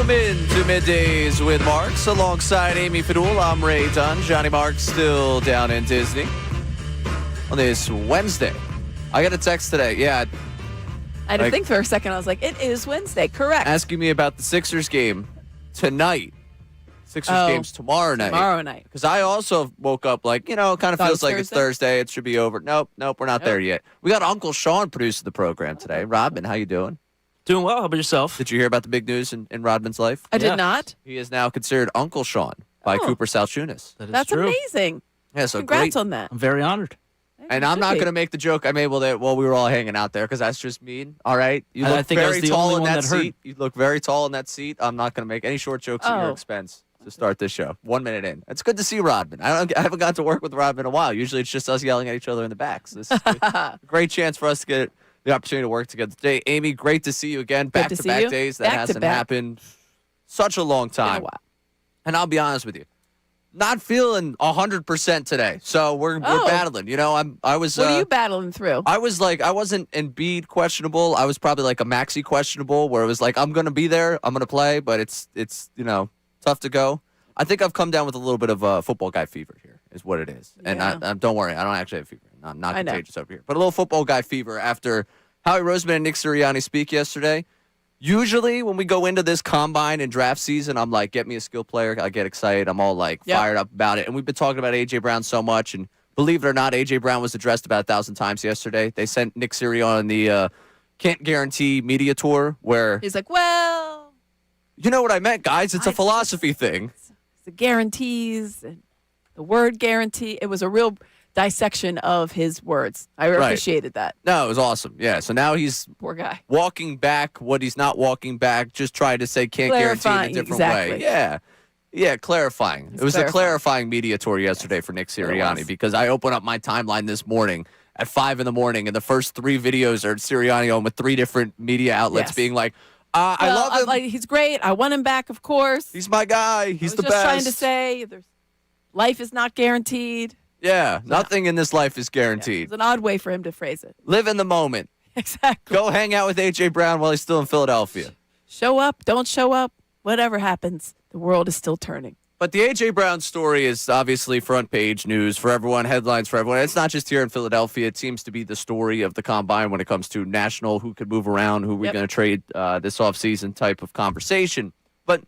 Welcome into Middays with Marks. Alongside Amy Fadul, I'm Ray Dunn. Johnny Marks still down in Disney on this Wednesday. I got a text today. Yeah. I had to think for a second. I was like, it is Wednesday. Correct. Asking me about the Sixers game tonight. Sixers game's tomorrow night. Tomorrow night. Because I also woke up like, it kind of feels like it's Thursday. It should be over. Nope, we're not there yet. We got Uncle Sean producing the program today. Rodman, how you doing? Doing well. How about yourself? Did you hear about the big news in Rodman's life? I did not. He is now considered Uncle Sean by Cooper Salciunas. That's true. Yeah, amazing. so Congrats great. on that. I'm very honored. And I'm not going to make the joke I made while we were all hanging out there because that's just mean. All right? You look very tall in that seat. You look very tall in that seat. I'm not going to make any short jokes at your expense to start this show. 1 minute in. It's good to see Rodman. I haven't got to work with Rodman in a while. Usually it's just us yelling at each other in the back. So this is a great chance for us to get the opportunity to work together today. Amy, great to see you again. Back-to-back days. That hasn't happened such a long time. And I'll be honest with you. Not feeling 100% today, so we're battling. I was. What are you battling through? I was like, I wasn't Embiid questionable. I was probably like a Maxey questionable, where it was like, I'm gonna be there, I'm gonna play, but it's tough to go. I think I've come down with a little bit of football guy fever here, is what it is. And I don't worry, I don't actually have fever. I'm not contagious over here, but a little football guy fever after Howie Roseman and Nick Sirianni speak yesterday. Usually when we go into this combine and draft season, I'm like, get me a skill player. I get excited. I'm all like fired up about it. And we've been talking about A.J. Brown so much. And believe it or not, A.J. Brown was addressed about 1,000 times yesterday. They sent Nick Sirianni on the Can't Guarantee media tour where he's like, well. You know what I meant, guys. It's a philosophy thing. It's the guarantees and the word guarantee. It was a real dissection of his words. I appreciated that. No, it was awesome. Yeah, so now he's poor guy walking back what he's not walking back, just trying to say can't guarantee in a different way. Yeah, clarifying. It was a clarifying media tour yesterday for Nick Sirianni because I opened up my timeline this morning at 5 a.m. and the first 3 videos are Sirianni on with 3 different media outlets being like, I love him. He's great. I want him back, of course. He's my guy. He's the best. Just trying to say life is not guaranteed. Yeah, nothing in this life is guaranteed. It's an odd way for him to phrase it. Live in the moment. Exactly. Go hang out with A.J. Brown while he's still in Philadelphia. Show up, don't show up, whatever happens, the world is still turning. But the A.J. Brown story is obviously front page news for everyone, headlines for everyone. It's not just here in Philadelphia. It seems to be the story of the combine when it comes to national, who could move around, who we're going to trade this offseason type of conversation. But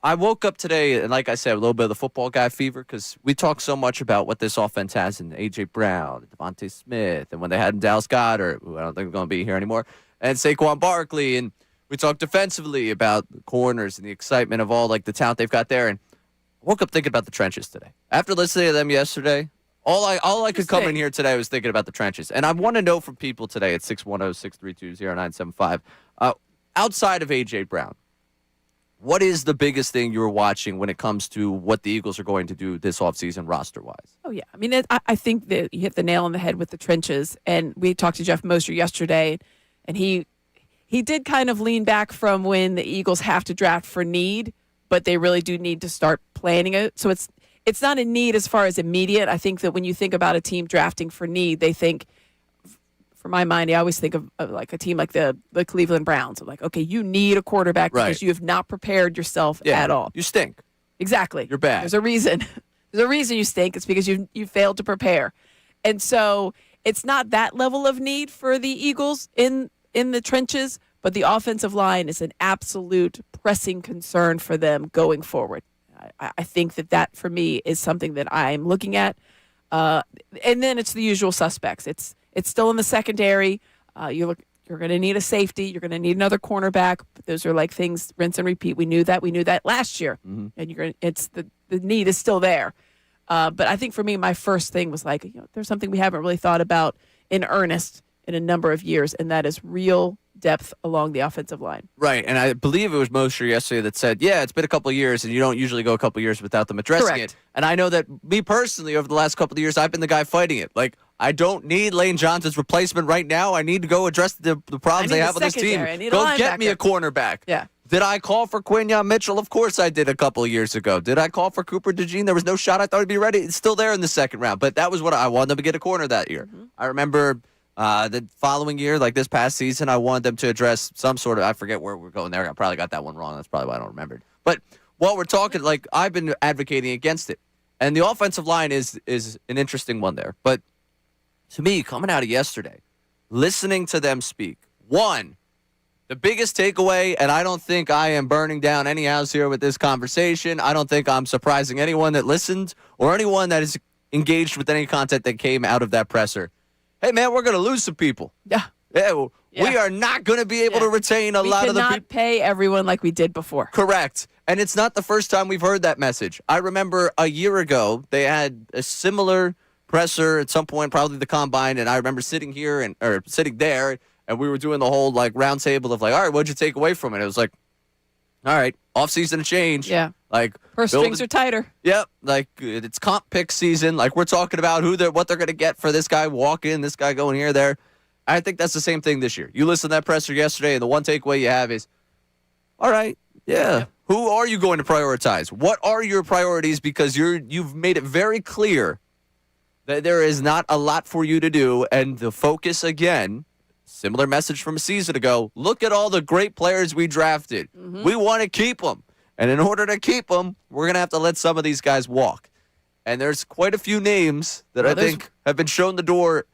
I woke up today, and like I said, a little bit of the football guy fever because we talk so much about what this offense has in A.J. Brown, Devontae Smith, and when they had in Dallas Goedert, who I don't think is going to be here anymore, and Saquon Barkley. And we talked defensively about the corners and the excitement of all like the talent they've got there. And I woke up thinking about the trenches today. After listening to them yesterday, all I could come in here today was thinking about the trenches. And I want to know from people today at 610-632-0975, outside of A.J. Brown, what is the biggest thing you're watching when it comes to what the Eagles are going to do this offseason roster-wise? Oh, yeah. I mean, I think that you hit the nail on the head with the trenches. And we talked to Jeff Moser yesterday, and he did kind of lean back from when the Eagles have to draft for need, but they really do need to start planning it. So it's not a need as far as immediate. I think that when you think about a team drafting for need, they think, for my mind, I always think of like a team like the Cleveland Browns. I'm like, okay, you need a quarterback because you have not prepared yourself at all. You stink. Exactly. You're bad. There's a reason. There's a reason you stink. It's because you failed to prepare. And so it's not that level of need for the Eagles in the trenches, but the offensive line is an absolute pressing concern for them going forward. I think that for me is something that I'm looking at. And then it's the usual suspects. It's still in the secondary. You're going to need a safety. You're going to need another cornerback. But those are like things rinse and repeat. We knew that last year, and the need is still there. But I think for me, my first thing was like, there's something we haven't really thought about in earnest in a number of years, and that is real depth along the offensive line. Right, and I believe it was Mosher yesterday that said, it's been a couple of years, and you don't usually go a couple of years without them addressing it. And I know that me personally, over the last couple of years, I've been the guy fighting it. Like, I don't need Lane Johnson's replacement right now. I need to go address the problems they have on this team. Go get me a cornerback. Yeah. Did I call for Quinyon Mitchell? Of course I did a couple of years ago. Did I call for Cooper DeJean? There was no shot I thought he'd be ready. It's still there in the second round. But that was what I wanted them to get a corner that year. I remember The following year, like this past season, I wanted them to address some sort of, I forget where we're going there. I probably got that one wrong. That's probably why I don't remember it. But while we're talking, like I've been advocating against it. And the offensive line is an interesting one there. But to me, coming out of yesterday, listening to them speak, one, the biggest takeaway, and I don't think I am burning down any house here with this conversation. I don't think I'm surprising anyone that listened or anyone that is engaged with any content that came out of that presser. Hey, man, we're going to lose some people. Yeah. We are not going to be able to retain a lot of the people. We cannot pay everyone like we did before. Correct. And it's not the first time we've heard that message. I remember a year ago, they had a similar presser at some point, probably the combine, and I remember sitting there, and we were doing the whole like round table of like, all right, what'd you take away from it? It was like, all right, offseason change. Yeah. Like purse strings are tighter. Yep. Like it's comp pick season. Like we're talking about what they're going to get for this guy walking, this guy going here, there. I think that's the same thing this year. You listened to that presser yesterday, and the one takeaway you have is, all right, yeah. Yep. Who are you going to prioritize? What are your priorities? Because you've made it very clear that there is not a lot for you to do, and the focus again. Similar message from a season ago. Look at all the great players we drafted. Mm-hmm. We want to keep them. And in order to keep them, we're going to have to let some of these guys walk. And there's quite a few names that I think have been shown the door,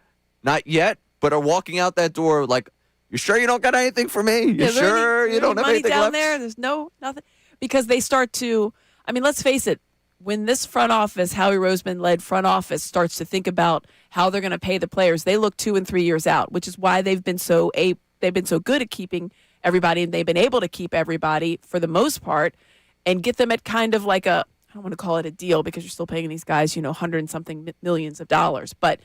not yet, but are walking out that door like, you sure you don't got anything for me? You sure you don't have anything down left? There? There's nothing. Because they start to, I mean, let's face it, when this front office, Howie Roseman-led front office, starts to think about how they're going to pay the players, they look 2 and 3 years out, which is why they've been so good at keeping everybody, and they've been able to keep everybody for the most part, and get them at kind of like I don't want to call it a deal because you're still paying these guys, $100 and something millions of dollars, but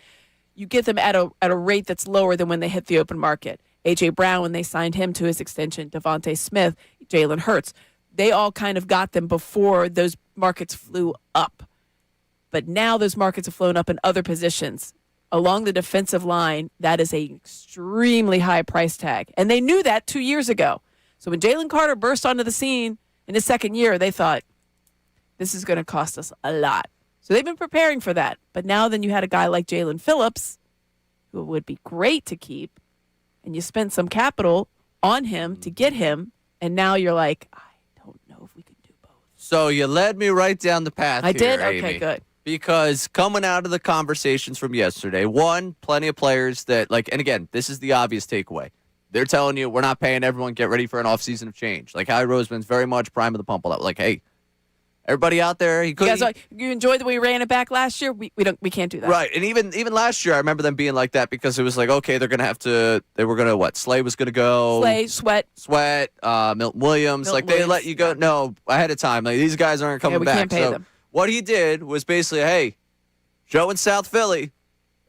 you get them at a rate that's lower than when they hit the open market. A.J. Brown, when they signed him to his extension, Devontae Smith, Jalen Hurts, they all kind of got them before those markets flew up. But now those markets have flown up in other positions. Along the defensive line, that is an extremely high price tag. And they knew that 2 years ago. So when Jalen Carter burst onto the scene in his second year, they thought, this is going to cost us a lot. So they've been preparing for that. But now then you had a guy like Jalen Phillips, who would be great to keep, and you spent some capital on him to get him, and now you're like, I don't know if we can do both. So you led me right down the path I here, did? Okay, Amy. good. Because coming out of the conversations from yesterday, one, plenty of players that, like, and again, this is the obvious takeaway. They're telling you, we're not paying everyone, get ready for an offseason of change. Like, Howie Roseman's very much prime of the pump. Like, hey, everybody out there, you enjoyed that we ran it back last year? We can't do that. Right. And even last year, I remember them being like that because it was like, okay, they were going to what? Slay was going to go. Sweat, Milton Williams. They let you go. No, ahead of time. Like, these guys aren't coming back. Can't pay them. What he did was basically, hey, Joe in South Philly,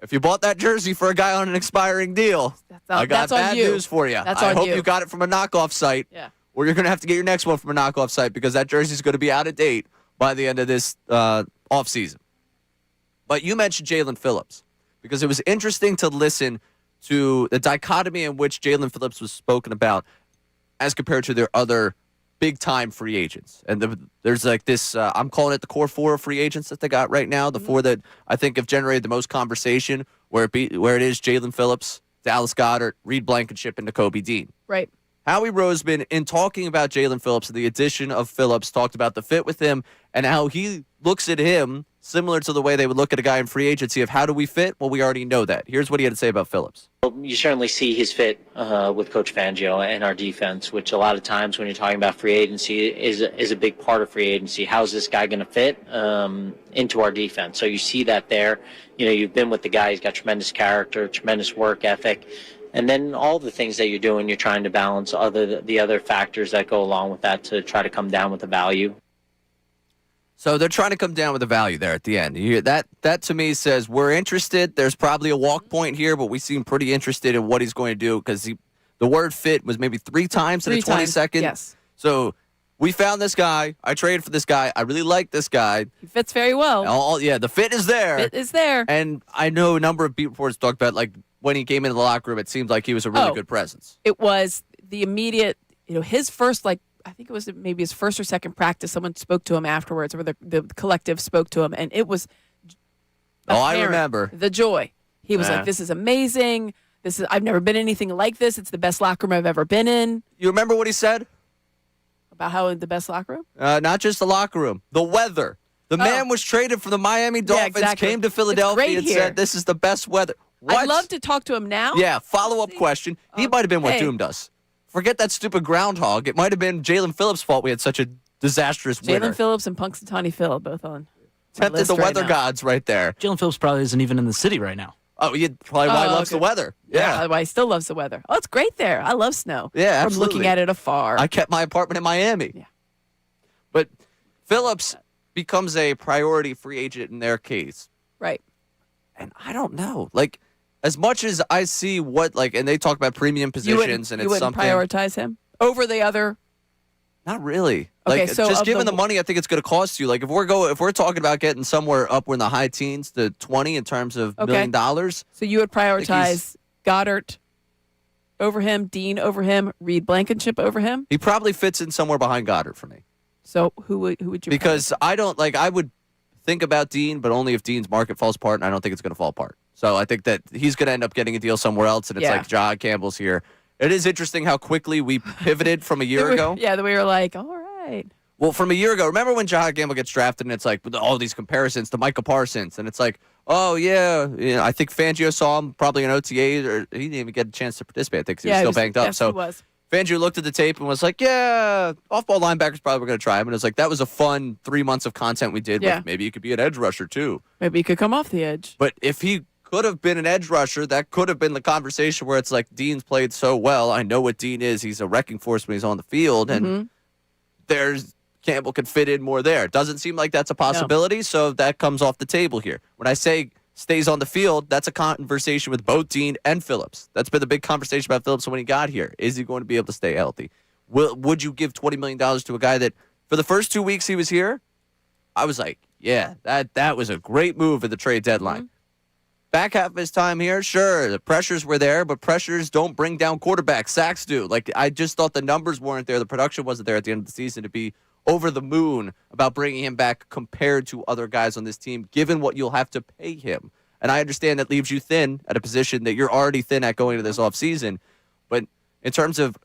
if you bought that jersey for a guy on an expiring deal, I got bad news for you. I hope you got it from a knockoff site. Yeah. Or you're going to have to get your next one from a knockoff site because that jersey is going to be out of date by the end of this offseason. But you mentioned Jalen Phillips because it was interesting to listen to the dichotomy in which Jalen Phillips was spoken about as compared to their other big-time free agents. And there's like this, I'm calling it the core four of free agents that they got right now, the four that I think have generated the most conversation, where it is Jalen Phillips, Dallas Goedert, Reed Blankenship, and Nakobe Dean. Right. Howie Roseman, in talking about Jalen Phillips and the addition of Phillips, talked about the fit with him and how he looks at him similar to the way they would look at a guy in free agency of how do we fit? Well, we already know that. Here's what he had to say about Phillips. You certainly see his fit with Coach Fangio and our defense, which a lot of times when you're talking about free agency is a big part of free agency. How's this guy going to fit into our defense? So you see that there. You've been with the guy. He's got tremendous character, tremendous work ethic. And then all the things that you're doing, you're trying to balance the other factors that go along with that to try to come down with the value. So they're trying to come down with the value there at the end. That to me says we're interested. There's probably a walk point here, but we seem pretty interested in what he's going to do because the word fit was maybe 3 times in a 20-second. Yes. So we found this guy. I traded for this guy. I really like this guy. He fits very well. The fit is there. Fit is there. And I know a number of beat reporters talked about like when he came into the locker room, it seemed like he was a really good presence. It was the immediate, his first I think it was maybe his first or second practice. Someone spoke to him afterwards, or the collective spoke to him, and it was. I remember the joy. He was like, "This is amazing. I've never been anything like this. It's the best locker room I've ever been in. You remember what he said? About how the best locker room? Not just the locker room, the weather. The man was traded from the Miami Dolphins, exactly. came to Philadelphia and said, this is the best weather. What? I'd love to talk to him now. Yeah, follow-up question. He might have been what doomed us. Forget that stupid groundhog. It might have been Jalen Phillips' fault we had such a disastrous winter. Jalen Phillips and Punxsutawney Phil both on. Tempted the weather gods right there. Jalen Phillips probably isn't even in the city right now. Oh, he probably why he loves the weather. Yeah. Why he still loves the weather. Oh, it's great there. I love snow. Yeah, From absolutely. looking at it afar. I kept my apartment in Miami. Yeah. But Phillips becomes a priority free agent in their case. Right. And I don't know. Like, as much as I see and they talk about premium positions and you it's wouldn't something. prioritize him over the other. Not really. Okay, Like, so just of given the- the money I think it's going to cost you. Like, if we're talking about getting somewhere up in the high teens to 20 in terms of $1 million. So you would prioritize Goddard over him, Dean over him, Reed Blankenship over him. He probably fits in somewhere behind Goddard for me. So who would you? Because I don't I would think about Dean, but only if Dean's market falls apart, and I don't think it's going to fall apart. So I think that he's going to end up getting a deal somewhere else, and it's like John Campbell's here. It is interesting how quickly we pivoted from a year ago. Yeah, that we were like, all right. Well, from a year ago, remember when John Campbell gets drafted, and it's like with all these comparisons to Micah Parsons, and it's like, oh yeah, I think Fangio saw him probably in OTAs, or he didn't even get a chance to participate. I think 'cause he was still banged up. Yes, So he was. Fangio looked at the tape and was like, yeah, off-ball linebackers probably were going to try him. And it was like, that was a fun 3 months of content we did. Yeah. With maybe he could be an edge rusher, too. Maybe he could come off the edge. But if he could have been an edge rusher, that could have been the conversation where it's like, Dean's played so well. I know what Dean is. He's a wrecking force when he's on the field. And Campbell could fit in more there. It doesn't seem like that's a possibility, so that comes off the table here. When I say stays on the field, that's a conversation with both Dean and Phillips. That's been the big conversation about Phillips when he got here. Is he going to be able to stay healthy? Would you give $20 million to a guy that for the first 2 weeks he was here, I was like, yeah, that was a great move at the trade deadline. Back half of his time here, sure, the pressures were there, but pressures don't bring down quarterbacks. Sacks do. Like, I just thought the numbers weren't there. The production wasn't there at the end of the season to be over the moon about bringing him back compared to other guys on this team, given what you'll have to pay him. And I understand that leaves you thin at a position that you're already thin at going into this offseason. But in terms of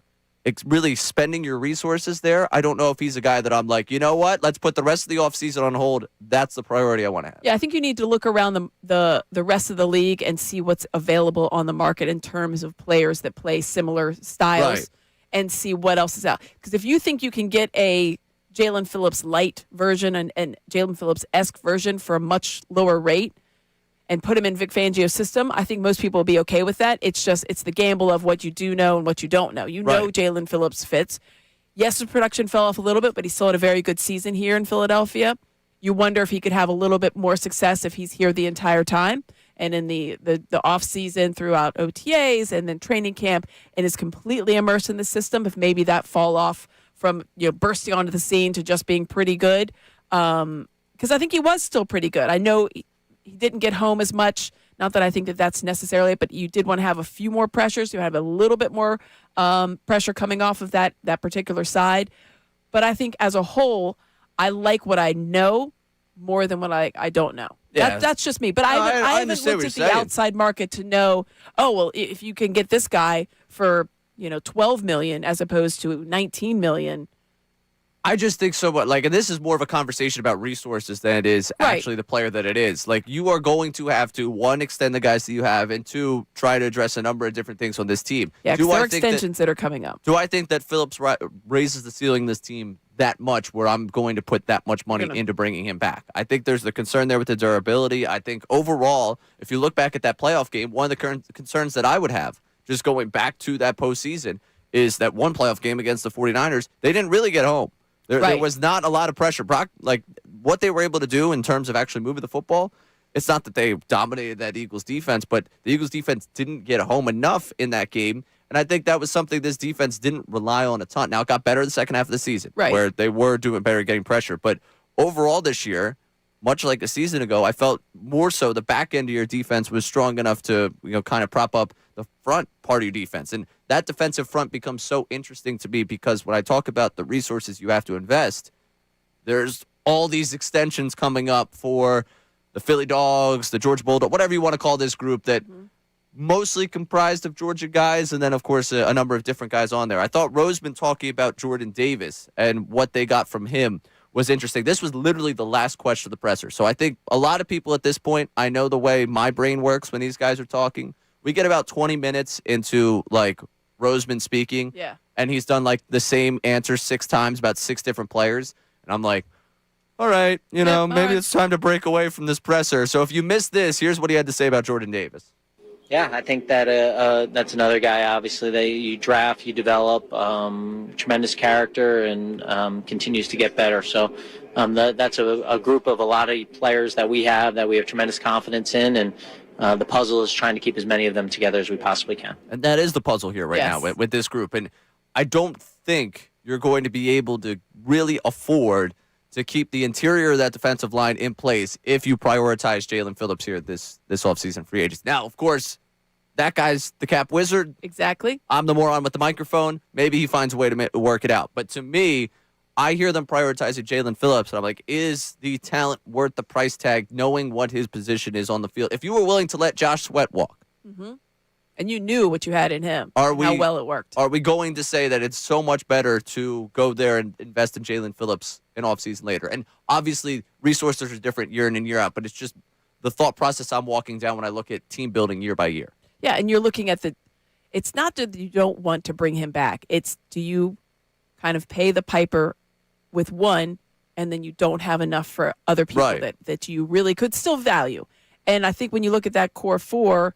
really spending your resources there, I don't know if he's a guy that I'm like, you know what? Let's put the rest of the offseason on hold. That's the priority I want to have. Yeah, I think you need to look around the rest of the league and see what's available on the market in terms of players that play similar styles and see what else is out. Because if you think you can get a Jalen Phillips light version and Jalen Phillips-esque version for a much lower rate and put him in Vic Fangio's system, I think most people will be okay with that. It's the gamble of what you do know and what you don't know. You know Jalen Phillips fits. Yes, his production fell off a little bit, but he still had a very good season here in Philadelphia. You wonder if he could have a little bit more success if he's here the entire time and in the off season throughout OTAs and then training camp and is completely immersed in the system. If maybe that fall off from bursting onto the scene to just being pretty good, because I think he was still pretty good. I know he didn't get home as much. Not that I think that that's necessarily, but you did want to have a few more pressures. You have a little bit more pressure coming off of that particular side. But I think as a whole, I like what I know more than what I don't know. Yeah. That's just me. But I haven't understand looked what at you're the saying. outside market to know, oh, well, if you can get this guy for $12 million as opposed to $19 million. I just think so. And this is more of a conversation about resources than it is actually the player that it is. Like, you are going to have to, one, extend the guys that you have, and two, try to address a number of different things on this team. Yeah, because there are extensions that are coming up. Do I think that Phillips raises the ceiling of this team that much where I'm going to put that much money into bringing him back? I think there's the concern there with the durability. I think overall, if you look back at that playoff game, one of the current concerns that I would have, just going back to that postseason, is that one playoff game against the 49ers, they didn't really get home. There was not a lot of pressure. What they were able to do in terms of actually moving the football, it's not that they dominated that Eagles defense, but the Eagles defense didn't get home enough in that game. And I think that was something this defense didn't rely on a ton. Now, it got better the second half of the season, where they were doing better getting pressure. But overall this year, much like a season ago, I felt more so the back end of your defense was strong enough to kind of prop up the front part of your defense. And that defensive front becomes so interesting to me because when I talk about the resources you have to invest, there's all these extensions coming up for the Philly Dogs, the Georgia Bulldog, whatever you want to call this group that mostly comprised of Georgia guys, and then, of course, a number of different guys on there. I thought Roseman talking about Jordan Davis and what they got from him was interesting. This was literally the last question of the presser. So I think a lot of people at this point, I know the way my brain works when these guys are talking. We get about 20 minutes into, like, Roseman speaking, and he's done, like, the same answer 6 times about 6 different players, and I'm like, all right, maybe it's time to break away from this presser. So if you missed this, here's what he had to say about Jordan Davis. Yeah, I think that that's another guy, obviously, that you draft, you develop, tremendous character, and continues to get better. So that's a group of a lot of players that we have tremendous confidence in, and the puzzle is trying to keep as many of them together as we possibly can. And that is the puzzle here right now with this group. And I don't think you're going to be able to really afford to keep the interior of that defensive line in place if you prioritize Jalen Phillips here this offseason free agents. Now, of course, that guy's the cap wizard. Exactly. I'm the moron with the microphone. Maybe he finds a way to work it out. But to me, I hear them prioritizing Jalen Phillips, and I'm like, is the talent worth the price tag, knowing what his position is on the field? If you were willing to let Josh Sweat walk, and you knew what you had in him, how well it worked. Are we going to say that it's so much better to go there and invest in Jalen Phillips in offseason later? And obviously, resources are different year in and year out, but it's just the thought process I'm walking down when I look at team building year by year. Yeah, and you're looking at it's not that you don't want to bring him back. It's, do you kind of pay the piper with one, and then you don't have enough for other people that you really could still value? And I think when you look at that core 4,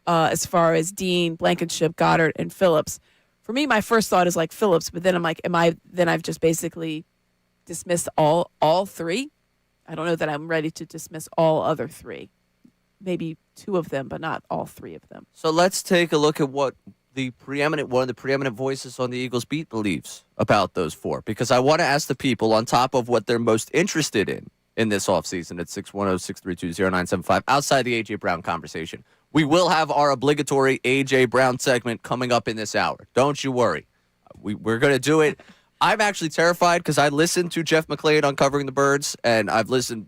as far as Dean, Blankenship, Goddard, and Phillips, for me, my first thought is like Phillips, but then I'm like, then I've just basically dismissed all 3? I don't know that I'm ready to dismiss all other 3. Maybe 2 of them, but not all 3 of them. So let's take a look at what one of the preeminent voices on the Eagles beat believes about those 4, because I want to ask the people, on top of what they're most interested in this offseason, at 610-632-0975, outside the A.J. Brown conversation. We will have our obligatory A.J. Brown segment coming up in this hour. Don't you worry. We're going to do it. I'm actually terrified because I listened to Jeff McClain on Covering the Birds, and I've listened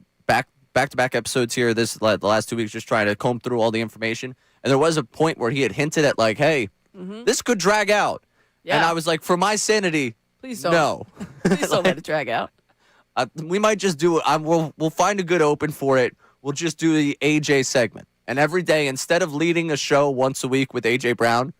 back-to-back episodes here the last 2 weeks, just trying to comb through all the information. And there was a point where he had hinted at, like, hey, this could drag out. Yeah. And I was like, for my sanity, please don't. No. Please don't let it drag out. We might just do it. We'll find a good open for it. We'll just do the A.J. segment. And every day, instead of leading a show once a week with A.J. Brown,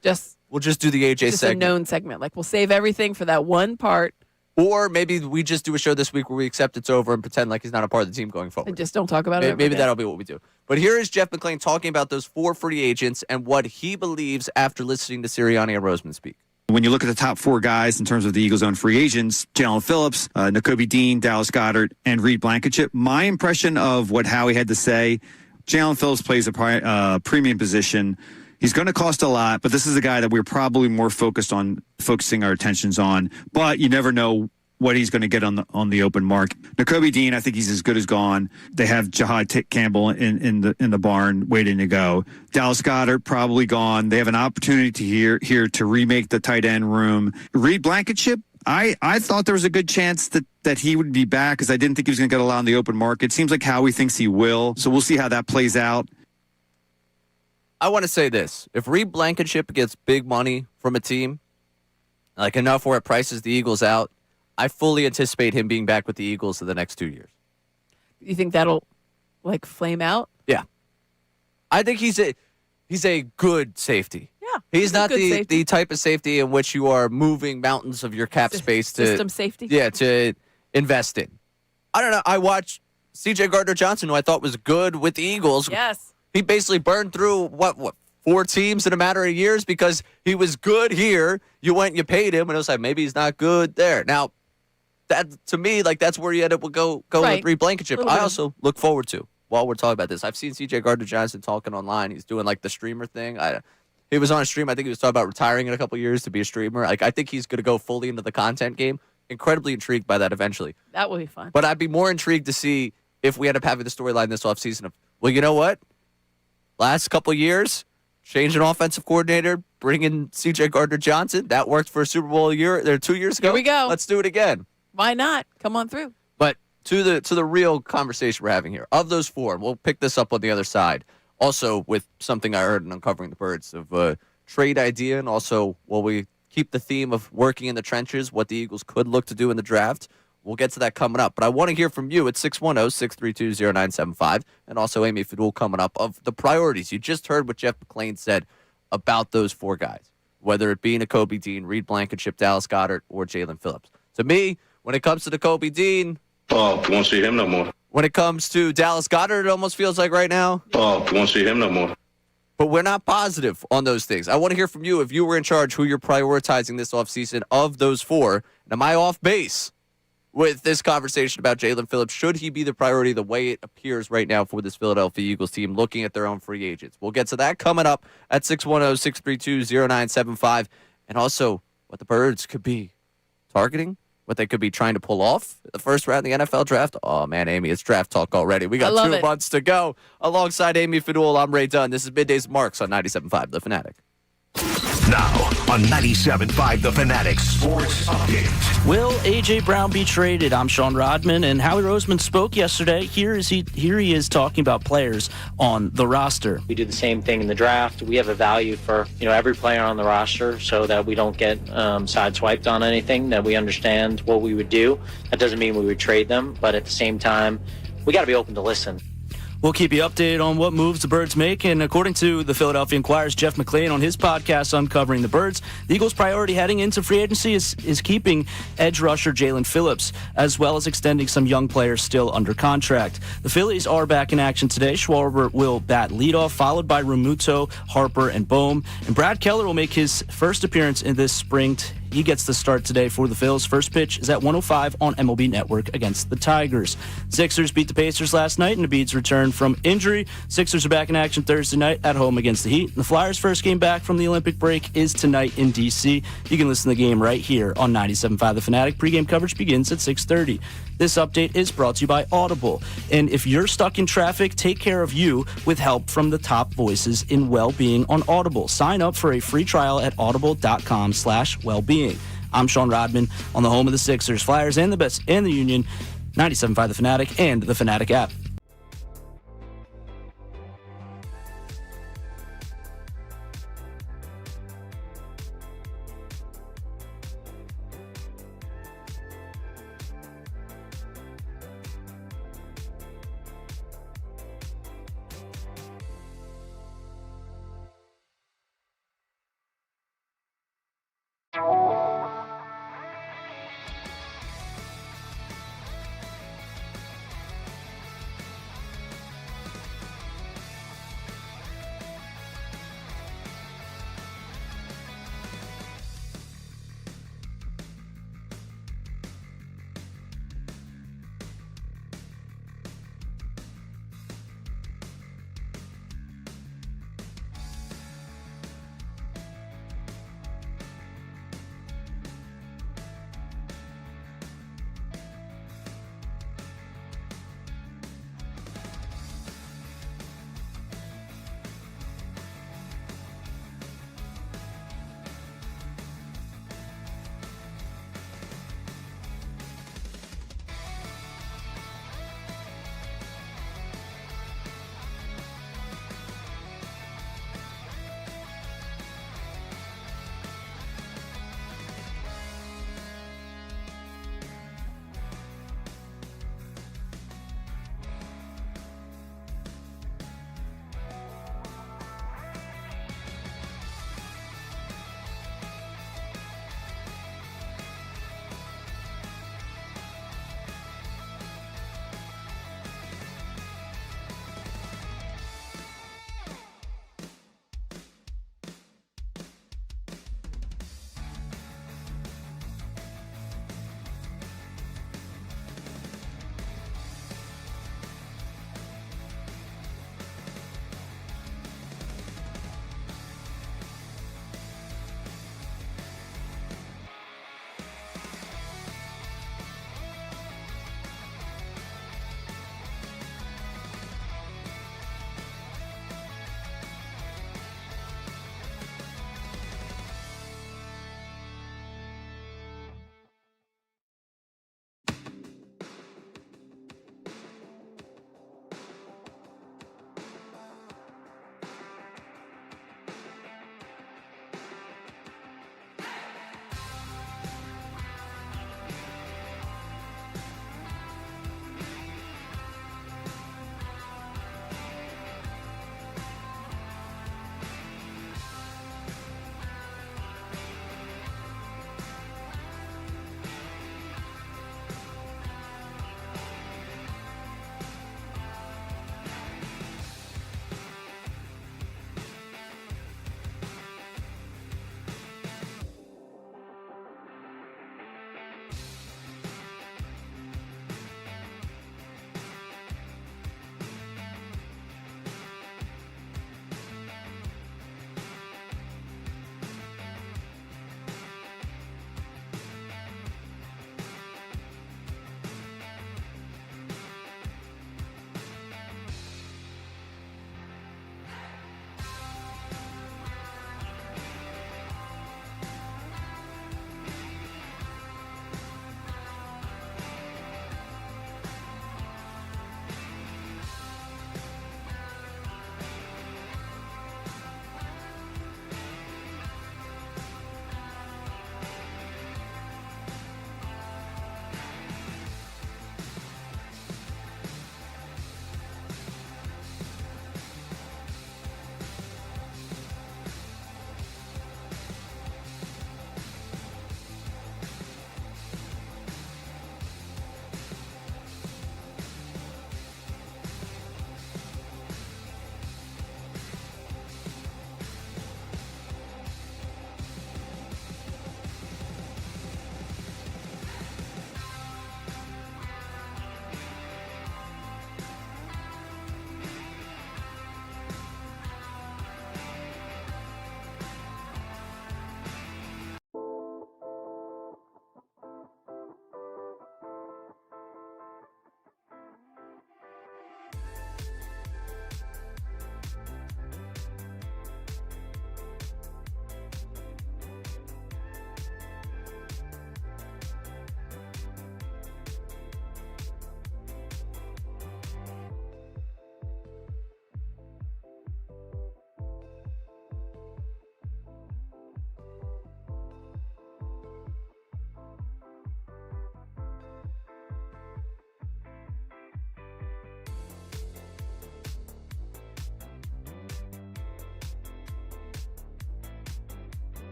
we'll just do the A.J. segment. Just a known segment. Like, we'll save everything for that one part. Or maybe we just do a show this week where we accept it's over and pretend like he's not a part of the team going forward. And just don't talk about it. Maybe that'll be what we do. But here is Jeff McClain talking about those 4 free agents and what he believes after listening to Sirianni and Roseman speak. When you look at the top 4 guys in terms of the Eagles' own free agents, Jalen Phillips, Nakobe Dean, Dallas Goedert, and Reed Blankenship, my impression of what Howie had to say, Jalen Phillips plays a premium position. He's going to cost a lot, but this is a guy that we're probably more focusing our attentions on. But you never know what he's going to get on the open mark. Nakobe Dean, I think he's as good as gone. They have Jahad Campbell in the barn waiting to go. Dallas Goedert probably gone. They have an opportunity here to remake the tight end room. Reed Blankenship, I thought there was a good chance that he would be back because I didn't think he was going to get a lot on the open market. Seems like Howie thinks he will, so we'll see how that plays out. I want to say this. If Reed Blankenship gets big money from a team, like enough where it prices the Eagles out, I fully anticipate him being back with the Eagles in the next 2 years. You think that'll, like, flame out? Yeah. I think he's a good safety. Yeah. He's not the type of safety in which you are moving mountains of your cap space to system safety. Yeah, to invest in. I don't know. I watched C.J. Gardner-Johnson, who I thought was good with the Eagles. Yes. He basically burned through what 4 teams in a matter of years because he was good here. You went and you paid him, and it was like, maybe he's not good there. Now, that to me, like, that's where you end up with go with Reed Blankenship. I also look forward to, while we're talking about this, I've seen C.J. Gardner-Johnson talking online. He's doing, like, the streamer thing. He was on a stream. I think he was talking about retiring in a couple of years to be a streamer. Like, I think he's going to go fully into the content game. Incredibly intrigued by that eventually. That will be fun. But I'd be more intrigued to see if we end up having the storyline this offseason of, well, you know what? Last couple of years, change an offensive coordinator, bring in C.J. Gardner-Johnson. That worked for a Super Bowl 2 years ago. Here we go. Let's do it again. Why not? Come on through. But to the real conversation we're having here, of those 4, we'll pick this up on the other side. Also, with something I heard in Uncovering the Birds of a trade idea, and also will we keep the theme of working in the trenches, what the Eagles could look to do in the draft. We'll get to that coming up. But I want to hear from you at 610-632-0975, and also Amy Fadul coming up, of the priorities. You just heard what Jeff McClain said about those four guys, whether it be Nakobe Dean, Reed Blankenship, Dallas Goedert, or Jalen Phillips. To me, when it comes to Nakobe Dean, won't see him no more. when it comes to Dallas Goedert, it almost feels like right now, Won't see him no more. but we're not positive on those things. I want to hear from you, if you were in charge, who you're prioritizing this offseason of those four. And am I off base with this conversation about Jalen Phillips? Should he be the priority the way it appears right now for this Philadelphia Eagles team looking at their own free agents? We'll get to that coming up at 610-632-0975, and also what the Birds could be targeting, what they could be trying to pull off the first round of the NFL draft. Oh, man, Amy, it's draft talk already. We got 2 months to go. Alongside Amy Fadul, I'm Ray Dunn. This is Middays Marks on 97.5 The Fanatic. Now on 97.5 The Fanatic Sports Update. Will A.J. Brown be traded? I'm Sean Rodman, and Howie Roseman spoke yesterday. Here he is talking about players on the roster. We do the same thing in the draft. We have a value for every player on the roster so that we don't get sideswiped on anything, that we understand what we would do. That doesn't mean we would trade them, but at the same time, we got to be open to listen. We'll keep you updated on what moves the Birds make, and according to the Philadelphia Inquirer's Jeff McClain on his podcast Uncovering the Birds, the Eagles' priority heading into free agency is keeping edge rusher Jalen Phillips, as well as extending some young players still under contract. The Phillies are back in action today. Schwarber will bat leadoff, followed by Realmuto, Harper, and Bohm. And Brad Keller will make his first appearance in this spring. He gets the start today for the Phils. First pitch is at 1:05 on MLB Network against the Tigers. Sixers beat the Pacers last night, and Embiid's returned from injury. Sixers are back in action Thursday night at home against the Heat. The Flyers' first game back from the Olympic break is tonight in D.C. You can listen to the game right here on 97.5 The Fanatic. Pre-game coverage begins at 6:30. This update is brought to you by Audible. And if you're stuck in traffic, take care of you with help from the top voices in well-being on Audible. Sign up for a free trial at audible.com/wellbeing. I'm Sean Rodman on the home of the Sixers, Flyers, and the best and the Union, 97.5 The Fanatic and the Fanatic app.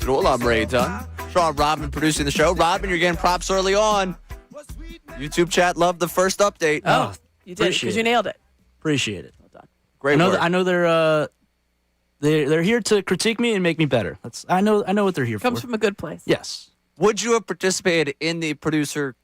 Cool, I'm Ray Dunn. Sean Rodman producing the show. Rodman, you're getting props early on. YouTube chat loved the first update. Oh, you did it because you nailed it. Appreciate it. Well done. Great work. I know they're here to critique me and make me better. I know what they're here for. Comes from a good place. Yes. Would you have participated in the producer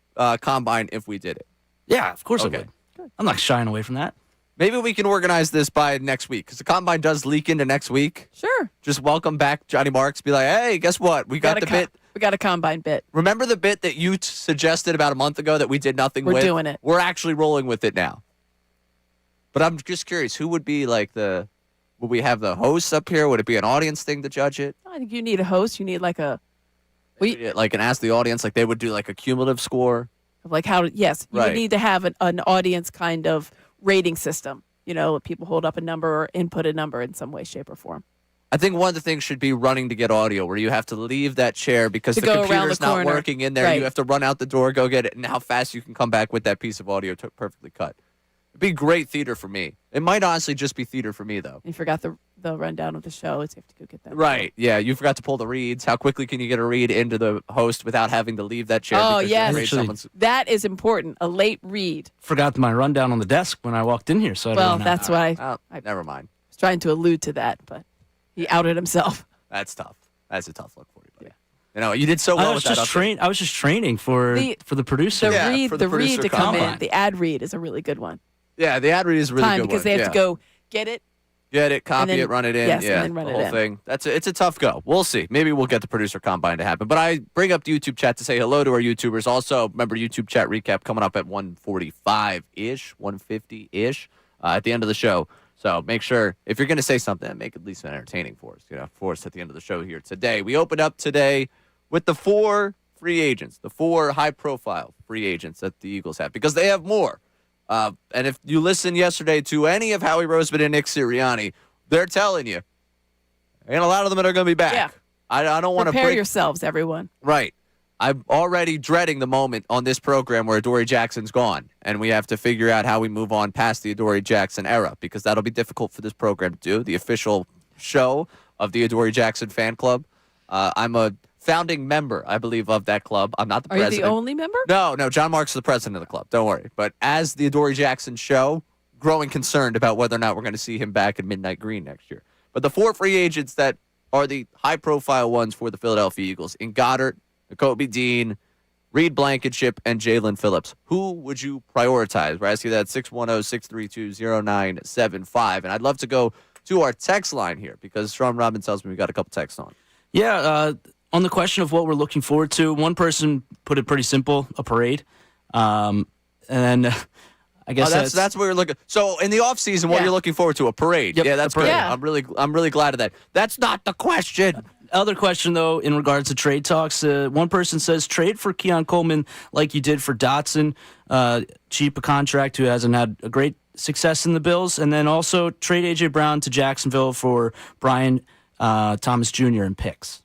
combine if we did it? Yeah, of course Okay. I would. I'm not shying away from that. Maybe we can organize this by next week because the combine does leak into next week. Sure. Just welcome back Johnny Marks. Be like, hey, guess what? We got the bit. We got a combine bit. Remember the bit that you suggested about a month ago that we did nothing with? We're doing it. We're actually rolling with it now. But I'm just curious, who would be like would we have the hosts up here? Would it be an audience thing to judge it? I think you need a host. You need like a Like an ask the audience, like they would do like a cumulative score. like how. Yes, you Right. need to have an audience kind of rating system. You know, people hold up a number or input a number in some way, shape, or form. I think one of the things should be running to get audio, where you have to leave that chair because To the go around computer's the not corner. working in there. Right. You have to run out the door, go get it, and how fast you can come back with that piece of audio perfectly cut. It'd be great theater for me. It might honestly just be theater for me, though. You forgot the rundown of the show. It's you have to go get that. Right. Yeah. You forgot to pull the reads. How quickly can you get a read into the host without having to leave that chair? Oh, because yes. you're afraid Actually, someone's- That is important. A late read. Forgot my rundown on the desk when I walked in here, so I Well, don't know. that's why Oh, I was never mind. trying to allude to that, but he outed himself. That's tough. That's a tough look for you, buddy. You know, you did so well I was with that. just I was just training for the producer. The Yeah, read, for the the read producer to come in. combine. The ad read is a really good one. Yeah, the ad read is a really Time good because one. they have Yeah. to go get it. Get it, copy then- it, run it in. yes, and yeah, then run the it whole in. thing. It's a tough go. We'll see. Maybe we'll get the producer combine to happen. But I bring up the YouTube chat to say hello to our YouTubers. Also, remember YouTube chat recap coming up at 1:45-ish, 1:50-ish at the end of the show. So make sure if you're going to say something, make it at least entertaining for us. For us at the end of the show here today. We opened up today with the 4 free agents, the 4 high-profile free agents that the Eagles have, because they have more. And if you listened yesterday to any of Howie Roseman and Nick Sirianni, they're telling you, and a lot of them that are going to be back. Yeah. I don't want to Prepare break. yourselves, everyone. Right. I'm already dreading the moment on this program where Adoree Jackson's gone, and we have to figure out how we move on past the Adoree Jackson era, because that'll be difficult for this program to do. The official show of the Adoree Jackson fan club. I'm a founding member, I believe, of that club. I'm not the Are you president. the only member? No, John Marks is the president of the club. Don't worry. But as the Adoree Jackson show, growing concerned about whether or not we're going to see him back in Midnight Green next year. But the 4 free agents that are the high-profile ones for the Philadelphia Eagles, in Goddard, Nakobe Dean, Reed Blankenship, and Jalen Phillips. Who would you prioritize? We're asking that 610-632-0975. And I'd love to go to our text line here because Sean Robin tells me we got a couple texts on. Yeah, on the question of what we're looking forward to, one person put it pretty simple: a parade. And I guess that's what we're looking. So in the offseason, what Yeah. you're looking forward to? A parade. Yep, Yeah, that's a parade. good. Yeah. I'm really glad of that. That's not the question. Other question, though, in regards to trade talks, one person says trade for Keon Coleman like you did for Dotson, cheap a contract who hasn't had a great success in the Bills, and then also trade A.J. Brown to Jacksonville for Brian Thomas Jr. and picks.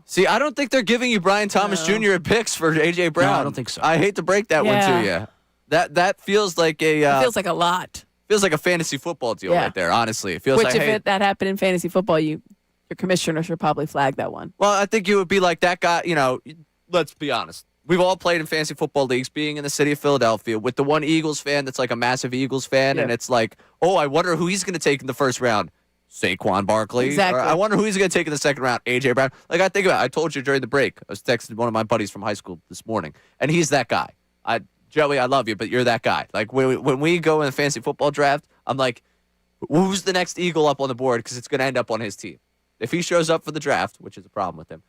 See, I don't think they're giving you Brian Thomas Jr. at picks for A.J. Brown. No, I don't think so. I hate to break that one to you. That feels like It feels like a lot. a fantasy football deal Yeah. right there, honestly. It feels Which, like, if hey, that happened in fantasy football, your commissioner should probably flag that one. well, I think you would be like that guy, let's be honest. We've all played in fantasy football leagues, being in the city of Philadelphia, with the one Eagles fan that's like a massive Eagles fan, Yeah. and it's like, oh, I wonder who he's going to take in the first round. Saquon Barkley. Exactly. Or I wonder who he's going to take in the second round. A.J. Brown. Like, I think about it. I told you during the break. I was texting one of my buddies from high school this morning, and he's that guy. Joey, I love you, but you're that guy. Like, when we go in the fantasy football draft, I'm like, who's the next Eagle up on the board? Because it's going to end up on his team. If he shows up for the draft, which is a problem with him,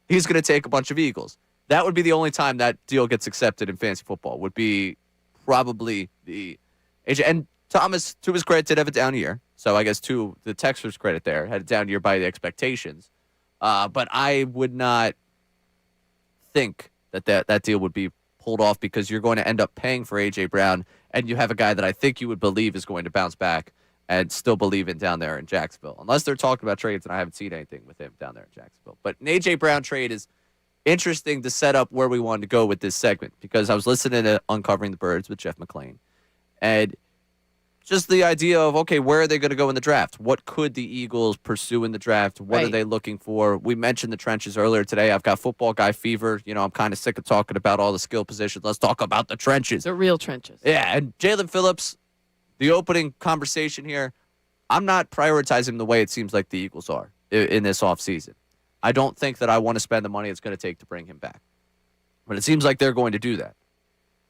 he's going to take a bunch of Eagles. That would be the only time that deal gets accepted in fantasy football, would be probably the AJ. And Thomas, to his credit, did have a down year. So I guess to the Texans' credit there, had a down year by the expectations. But I would not think that deal would be pulled off, because you're going to end up paying for A.J. Brown, and you have a guy that I think you would believe is going to bounce back and still believe in down there in Jacksonville. Unless they're talking about trades, and I haven't seen anything with him down there in Jacksonville. But an A.J. Brown trade is interesting to set up where we wanted to go with this segment, because I was listening to Uncovering the Birds with Jeff McClain, and just the idea of, okay, where are they going to go in the draft? What could the Eagles pursue in the draft? What are Right. they looking for? We mentioned the trenches earlier today. I've got football guy fever. I'm kind of sick of talking about all the skill positions. Let's talk about the trenches. The real trenches. Yeah, and Jalen Phillips, the opening conversation here, I'm not prioritizing him the way it seems like the Eagles are in this offseason. I don't think that I want to spend the money it's going to take to bring him back. But it seems like they're going to do that.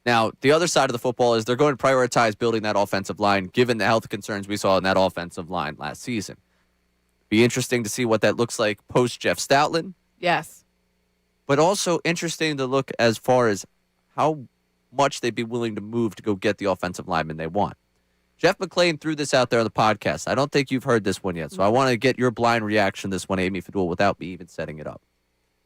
Now, the other side of the football is they're going to prioritize building that offensive line, given the health concerns we saw in that offensive line last season. Be interesting to see what that looks like post Jeff Stoutland, Yes. but also interesting to look as far as how much they'd be willing to move to go get the offensive lineman they want. Jeff McClain threw this out there on the podcast. I don't think you've heard this one yet, so I want to get your blind reaction to this one, Amy Fadul, without me even setting it up.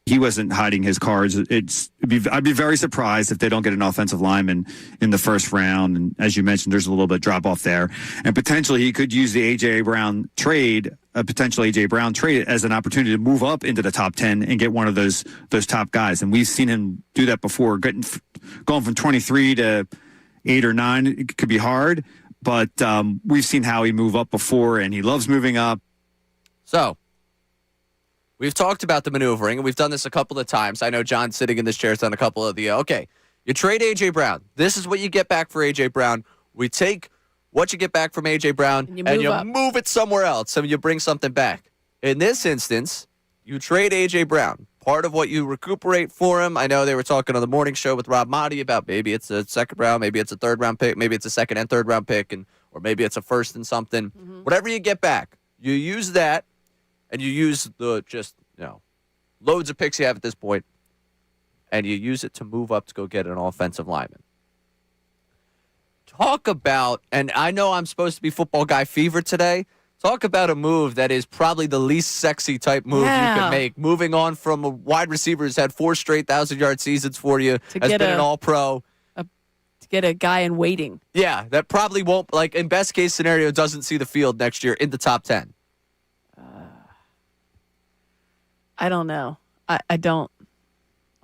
He wasn't hiding his cards. I'd be very surprised if they don't get an offensive lineman in the first round. And as you mentioned, there's a little bit drop off there. And potentially he could use the A.J. Brown trade, a potential A.J. Brown trade, as an opportunity to move up into the top 10 and get one of those top guys. And we've seen him do that before. Going from 23 to 8 or 9, it could be hard. But we've seen how he move up before, and he loves moving up. So, we've talked about the maneuvering, and we've done this a couple of times. I know John sitting in this chair has done a couple of the, okay, you trade A.J. Brown. This is what you get back for A.J. Brown. We take what you get back from A.J. Brown, and you move it somewhere else, so you bring something back. In this instance, you trade A.J. Brown. Part of what you recuperate for him, I know they were talking on the morning show with Rob Motti about maybe it's a second round, maybe it's a third round pick, maybe it's a second and third round pick, or maybe it's a first and something. Mm-hmm. Whatever you get back, you use that, and you use the loads of picks you have at this point, and you use it to move up to go get an offensive lineman. Talk about, and I know I'm supposed to be football guy fever today. Talk about a move that is probably the least sexy type move you can make. Moving on from a wide receiver who's had 4 straight 1,000-yard seasons for you, has been an all-pro. To get a guy in waiting. Yeah, that probably won't, in best case scenario, doesn't see the field next year in the top 10. I don't know. I don't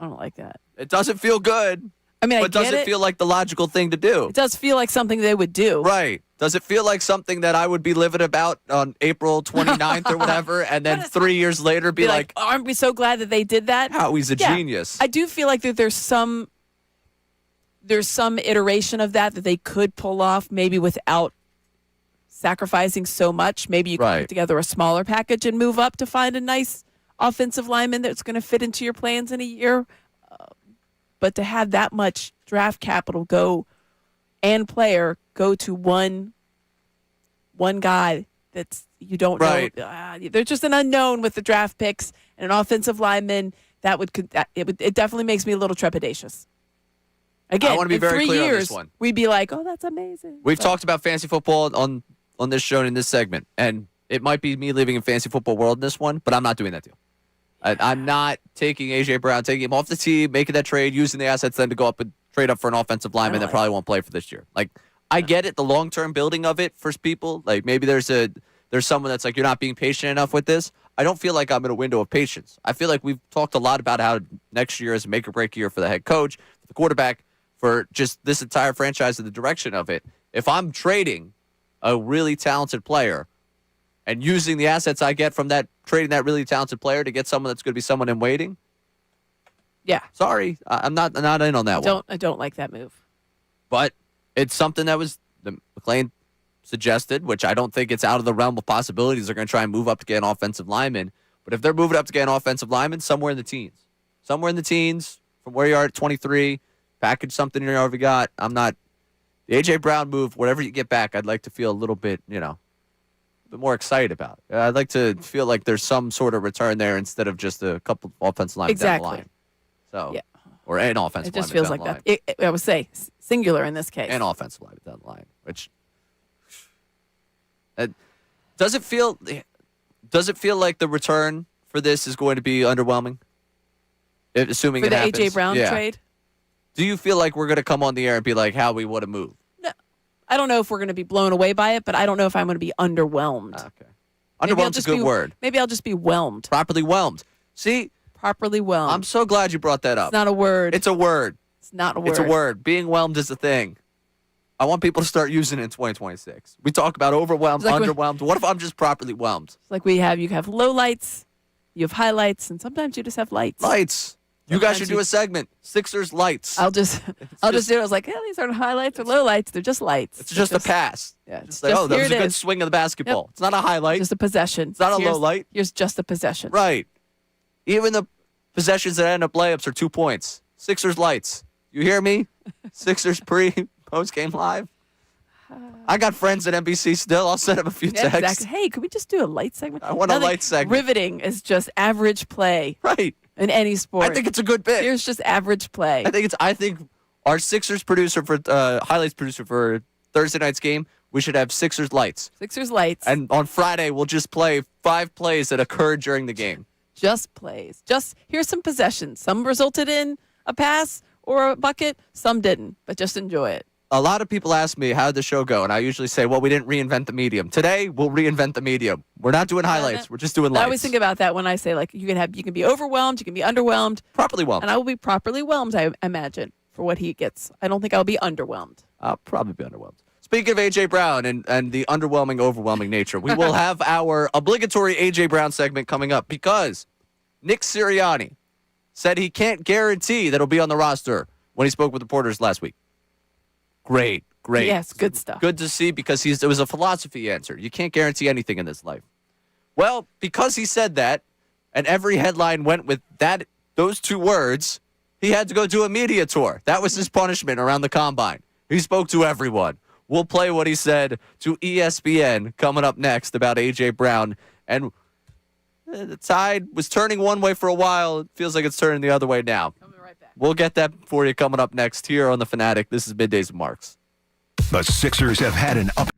like that. It doesn't feel good. I mean, but does it feel like the logical thing to do? It does feel like something they would do. Right. Does it feel like something that I would be living about on April 29th or whatever, and then 3 years later be like, aren't we so glad that they did that? Howie's a genius. I do feel like that there's some iteration of that they could pull off, maybe without sacrificing so much. Maybe you can put together a smaller package and move up to find a nice offensive lineman that's going to fit into your plans in a year. But to have that much draft capital go to one guy that's you don't know. There's just an unknown with the draft picks and an offensive lineman it definitely makes me a little trepidatious. Again, I want to be very 3 clear years, on this one. We'd be like, oh, that's amazing. We've talked about fantasy football on this show and in this segment, and it might be me living in fantasy football world in this one, but I'm not doing that deal. I'm not taking A.J. Brown, taking him off the team, making that trade, using the assets then to go up and trade up for an offensive lineman that probably won't play for this year. I get it, the long-term building of it for people. Maybe there's someone that's like, you're not being patient enough with this. I don't feel like I'm in a window of patience. I feel like we've talked a lot about how next year is a make-or-break year for the head coach, for the quarterback, for just this entire franchise and the direction of it. If I'm trading a really talented player and using the assets I get from that, trading that really talented player to get someone that's going to be someone in waiting. Yeah. Sorry, I'm not in on that one. I don't like that move. But it's something that was McClain suggested, which I don't think it's out of the realm of possibilities. They're going to try and move up to get an offensive lineman. But if they're moving up to get an offensive lineman, somewhere in the teens. Somewhere in the teens, from where you are at 23, package something you already got. I'm not. The A.J. Brown move, whatever you get back, I'd like to feel a little bit, bit more excited about it. I'd like to feel like there's some sort of return there instead of just a couple of offensive linemen down the line. So, or an offensive lineman. It just feels like that. I would say singular in this case. An offensive lineman down the line, which does it feel like the return for this is going to be underwhelming? Assuming for it the happens. A.J. Brown trade? Do you feel like we're going to come on the air and be like, how we would have moved? No. I don't know if we're going to be blown away by it, but I don't know if I'm going to be underwhelmed. Okay. Underwhelmed's a good word. Maybe I'll just be whelmed. Properly whelmed. See? Properly whelmed. I'm so glad you brought that up. It's not a word. It's a word. It's not a word. It's a word. Being whelmed is a thing. I want people to start using it in 2026. We talk about overwhelmed, It's like underwhelmed. What if I'm just properly whelmed? It's like you have low lights, you have highlights, and sometimes you just have lights. Lights. You guys Sometimes should do a segment. Sixers lights. I'll just do it. I was like, these aren't highlights or low lights. They're just lights. It's just a pass. Yeah, it's Just like, just, oh, that here was a it good is. swing of the basketball. Yep. It's not a highlight. Just a possession. It's not a low light. Here's just a possession. Right. Even the possessions that end up layups are 2 points. Sixers lights. You hear me? Sixers post game live. I got friends at NBC still. I'll send them a few Yeah, texts. exactly. Hey, could we just do a light segment? I want a Nothing light segment. Riveting is just average play Right. in any sport. I think it's a good bit. Here's just average play. I think our Sixers producer for highlights producer for Thursday night's game, we should have Sixers lights. Sixers lights. And on Friday, we'll just play 5 plays that occurred during the game. Just plays. Just here's some possessions. Some resulted in a pass or a bucket. Some didn't, but just enjoy it. A lot of people ask me, how'd the show go? And I usually say, well, we didn't reinvent the medium. Today, we'll reinvent the medium. We're not doing highlights. We're just doing lights. I always think about that when I say, like, you can be overwhelmed, you can be underwhelmed. Properly whelmed. And I will be properly whelmed, I imagine, for what he gets. I don't think I'll be underwhelmed. I'll probably be underwhelmed. Speaking of A.J. Brown and the underwhelming, overwhelming nature, we will have our obligatory A.J. Brown segment coming up because Nick Sirianni said he can't guarantee that he'll be on the roster when he spoke with reporters last week. Great. Yes, good stuff. Good to see because it was a philosophy answer. You can't guarantee anything in this life. Well, because he said that, and every headline went with those 2 words, he had to go do a media tour. That was his punishment around the combine. He spoke to everyone. We'll play what he said to ESPN coming up next about A.J. Brown. And the tide was turning one way for a while. It feels like it's turning the other way now. Coming right back. We'll get that for you coming up next here on The Fanatic. This is Middays with Marks. The Sixers have had an up.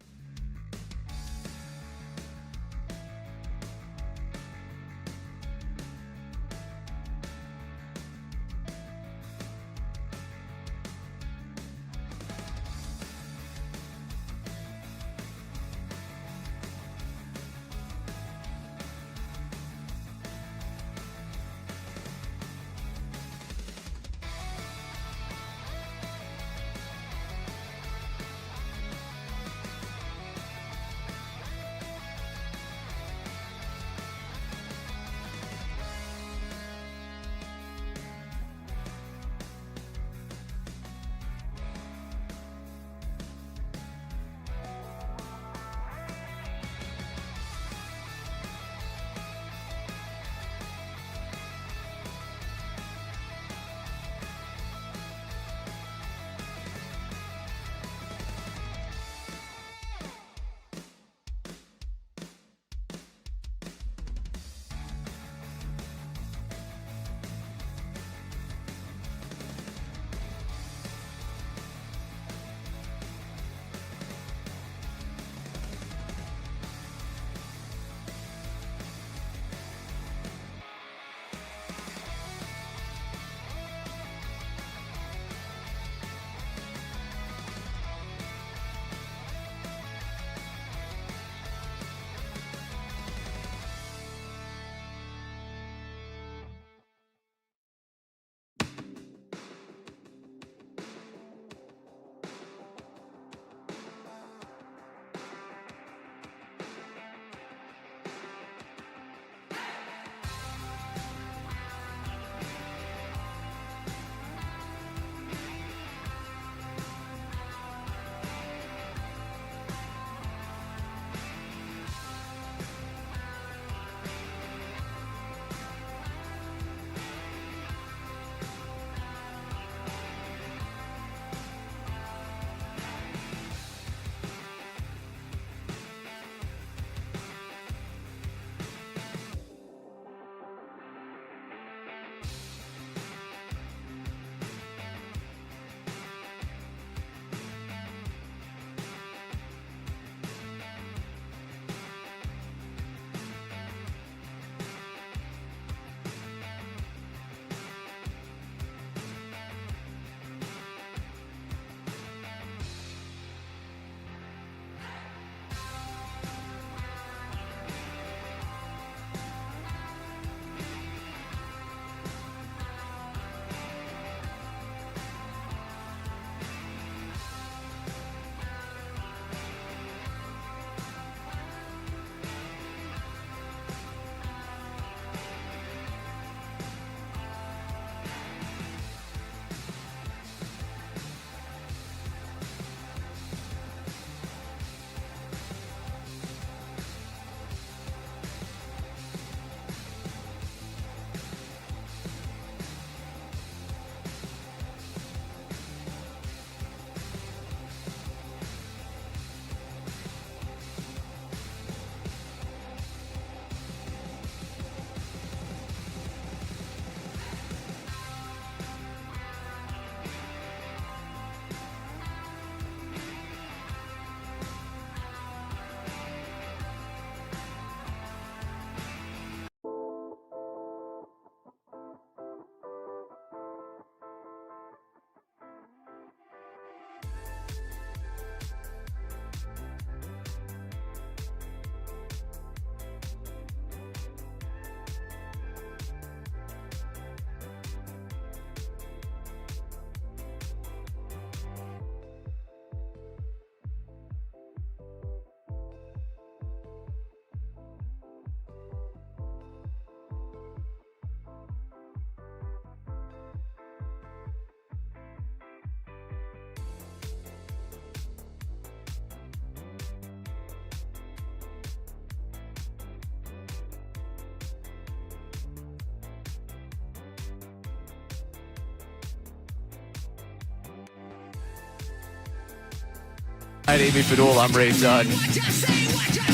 right, Amy Fadul, I'm Ray Dunn.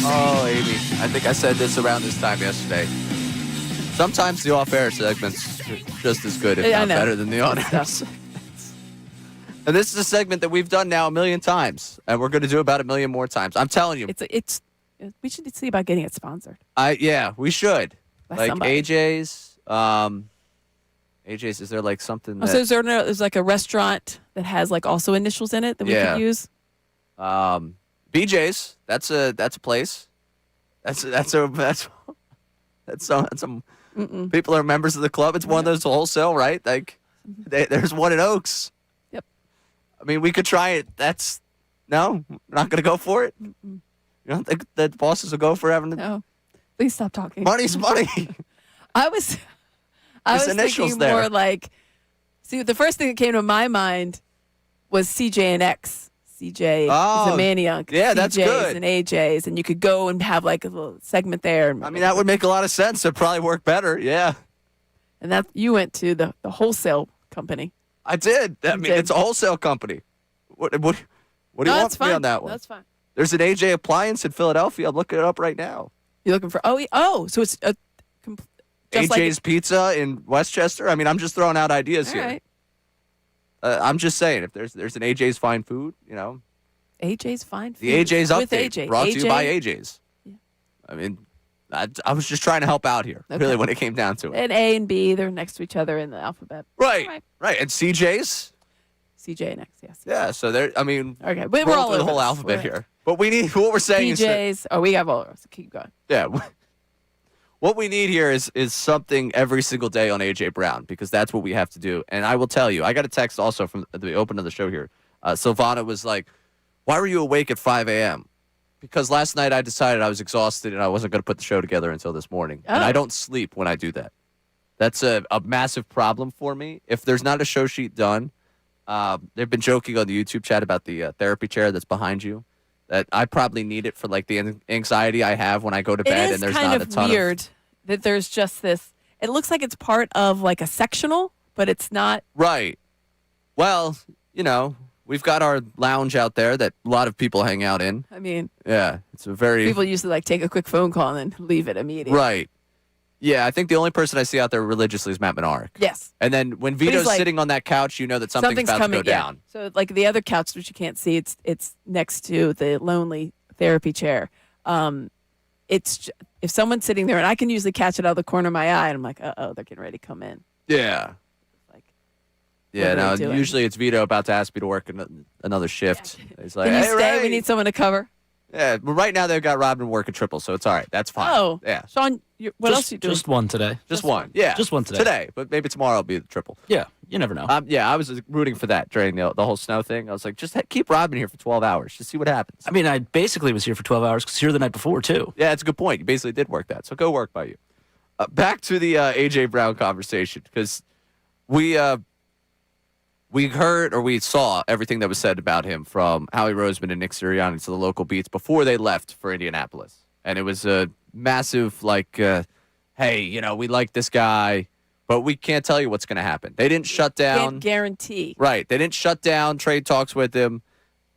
Oh, Amy, I think I said this around this time yesterday. Sometimes the off-air segment's just as good, if not better than the on-air. And this is a segment that we've done now 1 million times, and we're going to do about 1 million more times. I'm telling you. We should see about getting it sponsored. Yeah, we should. By like somebody. AJ's. AJ's, is there like something that... So there's like a restaurant that has like also initials in it that we could use? BJ's. That's a place. That's some people are members of the club. It's one of those wholesale, right? Like there's one in Oaks. Yep. I mean, we could try it. No, we're not going to go for it. You don't think that bosses will go for having No. Please stop talking. Money's money. I was initials thinking there. more like, see, the first thing that came to my mind was CJ and X. CJ is a Maniac. Yeah, that's CJs good. and AJs, and you could go and have like a little segment there. I mean, that would make a lot of sense. It'd probably work better. Yeah. And that you went to the wholesale company. I did. I mean, it's a wholesale company. What do you want from me on that one? That's fine. There's an AJ Appliance in Philadelphia. I'm looking it up right now. You're looking for so it's a just AJ's like Pizza in Westchester. I mean, I'm just throwing out ideas all here. right. I'm just saying, if there's an AJ's Fine Food, AJ's Fine Food. the AJ's with update AJ. brought to AJ? you by AJ's. Yeah. I mean, I was just trying to help out here, really, when it came down to it. And A and B, they're next to each other in the alphabet. Right, All right. right. And CJ's? CJ and X, yes. Yeah, so they're, I mean, Okay, but we're we're all through the over whole this. alphabet We're- here. But we need, what we're saying is that, PJs. Oh, we have all of us. Keep going. yeah, what we need here is something every single day on AJ Brown, because that's what we have to do. And I will tell you, I got a text also from the open of the show here. Silvana was like, why were you awake at 5 a.m.? Because last night I decided I was exhausted and I wasn't going to put the show together until this morning. And I don't sleep when I do that. That's a massive problem for me. If there's not a show sheet done, they've been joking on the YouTube chat about the therapy chair that's behind you. That I probably need it for like the anxiety I have when I go to bed and there's not a ton of... It is kind of weird that there's just this... It looks like it's part of like a sectional, but it's not... Right. Well, we've got our lounge out there that a lot of people hang out in. I mean... Yeah, it's a very... People usually like take a quick phone call and then leave it immediately. Right. Yeah, I think the only person I see out there religiously is Matt Menard. Yes. And then when Vito's like, sitting on that couch, you know that something's about coming to go down. Yeah. So like the other couch, which you can't see, it's next to the lonely therapy chair. If someone's sitting there, and I can usually catch it out of the corner of my eye, and I'm like, they're getting ready to come in. Yeah. Like, Yeah, what are no, they doing? usually it's Vito about to ask me to work another shift. He's like, Can you hey, stay? Ray. We need someone to cover. Yeah, but right now they've got Robin working triple, so it's all right. That's fine. Oh, yeah. Sean, what else you doing? Just one today. Just one. Yeah. Just one today. Today, but maybe tomorrow will be the triple. Yeah, you never know. Yeah, I was rooting for that during the whole snow thing. I was like, just keep Robin here for 12 hours. Just see what happens. I mean, I basically was here for 12 hours because here the night before, too. Yeah, it's a good point. You basically did work that, so go work by you. Back to the A.J. Brown conversation, because we heard or we saw everything that was said about him from Howie Roseman and Nick Sirianni to the local beats before they left for Indianapolis. And it was a massive, hey, we like this guy, but we can't tell you what's going to happen. They didn't shut down. Can't guarantee. Right. They didn't shut down trade talks with him.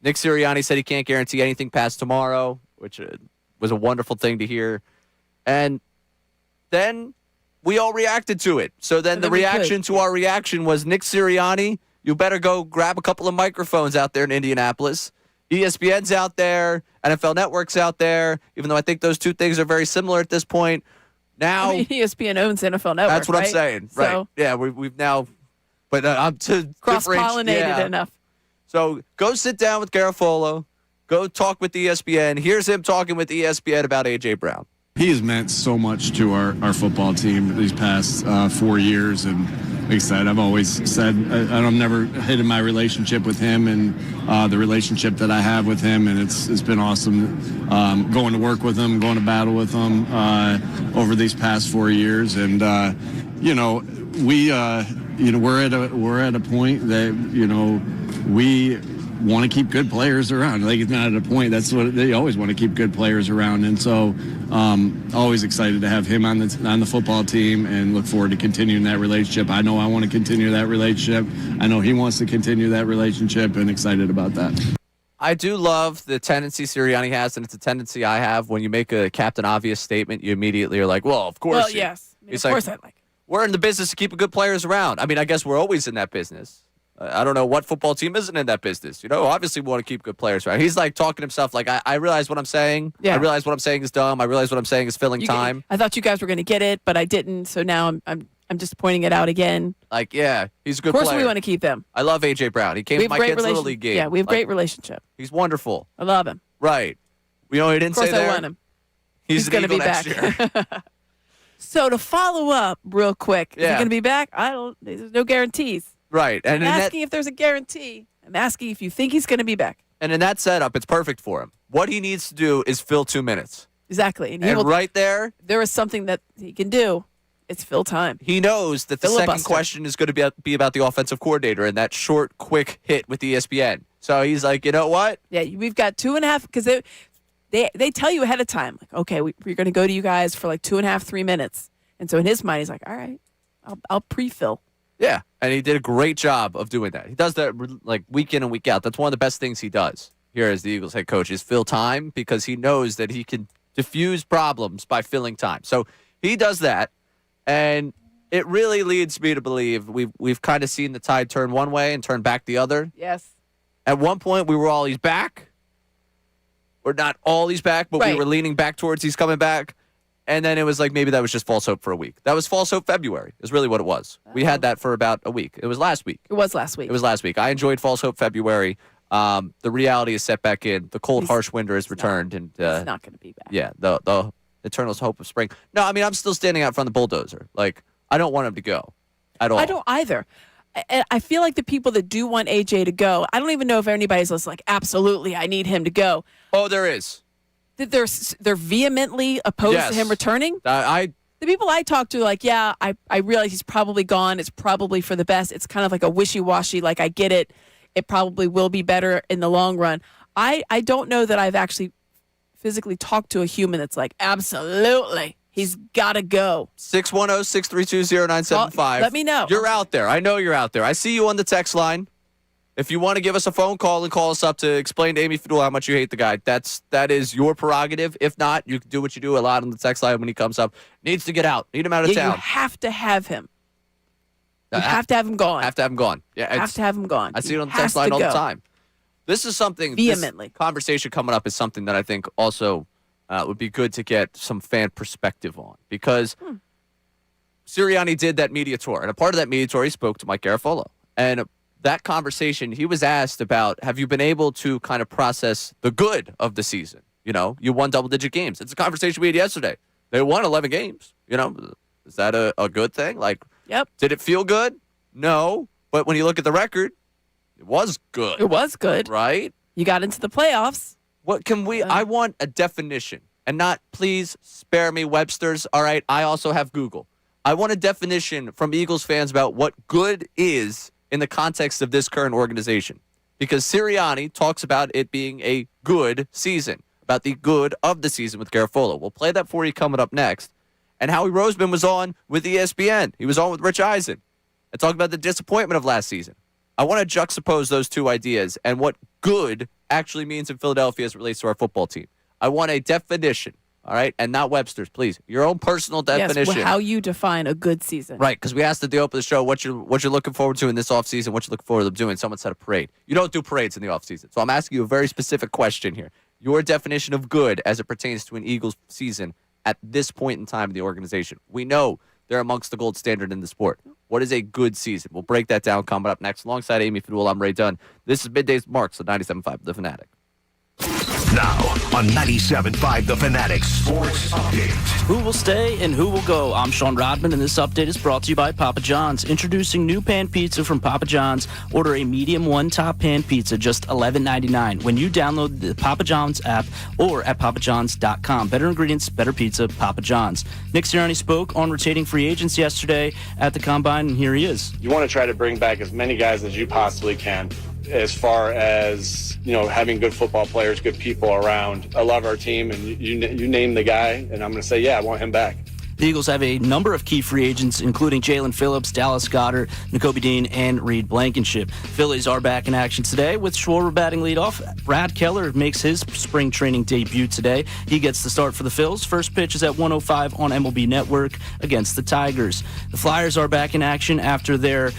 Nick Sirianni said he can't guarantee anything past tomorrow, which was a wonderful thing to hear. And then we all reacted to it. So then the reaction to our reaction was, Nick Sirianni, you better go grab a couple of microphones out there in Indianapolis. ESPN's out there. NFL Network's out there. Even though I think those two things are very similar at this point. Now, ESPN owns NFL Network. that's what right? I'm saying. So, right. Yeah, we've now, but I'm to cross-pollinated enough. So go sit down with Garofolo. Go talk with ESPN. Here's him talking with ESPN about A.J. Brown. He has meant so much to our football team these past 4 years. And like I said, I've always said I've never hated my relationship with him and the relationship that I have with him. And it's been awesome going to work with him, going to battle with him over these past 4 years. And, we're at a point that, we want to keep good players around. Like, it's not at a point. That's what they always want to keep good players around. And so always excited to have him on the football team and look forward to continuing that relationship. I know I want to continue that relationship. I know he wants to continue that relationship, and excited about that. I do love the tendency Sirianni has, and it's a tendency I have. When you make a Captain Obvious statement, you immediately are like, well, of course. Well, yes. I mean, of course I like it. We're in the business of keeping good players around. I mean, I guess we're always in that business. I don't know what football team isn't in that business. Obviously we want to keep good players around. He's like talking to himself like, I realize what I'm saying. Yeah. I realize what I'm saying is dumb. I realize what I'm saying is filling time. I thought you guys were going to get it, but I didn't. So now I'm just pointing it out again. Like, yeah, he's a good player. Of course we want to keep them. I love A.J. Brown. He came to my kids' Little League game. Yeah, we have great relationship. He's wonderful. I love him. Right. He didn't say Of course there. I want him. He's going to be next back. year. So to follow up real quick, is he Yeah. going to be back? There's no guarantees. Right. I'm asking if there's a guarantee. I'm asking if you think he's going to be back. And in that setup, it's perfect for him. What he needs to do is fill 2 minutes. Exactly. And right there, there is something that he can do. It's fill time. he knows that the second Filibuster. question is going to be about the offensive coordinator and that short, quick hit with ESPN. So he's like, you know what? Yeah, we've got 2.5 because they tell you ahead of time, like, okay, we're going to go to you guys for like 2.5, 3 minutes. And so in his mind, he's like, all right, I'll pre-fill. Yeah, and he did a great job of doing that. He does that like week in and week out. That's one of the best things he does here as the Eagles head coach is fill time because he knows that he can diffuse problems by filling time. So he does that, and it really leads me to believe we've kind of seen the tide turn one way and turn back the other. Yes. At one point, we were all he's back. Or not all he's back, but we Right. were leaning back towards he's coming back. And then it was like maybe that was just false hope for a week. That was false hope February is really what it was. We had that for about a week. It was last week. It was last week. It was last week. I enjoyed false hope February. The reality is set back in. The cold, harsh winter has returned. And He's not going to be back. yeah, the eternal hope of spring. No, I mean, I'm still standing out front of the bulldozer. Like, I don't want him to go at all. I don't either. I feel like the people that do want AJ to go, I don't even know if anybody's like, absolutely, I need him to go. Oh, there is. That they're vehemently opposed to him returning. The people I talk to are like, yeah, I realize he's probably gone. It's probably for the best. It's kind of like a wishy-washy, like I get it. It probably will be better in the long run. I don't know that I've actually physically talked to a human that's like, absolutely, he's got to go. 610-632-0975. Let me know. You're out there. I know you're out there. I see you on the text line. If you want to give us a phone call and call us up to explain to Amy Fadul how much you hate the guy, that is your prerogative. If not, you can do what you do a lot on the text line when he comes up. Needs to get out. Need him out of town. You have to have him. You have to have him gone. Have to have him gone. Yeah, have to have him gone. I see He it on the has text line to all the go. time. This is something Vehemently. This conversation coming up is something that I think also would be good to get some fan perspective on because Sirianni did that media tour, and a part of that media tour he spoke to Mike Garafolo, and that conversation, he was asked about, have you been able to kind of process the good of the season? You won double-digit games. It's a conversation we had yesterday. They won 11 games. Is that a good thing? Like, Yep. Did it feel good? No. But when you look at the record, it was good. It was good. Right? You got into the playoffs. What can we, I want a definition and not, please spare me Webster's. All right. I also have Google. I want a definition from Eagles fans about what good is in the context of this current organization. Because Sirianni talks about it being a good season, about the good of the season with Garafolo. We'll play that for you coming up next. And Howie Roseman was on with ESPN. He was on with Rich Eisen and talked about the disappointment of last season. I want to juxtapose those two ideas and what good actually means in Philadelphia as it relates to our football team. I want a definition, all right? And not Webster's, please. Your own personal definition. Yes, how you define a good season. Right, because we asked at the open of the show what you're looking forward to in this offseason, what you're looking forward to doing. Someone said a parade. You don't do parades in the offseason. So I'm asking you a very specific question here. Your definition of good as it pertains to an Eagles season at this point in time in the organization. We know they're amongst the gold standard in the sport. What is a good season? We'll break that down coming up next. Alongside Amy Fadul, I'm Ray Dunn. This is Middays Marks on 97.5 The Fanatic. Now on 97.5 The Fanatic Sports Update. Who will stay and who will go? I'm Sean Rodman, and this update is brought to you by Papa John's. Introducing new pan pizza from Papa John's. Order a medium one top pan pizza, just $11.99 when you download the Papa John's app or at papajohns.com. Better ingredients, better pizza, Papa John's. Nick Sirianni spoke on rotating free agents yesterday at the Combine, and here he is. You want to try to bring back as many guys as you possibly can. As far as, having good football players, good people around. I love our team, and you name the guy, and I'm going to say, yeah, I want him back. The Eagles have a number of key free agents, including Jalen Phillips, Dallas Goedert, Nakobe Dean, and Reed Blankenship. Phillies are back in action today with Schwarber batting leadoff. Brad Keller makes his spring training debut today. He gets the start for the Phils. First pitch is at 1:05 on MLB Network against the Tigers. The Flyers are back in action after their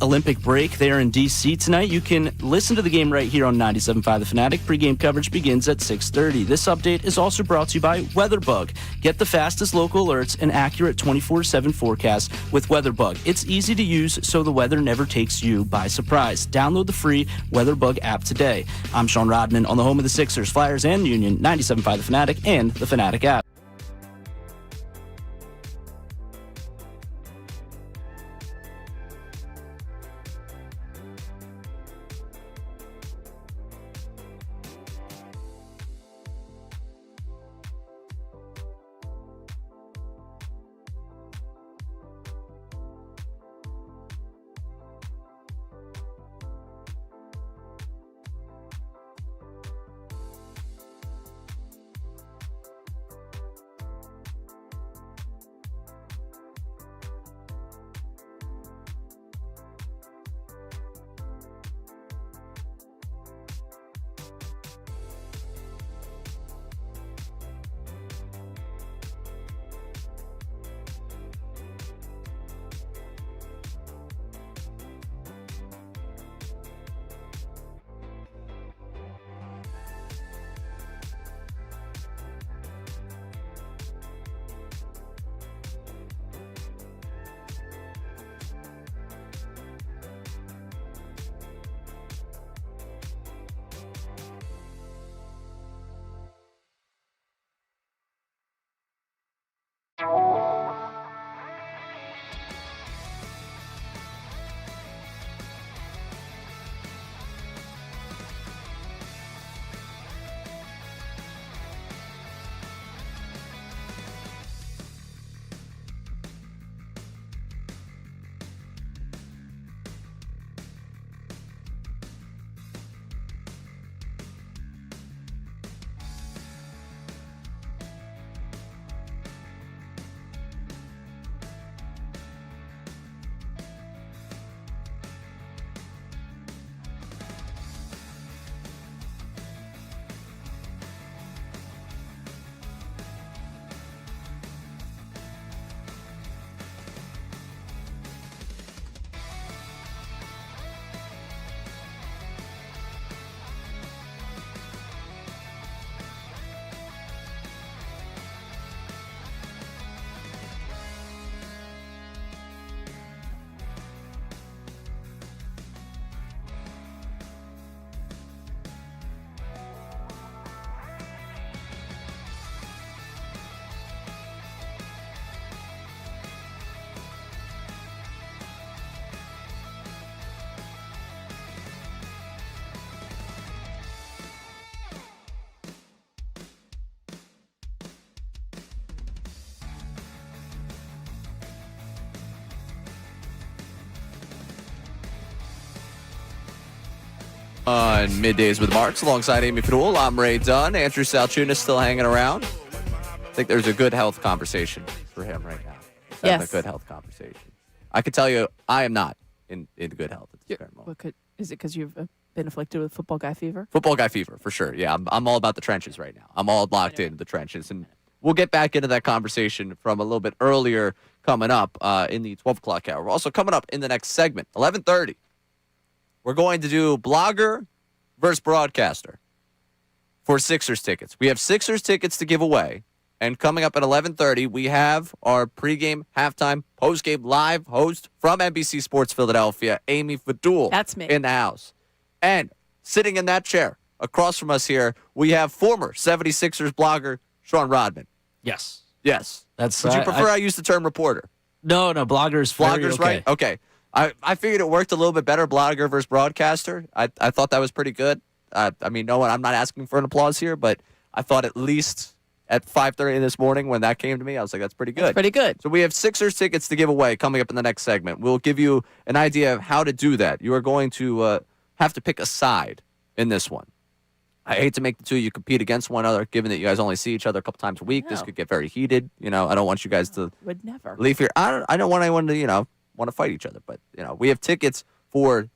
Olympic break. They are in D.C. tonight. You can listen to the game right here on 97.5 The Fanatic. Pre-game coverage begins at 6:30. This update is also brought to you by WeatherBug. Get the fastest local alerts and accurate 24/7 forecasts with WeatherBug. It's easy to use, so the weather never takes you by surprise. Download the free WeatherBug app today. I'm Sean Rodman on the home of the Sixers, Flyers, and Union, 97.5 The Fanatic, and the Fanatic app. On Middays with Marks, alongside Amy Fadoul, I'm Ray Dunn. Andrew Salciunas still hanging around. I think there's a good health conversation for him right now. He's having a good health conversation. I can tell you, I am not in good health at this current moment. Is it because you've been afflicted with football guy fever? Football guy fever, for sure. Yeah, I'm all about the trenches right now. I'm all locked into the trenches. And we'll get back into that conversation from a little bit earlier coming up in the 12 o'clock hour. We're also coming up in the next segment, 11:30. We're going to do blogger versus broadcaster for Sixers tickets. We have Sixers tickets to give away. And coming up at 11:30, we have our pregame, halftime, postgame live host from NBC Sports Philadelphia, Amy Fadoul. That's me. In the house. And sitting in that chair across from us here, we have former 76ers blogger, Sean Rodman. Yes. Yes. That's. Would you prefer I use the term reporter? No, bloggers. Bloggers, okay. right? Okay. I figured it worked a little bit better, blogger versus broadcaster. I thought that was pretty good. I mean, I'm not asking for an applause here, but I thought at least at 5:30 this morning when that came to me, I was like, that's pretty good. That's pretty good. So we have Sixers tickets to give away coming up in the next segment. We'll give you an idea of how to do that. You are going to have to pick a side in this one. I hate to make the two of you compete against one another, given that you guys only see each other a couple times a week. This No. could get very heated. I don't want you guys to Would never. leave here. I don't want anyone to, want to fight each other. But, we have tickets for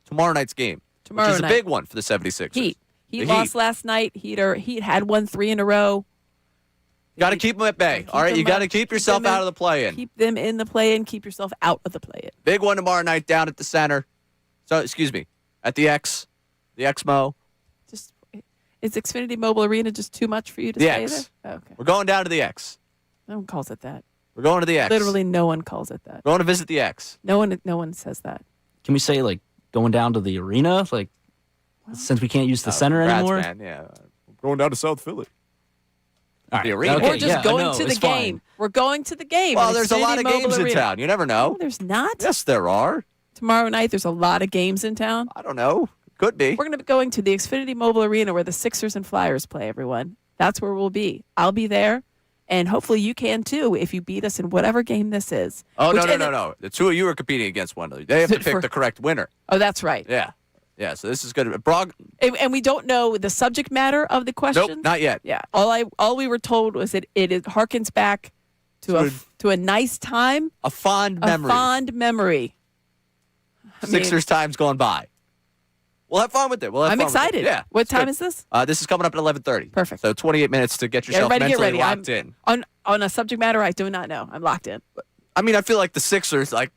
tomorrow night's game, Tomorrow which is night. a big one for the 76ers. Heat. The Heat lost last night. Heat had won 3 in a row. Got to keep them at bay. Keep All right, them you got to up. keep Keep yourself them in. out of the play-in. Keep them in the play-in. Keep yourself out of the play-in. Big one tomorrow night down at the center. So, excuse me, at the Xmo. Just is Xfinity Mobile Arena just too much for you to The stay X. there? Okay. We're going down to the X. No one calls it that. We're going to the X. Literally, no one calls it that. We're going to visit the X. No one says that. Can we say like going down to the arena? Like since we can't use the center Congrats, anymore. man. Yeah. We're going down to South Philly. All right. The arena. Okay, We're just yeah, going no, to the it's fine. game. We're going to the game. Well, at there's a lot Xfinity of Mobile games in Arena. town. You never know. No, there's not. Yes, there are. Tomorrow night, there's a lot of games in town. I don't know. Could be. We're going to be going to the Xfinity Mobile Arena where the Sixers and Flyers play, everyone. That's where we'll be. I'll be there, and hopefully you can too if you beat us in whatever game this is. Oh, Which- no. The two of you are competing against one another. They have to pick the correct winner. Oh, that's right. Yeah. Yeah, so this is good. Brog, And we don't know the subject matter of the question. nope, not yet. Yeah. All we were told was that it harkens back to a nice time, A fond memory. a fond memory. I mean, Sixers time's gone by. We'll have fun with it. I'm excited. Yeah. What it's time good. is this? This is coming up at 11:30. Perfect. So 28 minutes to get yourself Everybody get mentally ready. locked in. On a subject matter I do not know. I'm locked in. I mean, I feel like the Sixers, I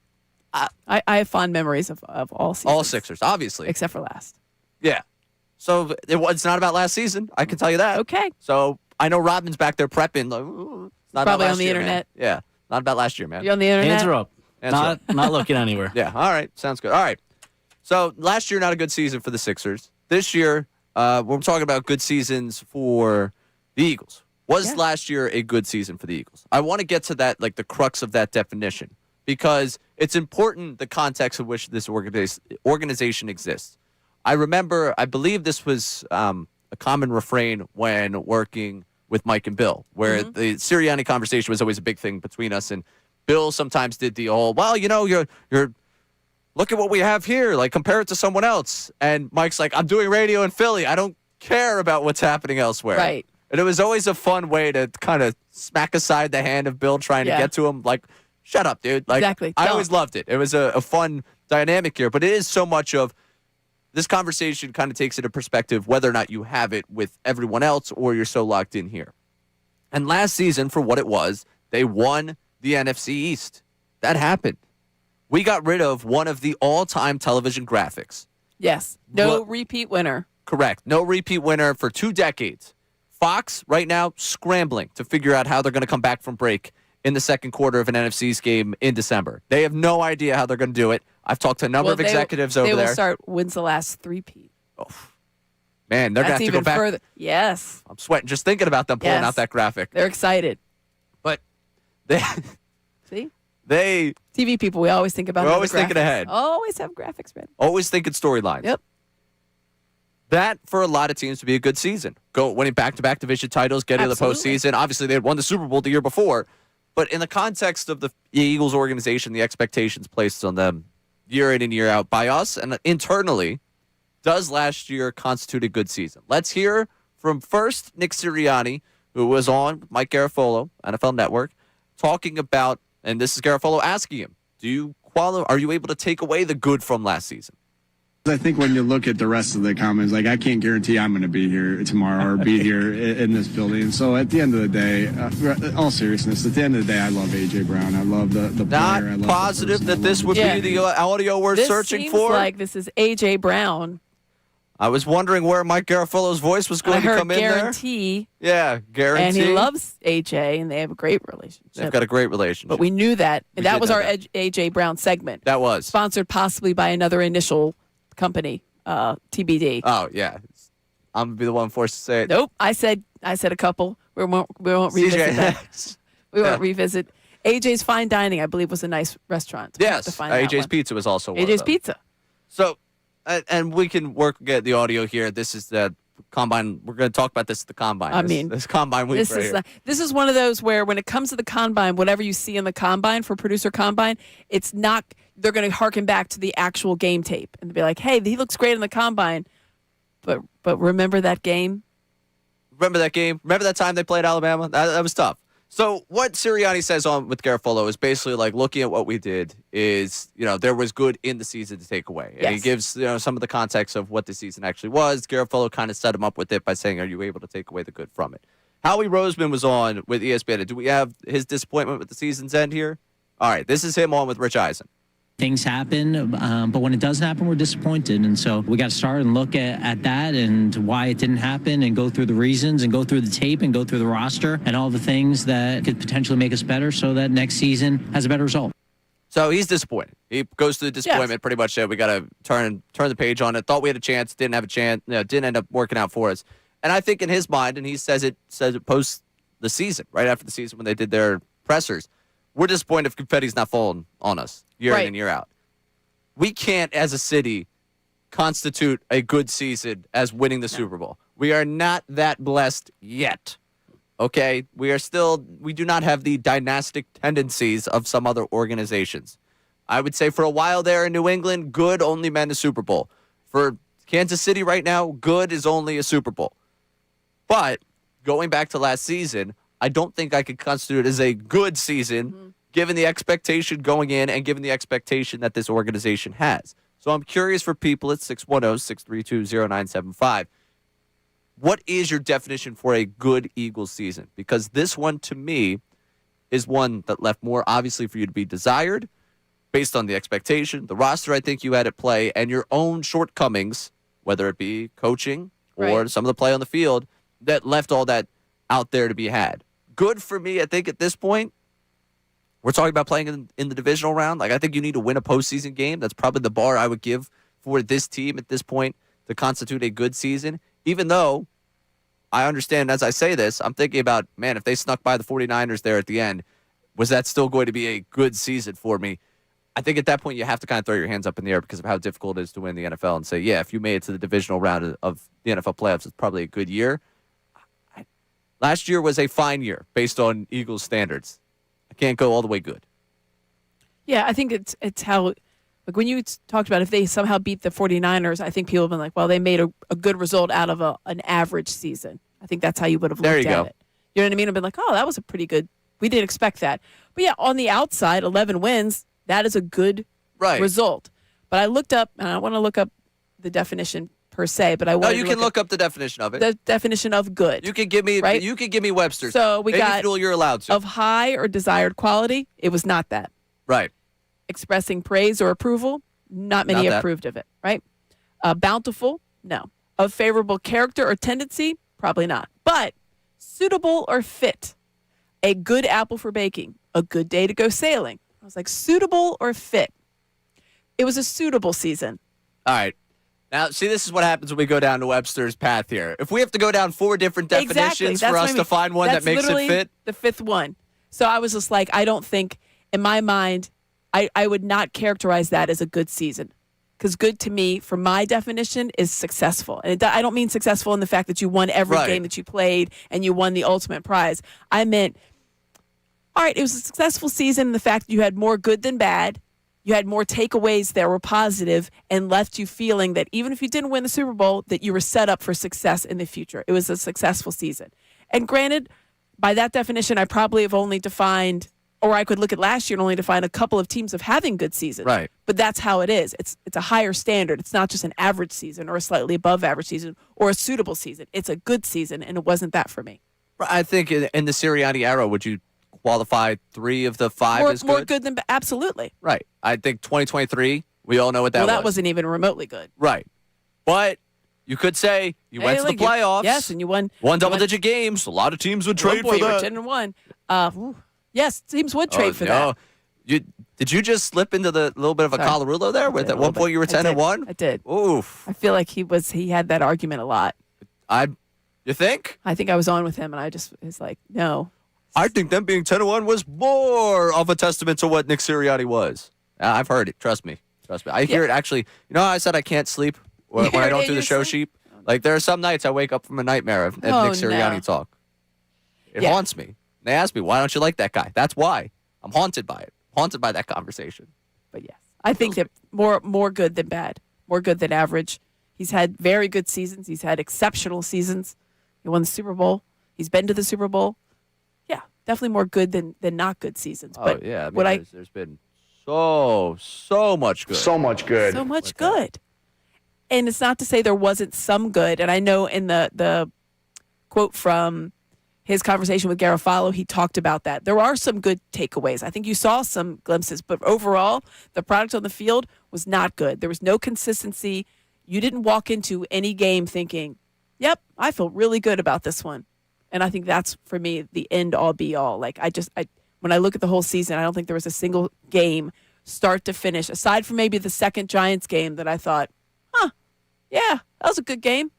have fond memories of all seasons. all Sixers, obviously. Except for last. Yeah. So it's not about last season. I can tell you that. Okay. So I know Robin's back there prepping. Like, ooh, it's not Probably about last on the year, internet. Man. Yeah. Not about last year, man. You on the internet? Hands are up. Hands are Not looking anywhere. Yeah. All right. Sounds good. All right. So last year, not a good season for the Sixers. This year, we're talking about good seasons for the Eagles. Was last year a good season for the Eagles? I want to get to that, like the crux of that definition, because it's important the context in which this organization exists. I remember, I believe this was a common refrain when working with Mike and Bill, where the Sirianni conversation was always a big thing between us, and Bill sometimes did the old, well, you're look at what we have here, like compare it to someone else. And Mike's like, I'm doing radio in Philly. I don't care about what's happening elsewhere. Right. And it was always a fun way to kind of smack aside the hand of Bill trying to get to him. Like, shut up, dude. Like, Exactly. I Don't. always loved it. It was a fun dynamic here, but it is so much of this conversation kind of takes into perspective whether or not you have it with everyone else or you're so locked in here. And last season, for what it was, they won the NFC East. That happened. We got rid of one of the all-time television graphics. Yes. No What- repeat winner. Correct. No repeat winner for 2 decades. Fox, right now, scrambling to figure out how they're going to come back from break in the second quarter of an NFC's game in December. They have no idea how they're going to do it. I've talked to a number of executives over They there. will start, when's the last three-peat? Man, they're going to That's have to go even back. further. Yes. I'm sweating just thinking about them pulling Yes. out that graphic. They're excited. But they, See? they TV people, we always think about We're all the always thinking graphics. ahead. Always have graphics ready. always think in storylines. Yep. That, for a lot of teams, to be a good season. Winning back-to-back division titles, getting to the Absolutely. postseason. Obviously, they had won the Super Bowl the year before. But in the context of the Eagles organization, the expectations placed on them year in and year out by us and internally, does last year constitute a good season? Let's hear from first Nick Sirianni, who was on with Mike Garafolo, NFL Network, talking about, and this is Garafolo asking him, are you able to take away the good from last season? I think when you look at the rest of the comments, like I can't guarantee I'm going to be here tomorrow or be here in this building. So at the end of the day, all seriousness, at the end of the day, I love A.J. Brown. I love the player. I Not love positive the person. that this would Yeah. be the audio we're This searching seems for. like this is A.J. Brown. I was wondering where Mike Garafolo's voice was I going to heard come in there. guarantee, Yeah, guarantee. and he loves A.J., and they have a great relationship. They've got a great relationship. But we knew that. We And that did was know our that. A.J. Brown segment. That was. Sponsored possibly by another initial company, TBD. Oh, yeah. I'm going to be the one forced to say it. Nope. I said a couple. We won't revisit that. We won't revisit. AJ's Fine Dining, I believe, was a nice restaurant. We'll have Yes, to find that AJ's one. Pizza was also one of AJ's them. Pizza. So, and we can get the audio here. This is the combine. We're going to talk about this at the combine. I mean, this combine week This right is here. this is one of those where when it comes to the combine, whatever you see in the combine for producer combine, it's not. They're going to harken back to the actual game tape and be like, "Hey, he looks great in the combine," But remember that game? Remember that game? Remember that time they played Alabama? That was tough. So what Sirianni says on with Garofalo is basically like looking at what we did is, there was good in the season to take away. And he gives, some of the context of what the season actually was. Garofalo kind of set him up with it by saying, are you able to take away the good from it? Howie Roseman was on with ESPN. Do we have his disappointment with the season's end here? All right, this is him on with Rich Eisen. Things happen, but when it doesn't happen, we're disappointed. And so we got to start and look at that and why it didn't happen and go through the reasons and go through the tape and go through the roster and all the things that could potentially make us better so that next season has a better result. So he's disappointed. He goes through the disappointment pretty much. We got to turn the page on it. Thought we had a chance, didn't have a chance, didn't end up working out for us. And I think in his mind, and he says it post the season, right after the season when they did their pressers, we're disappointed if confetti's not falling on us year in and year out. We can't, as a city, constitute a good season as winning the Super Bowl. We are not that blessed yet. Okay? We do not have the dynastic tendencies of some other organizations. I would say for a while there in New England, good only meant a Super Bowl. For Kansas City right now, good is only a Super Bowl. But going back to last season, I don't think I could constitute it as a good season given the expectation going in and given the expectation that this organization has. So I'm curious for people at 610-632-0975. What is your definition for a good Eagles season? Because this one, to me, is one that left more obviously for you to be desired based on the expectation, the roster I think you had at play, and your own shortcomings, whether it be coaching or some of the play on the field, that left all that out there to be had. Good for me, I think, at this point. We're talking about playing in the divisional round. Like, I think you need to win a postseason game. That's probably the bar I would give for this team at this point to constitute a good season. Even though I understand as I say this, I'm thinking about, man, if they snuck by the 49ers there at the end, was that still going to be a good season for me? I think at that point you have to kind of throw your hands up in the air because of how difficult it is to win the NFL and say, yeah, if you made it to the divisional round of the NFL playoffs, it's probably a good year. Last year was a fine year based on Eagles standards. I can't go all the way good. Yeah, I think it's how, like when you talked about if they somehow beat the 49ers, I think people have been like, well, they made a good result out of an average season. I think that's how you would have looked at it. You know what I mean? I've been like, oh, that was a pretty good, we didn't expect that. But yeah, on the outside, 11 wins, that is a good result. But I looked up, and I don't want to look up the definition per se, but I want you can look up the definition of it. The definition of good. You can give me you can give me Webster's. So we got you're allowed to. Of high or desired quality, it was not that. Right. Expressing praise or approval, not many approved of it, right? Bountiful, no. Of favorable character or tendency, probably not. But suitable or fit, a good apple for baking, a good day to go sailing. I was like, suitable or fit. It was a suitable season. All right. Now, see, this is what happens when we go down to Webster's path here. If we have to go down 4 different definitions for us to find one that makes it fit. The 5th one. So I was just like, I don't think, in my mind, I would not characterize that as a good season. Because good to me, for my definition, is successful. And I don't mean successful in the fact that you won every game that you played and you won the ultimate prize. I meant, all right, it was a successful season in the fact that you had more good than bad. You had more takeaways that were positive and left you feeling that even if you didn't win the Super Bowl, that you were set up for success in the future. It was a successful season. And granted, by that definition, I probably have only defined, or I could look at last year and only define a couple of teams of having good seasons. Right. But that's how it is. It's a higher standard. It's not just an average season or a slightly above average season or a suitable season. It's a good season, and it wasn't that for me. I think in the Sirianni era, would you qualify 3 of the 5 as good? More good than absolutely. Right. I think 2023, we all know what that was. Well, that wasn't even remotely good. Right. But you could say you went to the playoffs. Yes, and you won. Won double-digit games. A lot of teams would trade for that. You were 10-1. Yes, teams would trade for that. Did you just slip into the little bit of a Colorulo there? At one point you were 10-1? I did. Oof. I feel like he had that argument a lot. You think? I think I was on with him, and I just was like, no. I think them being 10-1 was more of a testament to what Nick Sirianni was. I've heard it. Trust me. I hear it actually. You know how I said I can't sleep when I don't do the show sheet? Like, there are some nights I wake up from a nightmare of Nick Sirianni talk. It haunts me. They ask me, why don't you like that guy? That's why. I'm haunted by it. Haunted by that conversation. But yes, I think that more good than bad. More good than average. He's had very good seasons. He's had exceptional seasons. He won the Super Bowl. He's been to the Super Bowl. Yeah, definitely more good than not good seasons. But yeah. I mean, there's been so much good. So much good. So much good. And it's not to say there wasn't some good. And I know in the quote from his conversation with Garofalo, he talked about that. There are some good takeaways. I think you saw some glimpses, but overall, the product on the field was not good. There was no consistency. You didn't walk into any game thinking, yep, I feel really good about this one. And I think that's, for me, the end all be all. Like, when I look at the whole season, I don't think there was a single game, start to finish, aside from maybe the second Giants game, that I thought, yeah, that was a good game.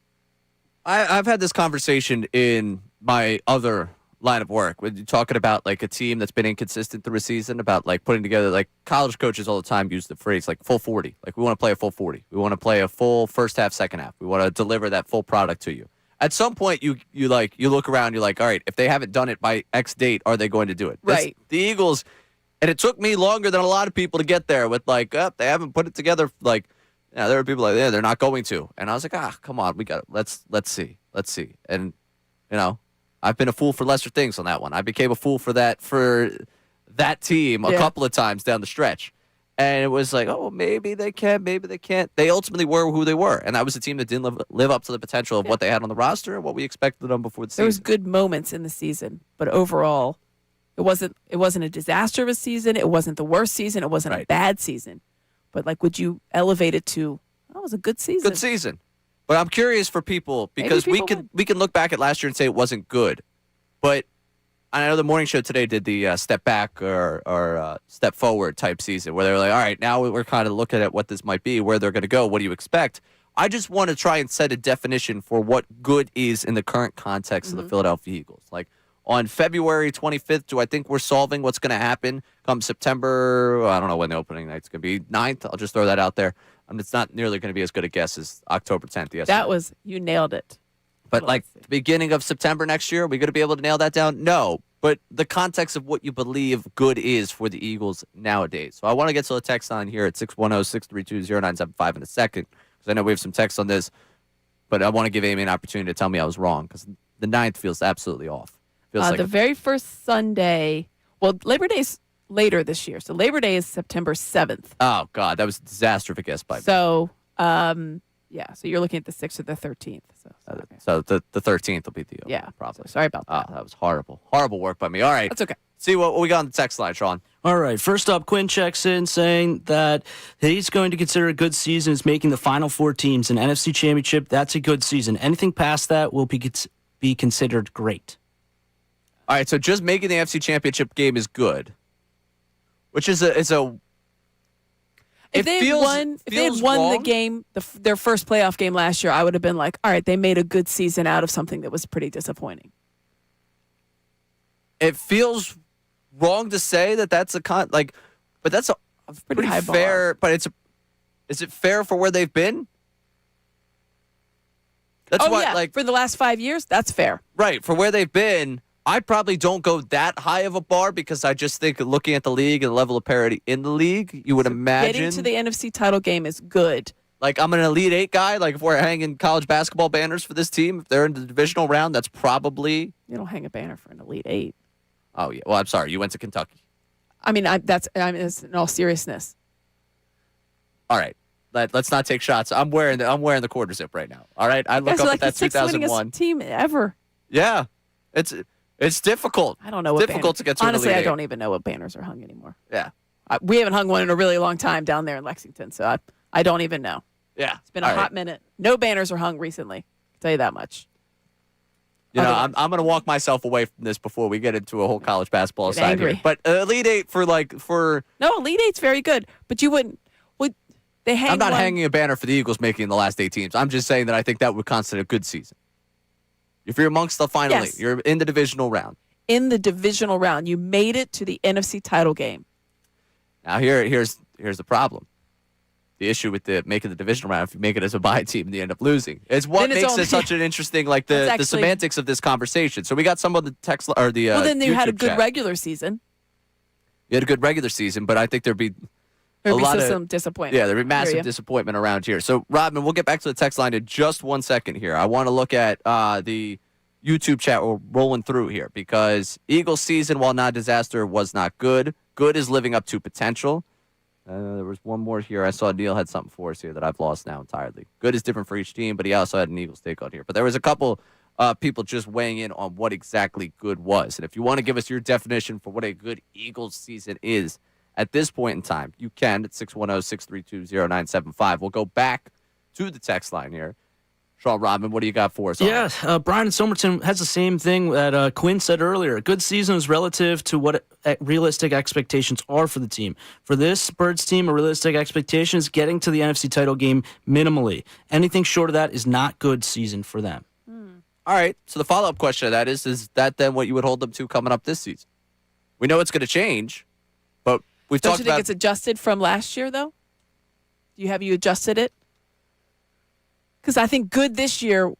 I've had this conversation in my other line of work when you're talking about like a team that's been inconsistent through a season, about like putting together, like college coaches all the time use the phrase like full 40. Like, we want to play a full 40. We want to play a full first half, second half. We want to deliver that full product to you. At some point, you look around, you're like, all right, if they haven't done it by X date, are they going to do it? Right. The Eagles, and it took me longer than a lot of people to get there with like, they haven't put it together. Like, yeah, there are people like, yeah, they're not going to. And I was like, come on, we got it. Let's see. And, I've been a fool for lesser things on that one. I became a fool for that team a couple of times down the stretch. And it was like, maybe they can, maybe they can't. They ultimately were who they were. And that was a team that didn't live up to the potential of what they had on the roster and what we expected them before the season. There was good moments in the season, but overall, it wasn't a disaster of a season. It wasn't the worst season. It wasn't a bad season. But, like, would you elevate it to, it was a good season? Good season. But I'm curious for people, because we can look back at last year and say it wasn't good. But I know the morning show today did the step back or step forward type season, where they were like, all right, now we're kind of looking at what this might be, where they're going to go. What do you expect? I just want to try and set a definition for what good is in the current context of the Philadelphia Eagles. Like, on February 25th, do I think we're solving what's going to happen come September? I don't know when the opening night's going to be. 9th. I'll just throw that out there. It's not nearly going to be as good a guess as October 10th. Yes, you nailed it. But like the beginning of September next year, are we going to be able to nail that down? No. But the context of what you believe good is for the Eagles nowadays. So I want to get to the text on here at 610-632-0975 in a second, because I know we have some text on this. But I want to give Amy an opportunity to tell me I was wrong, because the 9th feels absolutely off. The very first Sunday, Labor Day's later this year. So Labor Day is September 7th. Oh, God, that was a disaster of a guess by me. So, so you're looking at the 6th or the 13th. So the 13th will be the probably. So sorry about that. That was horrible. Horrible work by me. All right. That's okay. See what we got on the text line, Sean. All right. First up, Quinn checks in saying that he's going to consider a good season as making the final four teams in NFC Championship. That's a good season. Anything past that will be considered great. All right. So just making the NFC Championship game is good, which is a. If they had won the game, their first playoff game last year, I would have been like, all right, they made a good season out of something that was pretty disappointing. It feels wrong to say that that's but that's a pretty high fair. bar. But is it fair for where they've been? That's for the last 5 years, that's fair. Right, for where they've been. I probably don't go that high of a bar, because I just think looking at the league and the level of parity in the league, you would imagine. Getting to the NFC title game is good. Like, I'm an Elite Eight guy. Like, if we're hanging college basketball banners for this team, if they're in the divisional round, that's probably. You don't hang a banner for an Elite Eight. Oh, yeah. Well, I'm sorry. You went to Kentucky. I mean, it's in all seriousness. All right. Let's not take shots. I'm wearing the quarter zip right now. All right. I look up at that 2001 team ever. Yeah. It's difficult. I don't know. It's difficult to get to. Honestly, I don't even know what banners are hung anymore. Yeah, we haven't hung one in a really long time down there in Lexington, so I don't even know. Yeah, it's been a hot minute. No banners are hung recently. I'll tell you that much. I'm going to walk myself away from this before we get into a whole college basketball side here. But Elite Eight for no, Elite Eight's very good, but you wouldn't. Would they hang? I'm not hanging a banner for the Eagles making the last 8 teams. I'm just saying that I think that would constitute a good season. If you're amongst the final 8, you're in the divisional round. In the divisional round, you made it to the NFC title game. Now here's the problem. The issue with making the divisional round, if you make it as a bye team and you end up losing, it's what makes it such an interesting, the semantics of this conversation. So we got some of the text or the then you YouTube had a good chat. regular season. You had a good regular season, but I think there'd be There'd a be lot some disappointment. Yeah, there'd be Hear massive ya. disappointment around here. So, Rodman, we'll get back to the text line in just 1 second here. I want to look at the YouTube chat we're rolling through here because Eagles season, while not disaster, was not good. Good is living up to potential. There was one more here. I saw Neil had something for us here that I've lost now entirely. Good is different for each team, but he also had an Eagles take on here. But there was a couple people just weighing in on what exactly good was. And if you want to give us your definition for what a good Eagles season is at this point in time, you can at 610-632-0975. We'll go back to the text line here. Sean Rodman, what do you got for us? Yeah, Brian in Somerton has the same thing that Quinn said earlier. A good season is relative to what realistic expectations are for the team. For this Birds team, a realistic expectation is getting to the NFC title game minimally. Anything short of that is not good season for them. All right, so the follow-up question to that is that then what you would hold them to coming up this season? We know it's going to change, but we've Don't talked you think about... it's adjusted from last year, though? Have you adjusted it? Because I think good this year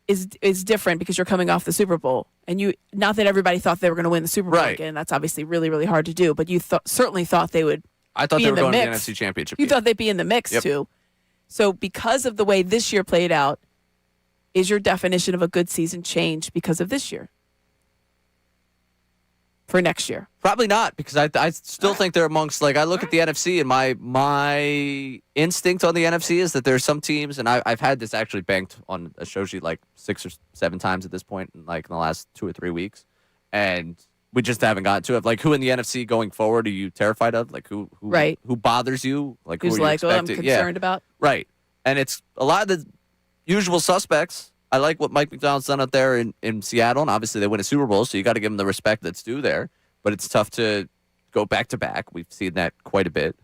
is different because you're coming off the Super Bowl. And not that everybody thought they were going to win the Super Bowl again. That's obviously really, really hard to do. But you certainly thought they would I thought be they in were going the to the mix. NFC Championship You game. thought they'd be in the mix, too. So because of the way this year played out, is your definition of a good season changed because of this year? For next year? Probably not, because I still think they're amongst, I look at the NFC, and my instinct on the NFC is that there are some teams, and I've had this actually banked on a show sheet 6 or 7 times at this point, in the last 2 or 3 weeks, and we just haven't gotten to it. Who in the NFC going forward are you terrified of? Who bothers you? Who's who are you I'm expecting? concerned about? Right. And it's a lot of the usual suspects. I like what Mike McDonald's done out there in Seattle, and obviously they win a Super Bowl, so you got to give them the respect that's due there. But it's tough to go back-to-back. We've seen that quite a bit.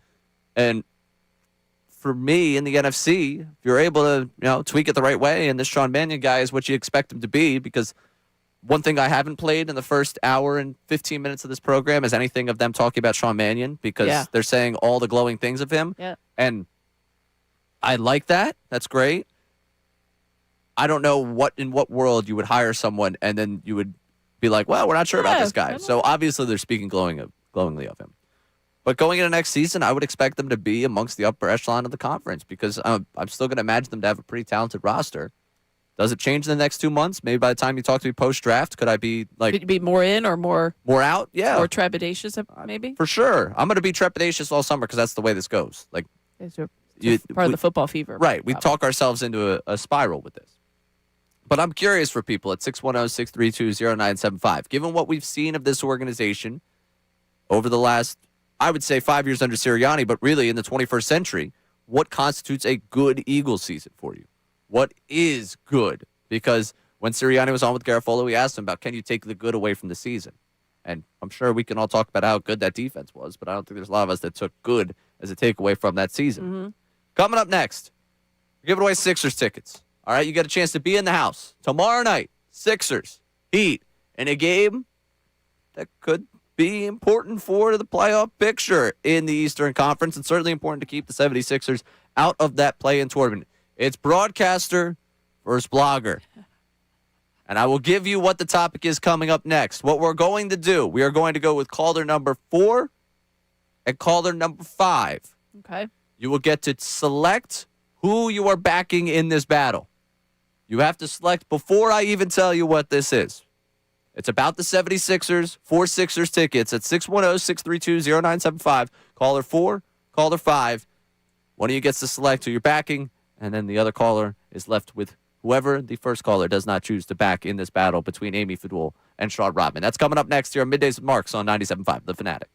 And for me in the NFC, if you're able to tweak it the right way, and this Sean Mannion guy is what you expect him to be, because one thing I haven't played in the first hour and 15 minutes of this program is anything of them talking about Sean Mannion, because they're saying all the glowing things of him. Yeah. And I like that. That's great. I don't know in what world you would hire someone and then you would be like, well, we're not sure about this guy. So obviously they're speaking glowingly of him. But going into next season, I would expect them to be amongst the upper echelon of the conference because I'm still going to imagine them to have a pretty talented roster. Does it change in the next 2 months? Maybe by the time you talk to me post-draft, could I be Could you be more in or more out? Yeah. More trepidatious, maybe? For sure. I'm going to be trepidatious all summer because that's the way this goes. It's part of the football fever. Right. We talk ourselves into a spiral with this. But I'm curious for people at 610-632-0975. Given what we've seen of this organization over the last, I would say, 5 years under Sirianni, but really in the 21st century, what constitutes a good Eagles season for you? What is good? Because when Sirianni was on with Garofalo, we asked him about, can you take the good away from the season? And I'm sure we can all talk about how good that defense was, but I don't think there's a lot of us that took good as a takeaway from that season. Mm-hmm. Coming up next, we're giving away Sixers tickets. All right, you get a chance to be in the house tomorrow night. Sixers, Heat, in a game that could be important for the playoff picture in the Eastern Conference, and certainly important to keep the 76ers out of that play-in tournament. It's broadcaster versus blogger. And I will give you what the topic is coming up next. What we're going to do, we are going to go with caller number 4 and caller number 5. Okay. You will get to select who you are backing in this battle. You have to select before I even tell you what this is. It's about the 76ers, 4 Sixers tickets at 610-632-0975. Caller 4, caller 5. One of you gets to select who you're backing, and then the other caller is left with whoever the first caller does not choose to back in this battle between Amy Fadul and Sean Rodman. That's coming up next here on Middays with Marks on 97.5, The Fanatic.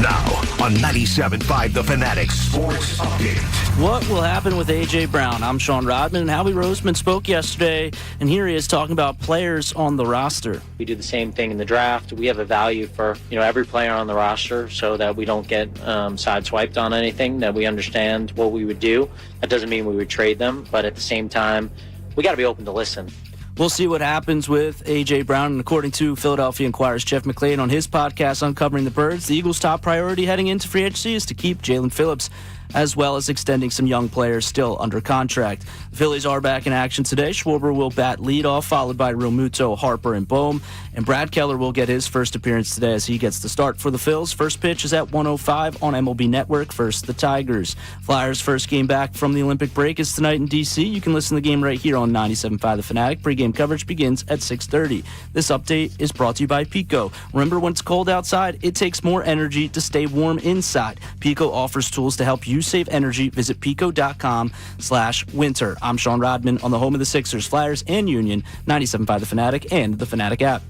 Now on 97.5 The Fanatic Sports Update. What will happen with A.J. Brown? I'm Sean Rodman, and Howie Roseman spoke yesterday, and here he is talking about players on the roster. We do the same thing in the draft. We have a value for every player on the roster so that we don't get sideswiped on anything, that we understand what we would do. That doesn't mean we would trade them, but at the same time, we got to be open to listen. We'll see what happens with A.J. Brown. And according to Philadelphia Inquirer's Jeff McLean on his podcast, Uncovering the Birds, the Eagles' top priority heading into free agency is to keep Jalen Phillips. as well as extending some young players still under contract. The Phillies are back in action today. Schwarber will bat leadoff, followed by Realmuto, Harper, and Bohm. And Brad Keller will get his first appearance today as he gets the start for the Phils. First pitch is at 1:05 on MLB Network. First, the Tigers. Flyers' first game back from the Olympic break is tonight in D.C. You can listen to the game right here on 97.5 The Fanatic. Pre-game coverage begins at 6:30. This update is brought to you by Pico. Remember, when it's cold outside, it takes more energy to stay warm inside. Pico offers tools to help you save energy. Visit pico.com/winter. I'm Sean Rodman on the home of the Sixers, Flyers, and Union, 97.5 The Fanatic and the Fanatic app.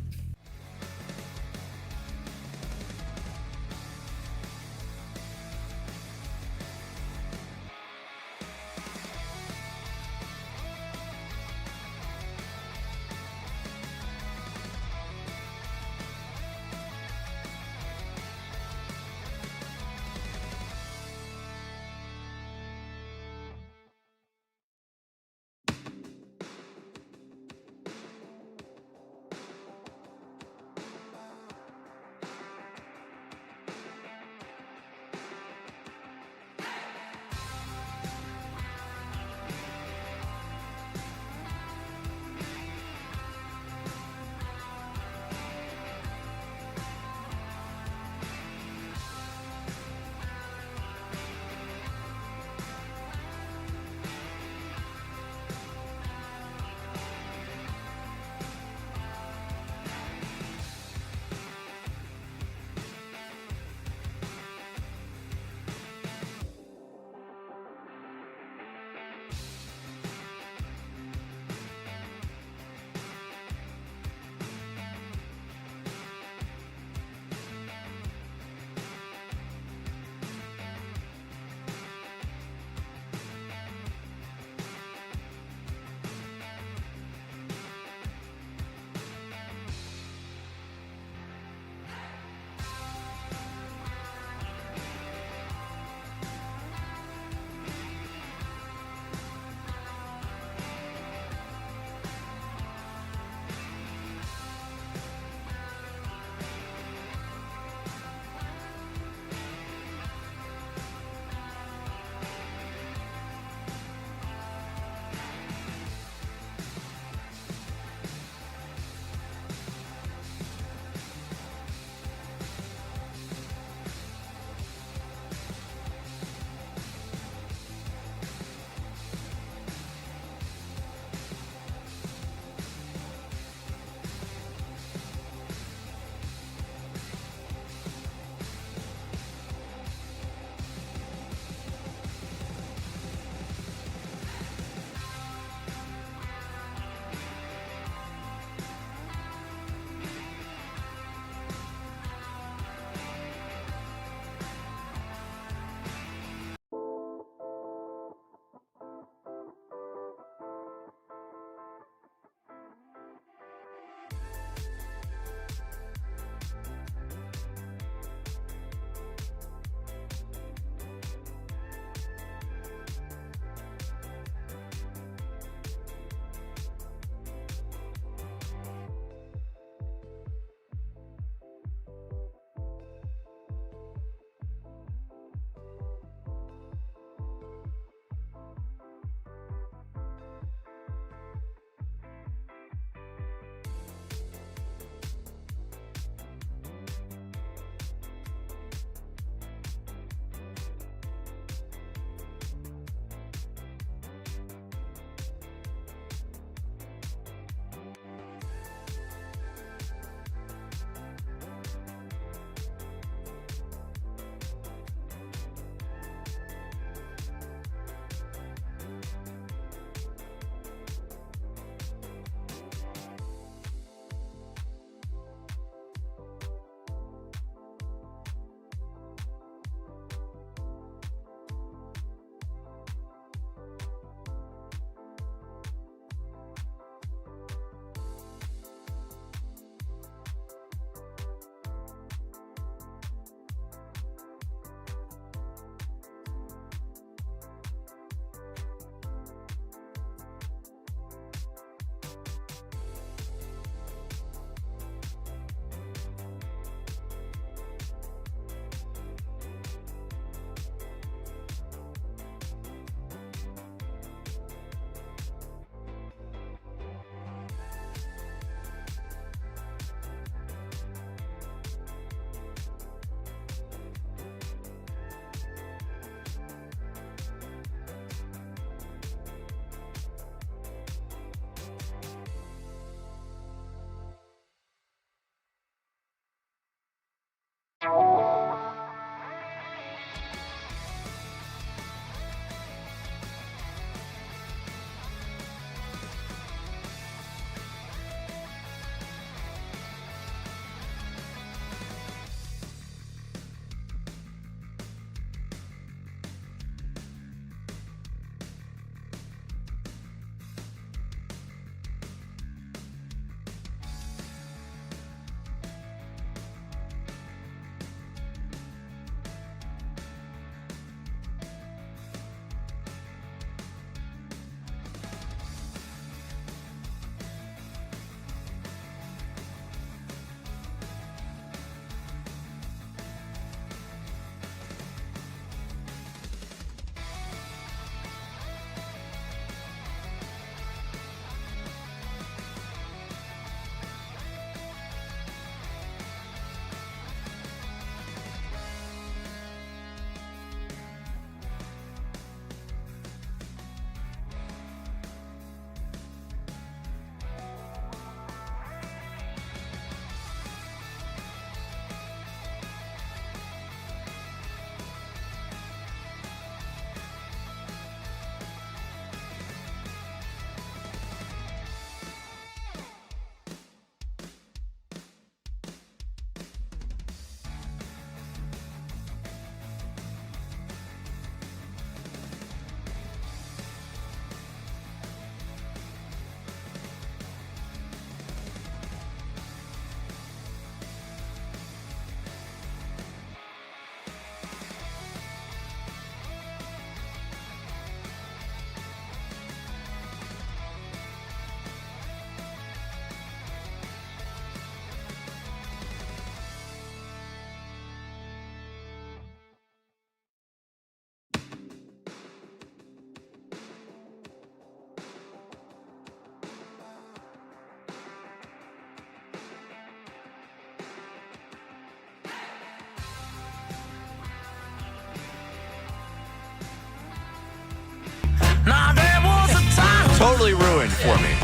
for me.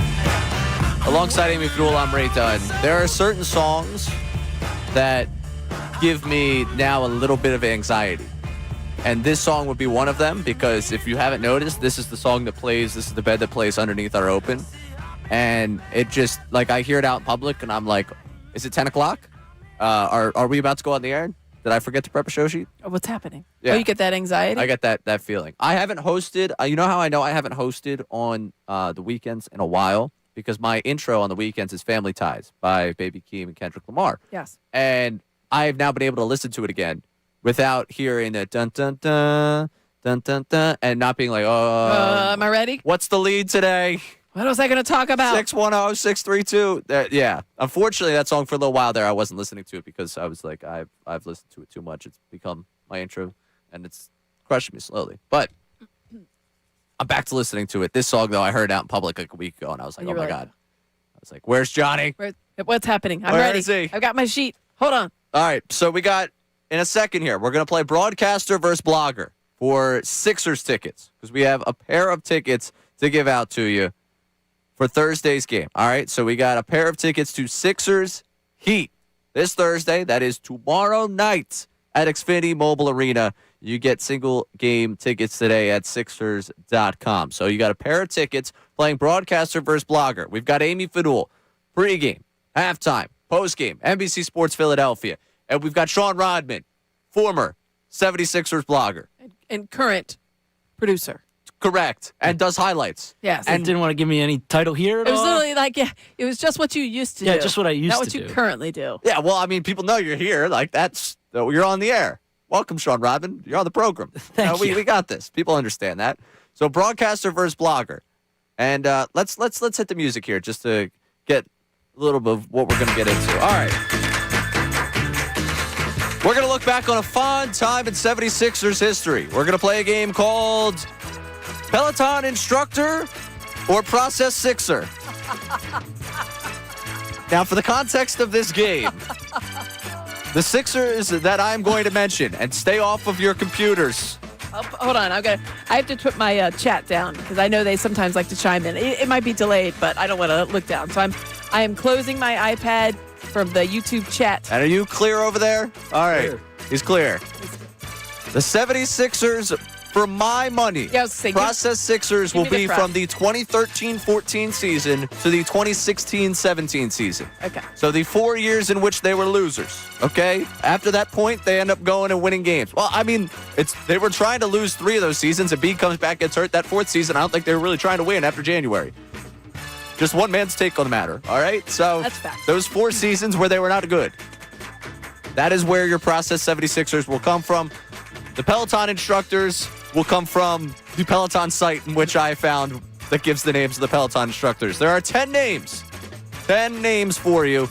Alongside Amy Fadul, I'm Ray Dunn. There are certain songs that give me now a little bit of anxiety. And this song would be one of them because if you haven't noticed, this is the song that plays, this is the bed that plays underneath our open. And it just, like, I hear it out in public and I'm like, is it 10 o'clock? Are we about to go on the air? Did I forget to prep a show sheet? What's happening? Yeah. Oh, you get that anxiety? I get that feeling. I haven't hosted, you know how I know I haven't hosted on the weekends in a while? Because my intro on the weekends is Family Ties by Baby Keem and Kendrick Lamar. Yes. And I've now been able to listen to it again without hearing the dun dun dun dun dun dun and not being like, am I ready? What's the lead today? What was I going to talk about? 610-632. Yeah. Unfortunately, that song for a little while there, I wasn't listening to it because I was like, I've listened to it too much. It's become my intro, and it's crushing me slowly. But I'm back to listening to it. This song, though, I heard out in public like a week ago, and I was like, oh, my God. I was like, where's Johnny? What's happening? I'm Where ready. is he? I've got my sheet. Hold on. All right, so we got, in a second here, we're going to play broadcaster versus blogger for Sixers tickets because we have a pair of tickets to give out to you for Thursday's game. All right, so we got a pair of tickets to Sixers Heat this Thursday. That is tomorrow night at Xfinity Mobile Arena. You get single game tickets today at Sixers.com. So you got a pair of tickets playing broadcaster versus blogger. We've got Amy Fadul, pregame, halftime, postgame, NBC Sports Philadelphia. And we've got Sean Rodman, former 76ers blogger. And current producer. Correct. And does highlights. Yes. And didn't want to give me any title here at It was all? literally like, it was just what you used to do. Yeah, just what I used Not to what you do. currently do. Yeah, well, I mean, people know you're here. Like, you're on the air. Welcome, Sean Rodman. You're on the program. Thank you. We got this. People understand that. So, broadcaster versus blogger. And let's hit the music here just to get a little bit of what we're going to get into. All right. We're going to look back on a fun time in 76ers history. We're going to play a game called Peloton Instructor or Process Sixer. Now, for the context of this game, the Sixers that I'm going to mention, and stay off of your computers. Hold on. I have to put my chat down because I know they sometimes like to chime in. It might be delayed, but I don't want to look down. So I am closing my iPad from the YouTube chat. And are you clear over there? All right. He's clear. The 76ers, for my money, Yeah, I was saying, Process Sixers will me the be prep. from the 2013-14 season to the 2016-17 season. Okay. So the 4 years in which they were losers, okay? After that point, they end up going and winning games. Well, I mean, they were trying to lose 3 of those seasons. Embiid comes back, gets hurt. That 4th season, I don't think they were really trying to win after January. Just one man's take on the matter, all right? So That's fact. those 4 seasons where they were not good. That is where your Process 76ers will come from. The Peloton instructors will come from the Peloton site in which I found that gives the names of the Peloton instructors. There are 10 names. 10 names for you.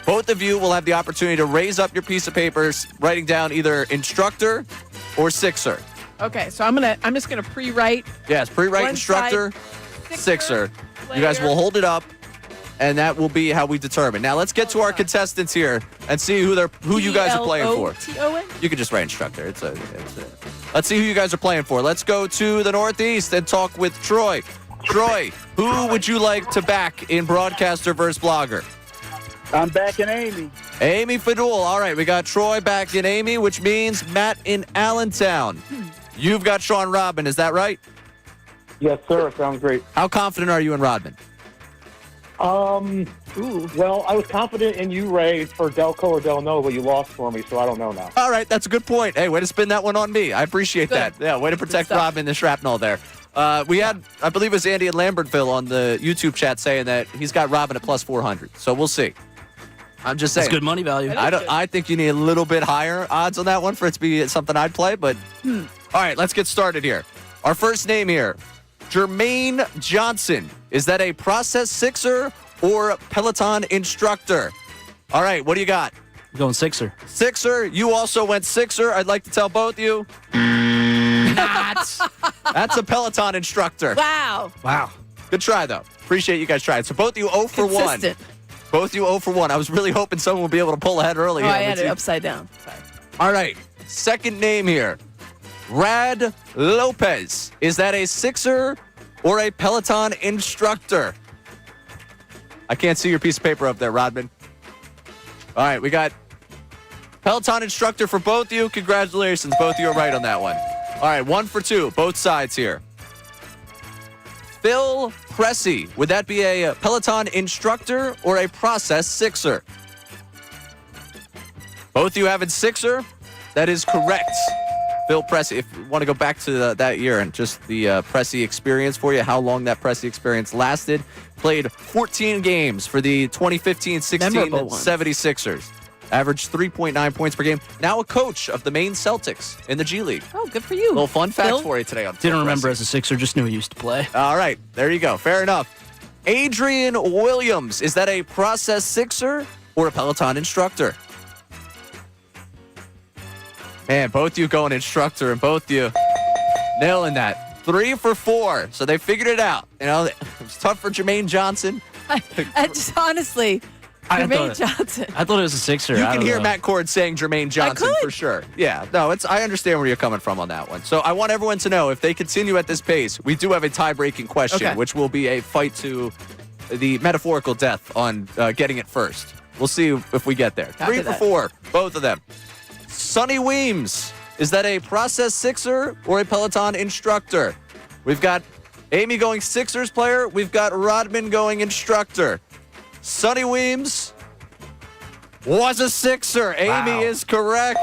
Both of you will have the opportunity to raise up your piece of paper, writing down either instructor or Sixer. Okay, so I'm just gonna pre-write. Yes, pre-write One instructor, side, Sixer. You guys will hold it up, and that will be how we determine. Now let's get to our contestants here and see who you guys are playing for. Peloton? You can just write instructor. Let's see who you guys are playing for. Let's go to the Northeast and talk with Troy. Troy, who would you like to back in broadcaster versus blogger? I'm backing Amy. Amy Fadul. All right, we got Troy back in Amy, which means Matt in Allentown. You've got Sean Rodman, is that right? Yes, sir. Sounds great. How confident are you in Rodman? Well, I was confident in you, Ray, for Delco or Del Nova. You lost for me, so I don't know now. All right, that's a good point. Hey, way to spin that one on me. I appreciate that. Yeah, way to protect Rodman and the shrapnel there. We had, I believe it was Andy in Lambertville on the YouTube chat saying that he's got Rodman at plus 400. So we'll see. I'm just saying. That's good money value. I think you need a little bit higher odds on that one for it to be something I'd play. But all right, let's get started here. Our first name here, Jermaine Johnson. Is that a Process Sixer or a Peloton instructor? All right, what do you got? I'm going Sixer. Sixer. You also went Sixer. I'd like to tell both you. Not. That's a Peloton instructor. Wow. Wow. Good try, though. Appreciate you guys trying. So both you 0 for 1. Consistent. Both you 0 for 1. I was really hoping someone would be able to pull ahead early. Oh, here. I had it upside down. Sorry. All right. Second name here. Rad Lopez. Is that a Sixer or a Peloton instructor? I can't see your piece of paper up there, Rodman. All right, we got Peloton instructor for both of you. Congratulations. Both of you are right on that one. All right, 1 for 2. Both sides here. Phil Pressey. Would that be a Peloton instructor or a process sixer? Both of you having sixer? That is correct. Phil Pressey. If you want to go back to that year and just the Pressey experience for you, how long that Pressey experience lasted. Played 14 games for the 2015-16 76ers. Averaged 3.9 points per game. Now a coach of the Maine Celtics in the G League. Oh, good for you. Little fun fact Phil? for you today. On Didn't remember Pressey. as a Sixer, just knew he used to play. All right, there you go. Fair enough. Adrian Williams. Is that a process sixer or a Peloton instructor? Man, both you going instructor and both you nailing that. 3 for 4. So they figured it out. You know, it was tough for Jermaine Johnson. I just honestly, Jermaine Johnson. I thought it was a Sixer. You I can don't hear know. Matt Cord saying Jermaine Johnson for sure. Yeah, no, I understand where you're coming from on that one. So I want everyone to know, if they continue at this pace, we do have a tie-breaking question, which will be a fight to the metaphorical death on getting it first. We'll see if we get there. 3 for 4, both of them. Sonny Weems. Is that a process sixer or a Peloton instructor? We've got Amy going Sixers player. We've got Rodman going instructor. Sonny Weems was a sixer. Amy is correct.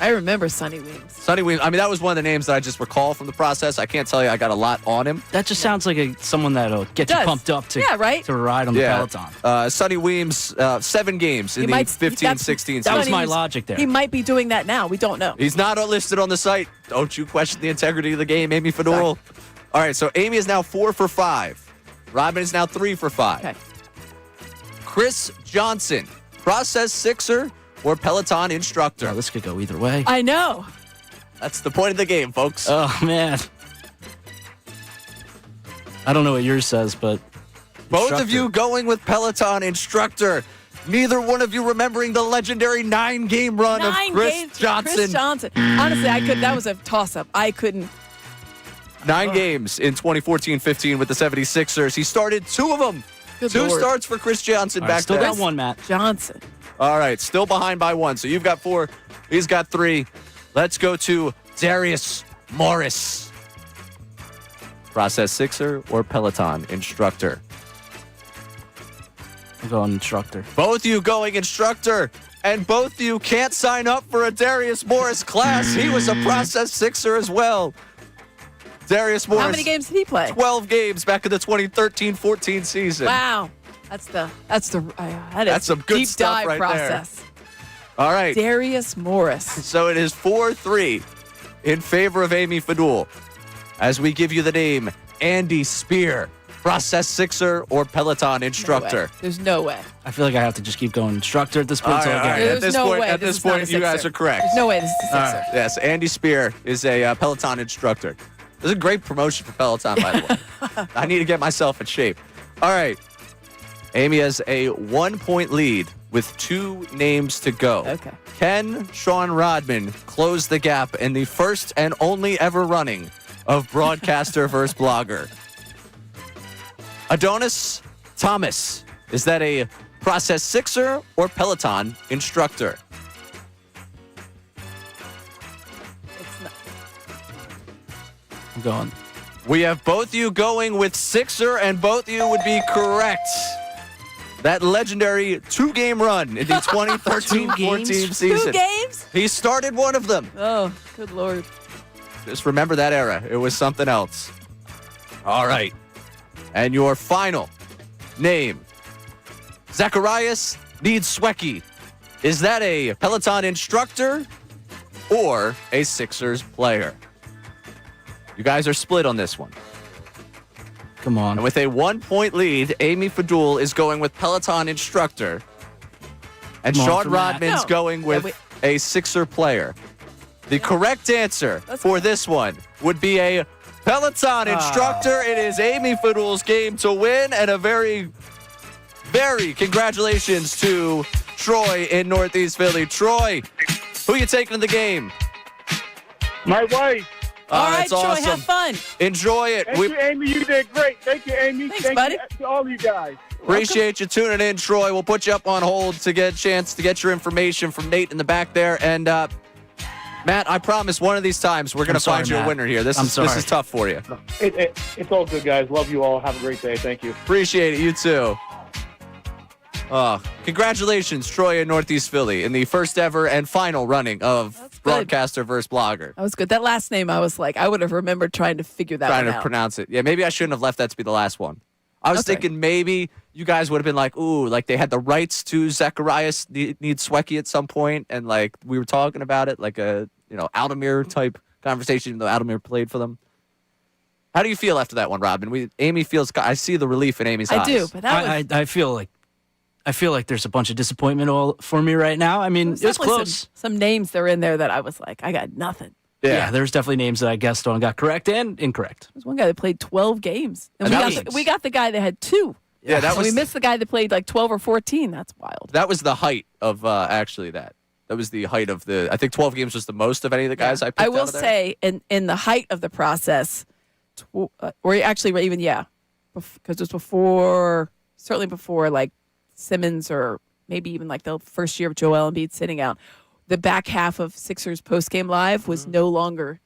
I remember Sonny Weems. Sonny Weems. I mean, that was one of the names that I just recall from the process. I can't tell you I got a lot on him. That just sounds like someone that'll get you pumped up to, to ride on the Peloton. Sonny Weems, 7 games in the 15-16 season. That was my logic there. He might be doing that now. We don't know. He's not listed on the site. Don't you question the integrity of the game, Amy Fadul. All right, so Amy is now 4 for 5. Robin is now 3 for 5. Okay. Chris Johnson, process sixer or Peloton instructor? Oh, this could go either way. I know. That's the point of the game, folks. Oh, man. I don't know what yours says, but... Both of you going with Peloton instructor. Neither one of you remembering the legendary 9-game run of Chris Johnson. Chris Johnson. Honestly, that was a toss-up. I couldn't. 9 games in 2014-15 with the 76ers. He started 2 of them. Good 2 Lord. starts for Chris Johnson back still then. got 1, Matt. Johnson. All right, still behind by 1. So you've got 4. He's got 3. Let's go to Darius Morris. Process sixer or Peloton instructor? I'm going instructor. Both you going instructor, and both of you can't sign up for a Darius Morris class. He was a process sixer as well. Darius Morris. How many games did he play? 12 games back in the 2013-14 season. Wow. That's some good deep stuff dive right process. there. All right. Darius Morris. So it is 4-3 in favor of Amy Fadul as we give you the name Andy Spear, process sixer or Peloton instructor. There's no way. I feel like I have to just keep going instructor at this point. All right. At this point, this is not a you guys sixer. are correct. There's no way this is a sixer. All right. Yes, Andy Spear is a Peloton instructor. This is a great promotion for Peloton, by the way. I need to get myself in shape. All right. Amy has a 1-point lead with 2 names to go. Okay. Can Sean Rodman close the gap in the first and only ever running of broadcaster versus blogger? Adonis Thomas. Is that a process sixer or Peloton instructor? It's not. I'm going. We have both you going with sixer, and both you would be correct. That legendary 2-game run in the 2013-14 season. 2 games? He started one of them. Oh, good Lord. Just remember that era. It was something else. All right. And your final name, Zacharias Niedzwecki. Is that a Peloton instructor or a Sixers player? You guys are split on this one. Come on. And with a 1-point lead, Amy Fadul is going with Peloton instructor. And Come on Sean for Matt. Rodman's going with a Sixer player. The correct answer for this one would be a Peloton instructor. It is Amy Fadul's game to win, and a very, very congratulations to Troy in Northeast Philly. Troy, who you taking in the game? My wife. All right, that's Troy, awesome. have fun. Enjoy it. Thank We you, Amy. You did great. Thank you, Amy. Thanks, Thank buddy. you to all you guys. appreciate you tuning in, Troy. We'll put you up on hold to get a chance to get your information from Nate in the back there. And Matt, I promise one of these times we're going to find you a winner here. This is tough for you. It's all good, guys. Love you all. Have a great day. Thank you. Appreciate it. You too. Congratulations, Troy in Northeast Philly, in the first ever and final running of Broadcaster versus Blogger. That was good. That last name, I was like, I would have remembered trying to figure that Trying one to out. pronounce it. Yeah, maybe I shouldn't have left that to be the last one. I was thinking maybe you guys would have been like, ooh, like they had the rights to Zacharias need Swecky at some point, and like we were talking about it, like a Aldemir type conversation, even though Aldemir played for them. How do you feel after that one, Robin? Amy feels. I see the relief in Amy's eyes. I do, but that was. I feel like there's a bunch of disappointment all for me right now. I mean, it was close. Some names that were in there that I was like, I got nothing. Yeah, there's definitely names that I guessed on got correct and incorrect. There's one guy that played 12 games. And we got the guy that had 2. Yeah, that was. We missed the guy that played like 12 or 14. That's wild. That was the height of actually that. That was the height of the. I think 12 games was the most of any of the guys I picked. I will out of there. say, in the height of the process, or actually even because it was before, certainly before like Simmons or maybe even like the first year of Joel Embiid sitting out. The back half of Sixers postgame live was no longer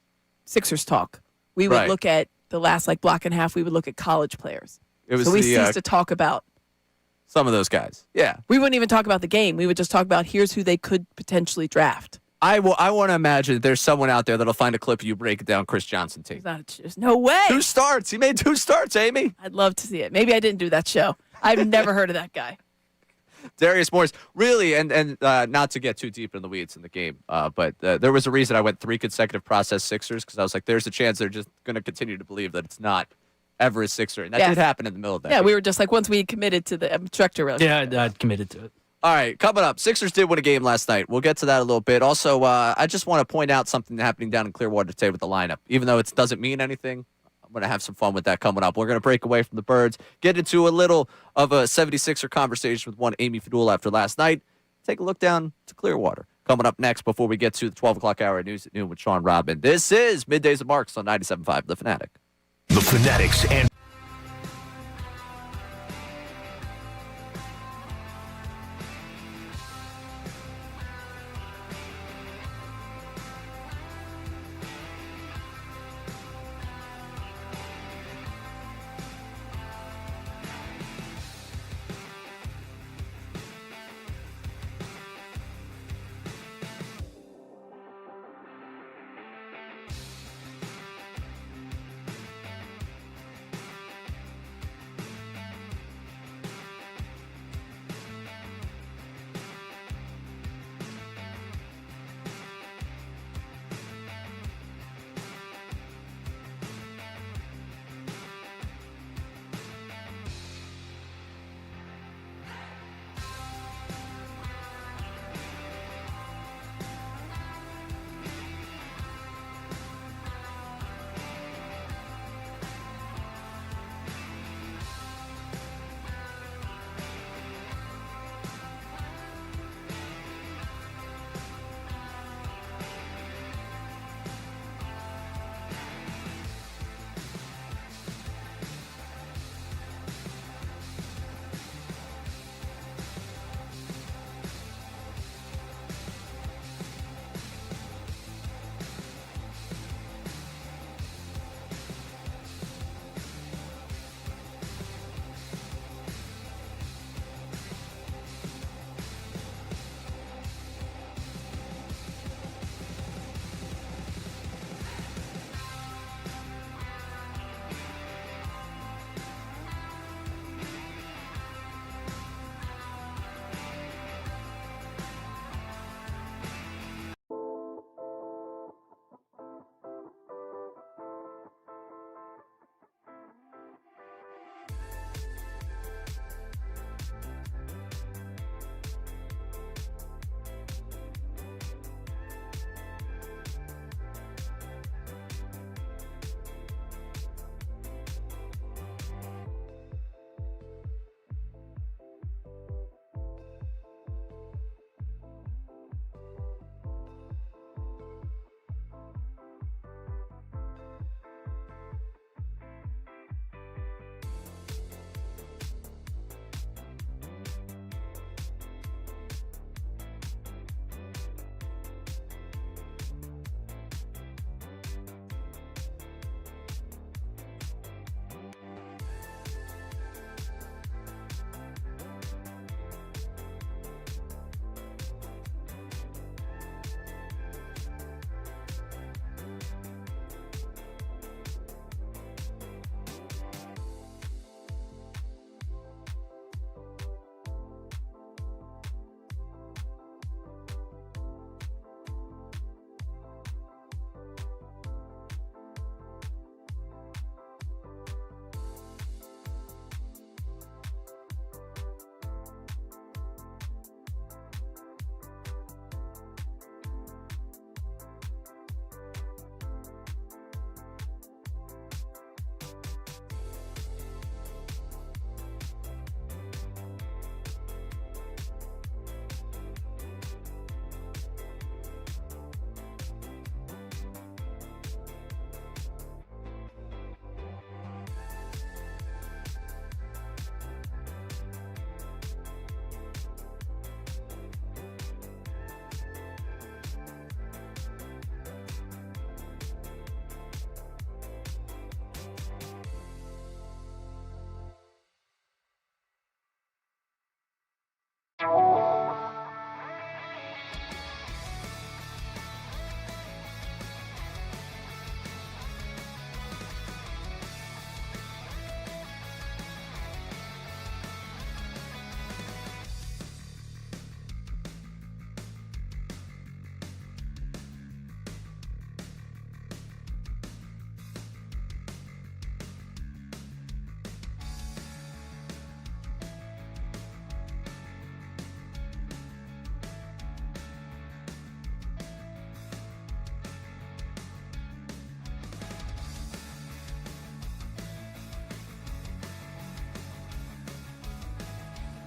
Sixers talk. We would look at the last like block and a half. We would look at college players. So we ceased to talk about some of those guys. Yeah, we wouldn't even talk about the game. We would just talk about here's who they could potentially draft. I want to imagine there's someone out there that'll find a clip of you break down Chris Johnson tape. There's no way. 2 starts. He made 2 starts, Amy. I'd love to see it. Maybe I didn't do that show. I've never heard of that guy. Darius Morris, really, and not to get too deep in the weeds in the game, but there was a reason I went 3 consecutive process Sixers, because I was like, there's a chance they're just going to continue to believe that it's not ever a Sixer. And that did happen in the middle of that game. We were just like, once we committed to the objector. Yeah, I'd committed to it. All right, coming up, Sixers did win a game last night. We'll get to that a little bit. Also, I just want to point out something happening down in Clearwater today with the lineup. Even though it doesn't mean anything, I'm going to have some fun with that coming up. We're going to break away from the Birds, get into a little of a 76er conversation with one Amy Fadul after last night. Take a look down to Clearwater. Coming up next before we get to the 12 o'clock hour news at noon with Sean Robin. This is Middays and Marks on 97.5 The Fanatic. The Fanatics and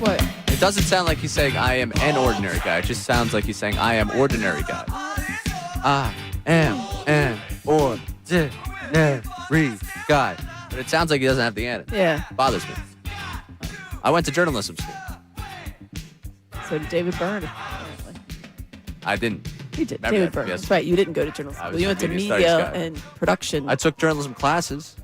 What? It doesn't sound like he's saying I am an ordinary guy. It just sounds like he's saying I am ordinary guy. I am an ordinary guy. But it sounds like he doesn't have the answer. Yeah. Bothers me. I went to journalism school. So did David Byrne. Apparently. I didn't. He did. Remember David that, Byrne. yes. That's right. You didn't go to journalism I school. was You a went to media studies media guy. and production. I took journalism classes.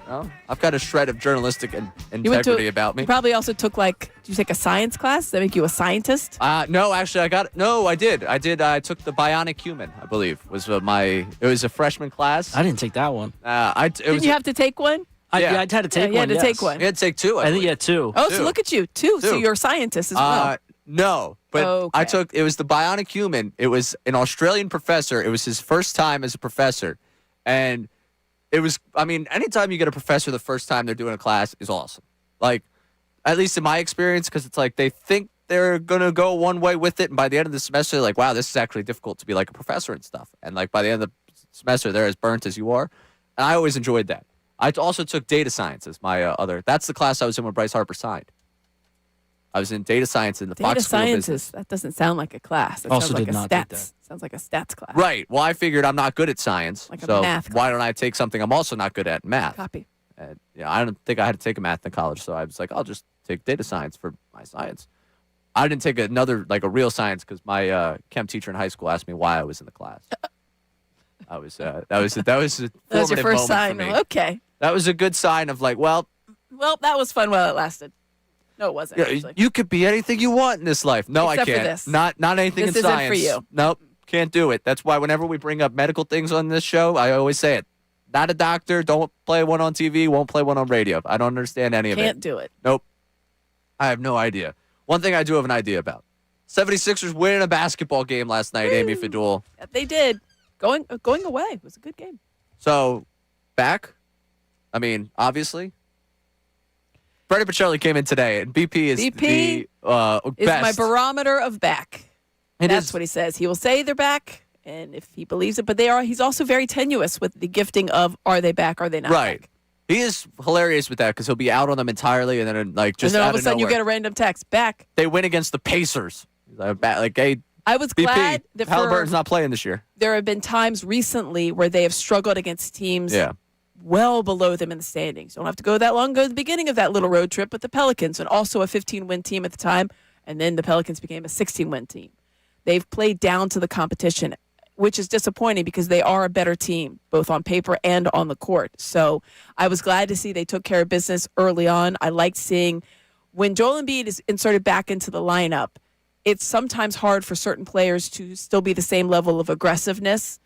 Well, I've got a shred of journalistic You went integrity about me. You probably also took did you take a science class? Does that make you a scientist? No, actually, I did. I took the bionic human, I believe, it was a freshman class. I didn't take that one. Didn't you have to take one? I Yeah. had to take one. You had to yes. take one. You had to take two. I think you had two. Oh, so look at you. Two. So Two. you're a scientist as well. No, but Okay. it was the bionic human. It was an Australian professor. It was his first time as a professor. And it was, anytime you get a professor the first time they're doing a class is awesome. Like, at least in my experience, because it's like they think they're going to go one way with it. And by the end of the semester, they're like, wow, this is actually difficult to be like a professor and stuff. And like by the end of the semester, they're as burnt as you are. And I always enjoyed that. I also took data science as my that's the class I was in when Bryce Harper signed. I was in data science in the Data Fox School of Business. sciences. That doesn't sound like a class. That Also sounds like did a not take stats. that. Sounds like a stats class. Right. Well, I figured I'm not good at science. Like a so math why don't I take something I'm also not good at, math? Copy. And, I don't think I had to take a math in college, so I was like, I'll just take data science for my science. I didn't take another, a real science because my chem teacher in high school asked me why I was in the class. That was a That was your formative first moment sign. for me. Okay. That was a good sign of well, Well, that was fun while it lasted. No, it wasn't. Actually. you could be anything you want in this life. No, Except I for can't. this. Not anything This in isn't science. for you. Nope, can't do it. That's why whenever we bring up medical things on this show, I always say it. Not a doctor. Don't play one on TV. Won't play one on radio. I don't understand any of it. Can't do it. Nope. I have no idea. One thing I do have an idea about. 76ers winning a basketball game last night, Amy Fadul. They did. Going away. It was a good game. So, back. Obviously. Freddie Pacelli came in today, and BP is BP the Is best. my barometer of back. It That's is. what he says. He will say they're back, and if he believes it, but he's also very tenuous with the gifting of are they back, are they not Right. back? He is hilarious with that because he'll be out on them entirely, and then just and then all out of a sudden nowhere, you get a random text back. they win against the Pacers. Hey, I was BP, glad that Halliburton's not playing this year. there have been times recently where they have struggled against teams Yeah. well below them in the standings. Don't have to go that long. Go to the beginning of that little road trip with the Pelicans, and also a 15-win team at the time, and then the Pelicans became a 16-win team. They've played down to the competition, which is disappointing because they are a better team, both on paper and on the court. So I was glad to see they took care of business early on. I liked seeing when Joel Embiid is inserted back into the lineup, it's sometimes hard for certain players to still be the same level of aggressiveness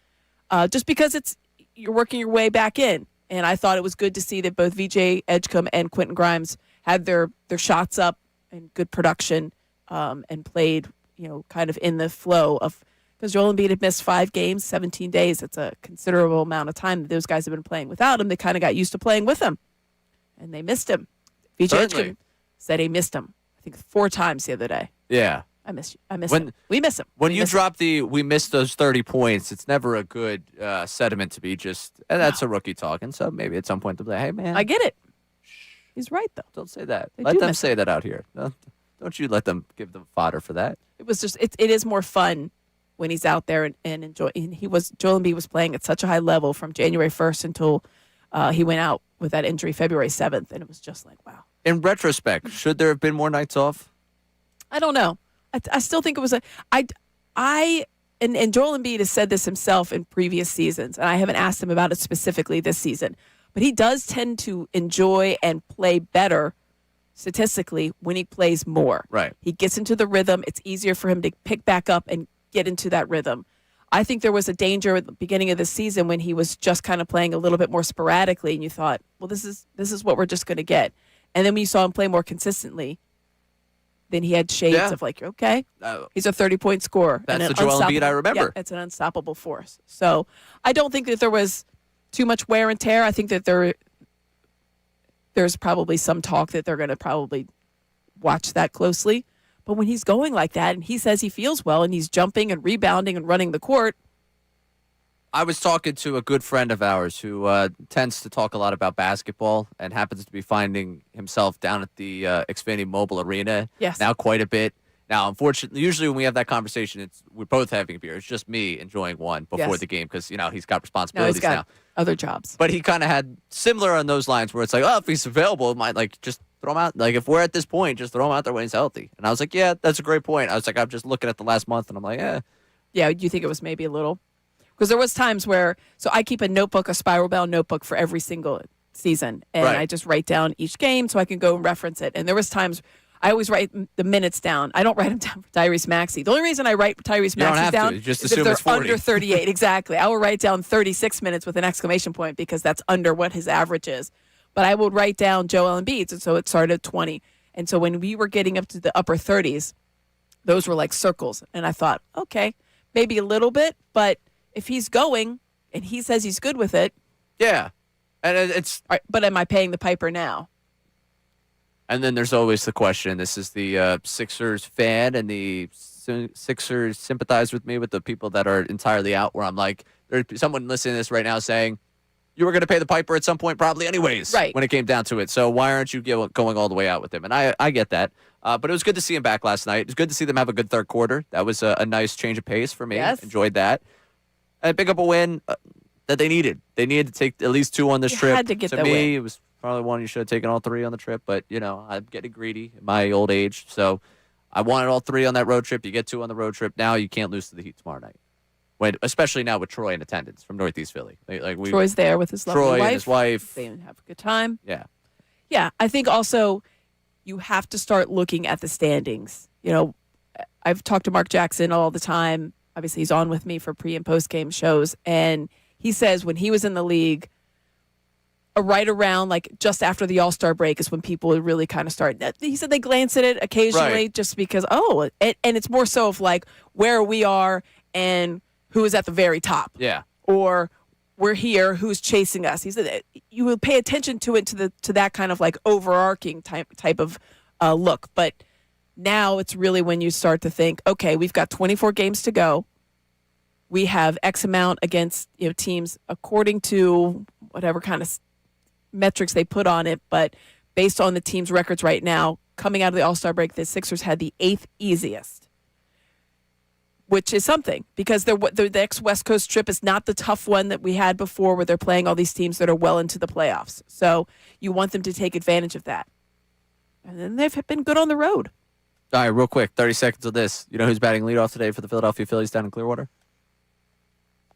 just because you're working your way back in. And I thought it was good to see that both VJ Edgecombe and Quentin Grimes had their shots up and good production and played, kind of in the flow of because Joel Embiid had missed 5 games, 17 days. It's a considerable amount of time that those guys have been playing without him. They kind of got used to playing with him, and they missed him. VJ Edgecombe said he missed him, I think 4 times the other day. Yeah. I miss you. I miss him. We miss him. When you drop we missed those 30 points, it's never a good sentiment to be and that's a rookie talking. So maybe at some point they'll be like, hey, man. I get it. He's right, though. Don't say that. They Let do them miss say that out here. Don't you let them give them fodder for that. It was just, it is more fun when he's out there and enjoy. And Joel Embiid was playing at such a high level from January 1st until he went out with that injury February 7th. And it was just like, wow. In retrospect, should there have been more nights off? I don't know. I still think it was and Joel Embiid has said this himself in previous seasons, and I haven't asked him about it specifically this season, but he does tend to enjoy and play better statistically when he plays more. Right. He gets into the rhythm. It's easier for him to pick back up and get into that rhythm. I think there was a danger at the beginning of the season when he was just kind of playing a little bit more sporadically, and you thought, well, this is what we're just going to get. And then when you saw him play more consistently, then he had shades of okay, he's a 30-point scorer. That's the Joel Embiid I remember. Yeah, it's an unstoppable force. So I don't think that there was too much wear and tear. I think that there's probably some talk that they're going to probably watch that closely. But when he's going like that and he says he feels well and he's jumping and rebounding and running the court, I was talking to a good friend of ours who tends to talk a lot about basketball and happens to be finding himself down at the Xfinity Mobile Arena now quite a bit. Now, unfortunately, usually when we have that conversation, we're both having a beer. It's just me enjoying one before the game because, he's got responsibilities now. Other jobs. But he kind of had similar on those lines where it's like, if he's available, it might just throw him out. Like, if we're at this point, just throw him out there when he's healthy. And I was like, yeah, that's a great point. I was like, I'm just looking at the last month, and I'm like, Yeah, you think it was maybe a little? Because there was times where, so I keep a notebook, a spiral bound notebook for every single season. And I just write down each game so I can go and reference it. And there was times I always write the minutes down. I don't write them down for Tyrese Maxey. The only reason I write Tyrese Maxey down just is if they're under 38. Exactly. I will write down 36 minutes with an exclamation point because that's under what his average is. But I would write down Joel Embiid's, and so it started at 20. And so when we were getting up to the upper 30s, those were like circles. And I thought, okay, maybe a little bit, but if he's going and he says he's good with it. Yeah. And it's. But am I paying the piper now? And then there's always the question. This is the Sixers fan, and the Sixers sympathize with me with the people that are entirely out, where I'm like, there's someone listening to this right now saying, you were going to pay the piper at some point probably anyways when it came down to it. So why aren't you going all the way out with him? And I get that. But it was good to see him back last night. It was good to see them have a good third quarter. That was a nice change of pace for me. Yes. Enjoyed that. And pick up a win that they needed. They needed to take at least 2 on this trip. Had to get to that me, win. It was probably one you should have taken all 3 on the trip. But, I'm getting greedy in my old age. So I wanted all 3 on that road trip. You get 2 on the road trip. Now you can't lose to the Heat tomorrow night. Especially now with Troy in attendance from Northeast Philly. Troy's there with his lovely wife. Troy and his wife. They have a good time. Yeah. Yeah, I think also you have to start looking at the standings. I've talked to Mark Jackson all the time. Obviously, he's on with me for pre- and post-game shows. And he says when he was in the league, right around just after the All-Star break is when people would really kind of start. He said they glance at it occasionally just because, and it's more so of where we are and who is at the very top. Yeah. Or we're here, who's chasing us. He said you will pay attention to it to that kind of overarching type of look. But now it's really when you start to think, okay, we've got 24 games to go. We have X amount against teams according to whatever kind of metrics they put on it. But based on the team's records right now, coming out of the All-Star break, the Sixers had the 8th easiest, which is something because the next West Coast trip is not the tough one that we had before where they're playing all these teams that are well into the playoffs. So you want them to take advantage of that. And then they've been good on the road. All right, real quick, 30 seconds of this. You know who's batting leadoff today for the Philadelphia Phillies down in Clearwater?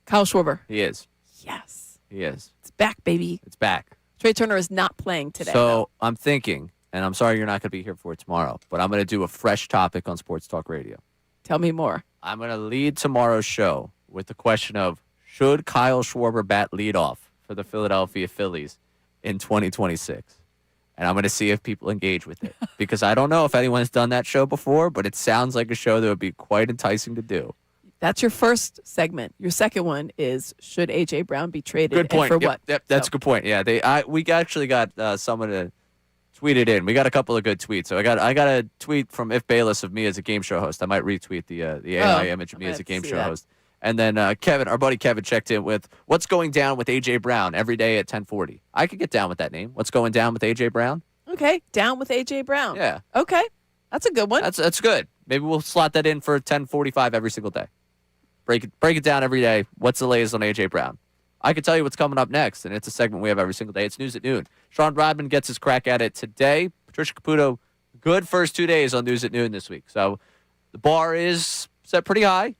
Kyle Schwarber. He is. Yes. He is. It's back, baby. It's back. Trey Turner is not playing today. So I'm thinking, and I'm sorry you're not going to be here for it tomorrow, but I'm going to do a fresh topic on Sports Talk Radio. Tell me more. I'm going to lead tomorrow's show with the question of, should Kyle Schwarber bat leadoff for the Philadelphia Phillies in 2026? And I'm going to see if people engage with it. Because I don't know if anyone's done that show before, but it sounds like a show that would be quite enticing to do. That's your first segment. Your second one is, should A.J. Brown be traded? Good point. And for what? Yep, that's a good point. Yeah, we actually got someone to tweet it in. We got a couple of good tweets. So I got a tweet from If Bayless of me as a game show host. I might retweet the AI image of me as a game show host. And then Kevin, our buddy Kevin, checked in with what's going down with A.J. Brown every day at 10:40. I could get down with that name. What's going down with A.J. Brown? Okay, down with A.J. Brown. Yeah. Okay, that's a good one. That's good. Maybe we'll slot that in for 10:45 every single day. Break it down every day. What's the latest on A.J. Brown? I can tell you what's coming up next, and it's a segment we have every single day. It's News at Noon. Sean Rodman gets his crack at it today. Patricia Caputo, good first 2 days on News at Noon this week. So the bar is set pretty high.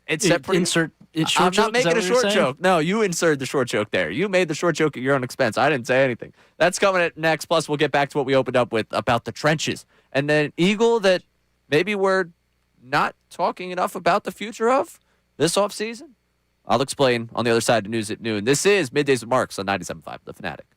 It's set pretty. Insert it short I'm joke? not making a short joke. No, you inserted the short joke there. You made the short joke at your own expense. I didn't say anything. That's coming at next. Plus, we'll get back to what we opened up with about the trenches. And then Eagle that maybe we're not talking enough about the future of this offseason. I'll explain on the other side of News at Noon. This is Middays with Marks on 97.5 The Fanatic.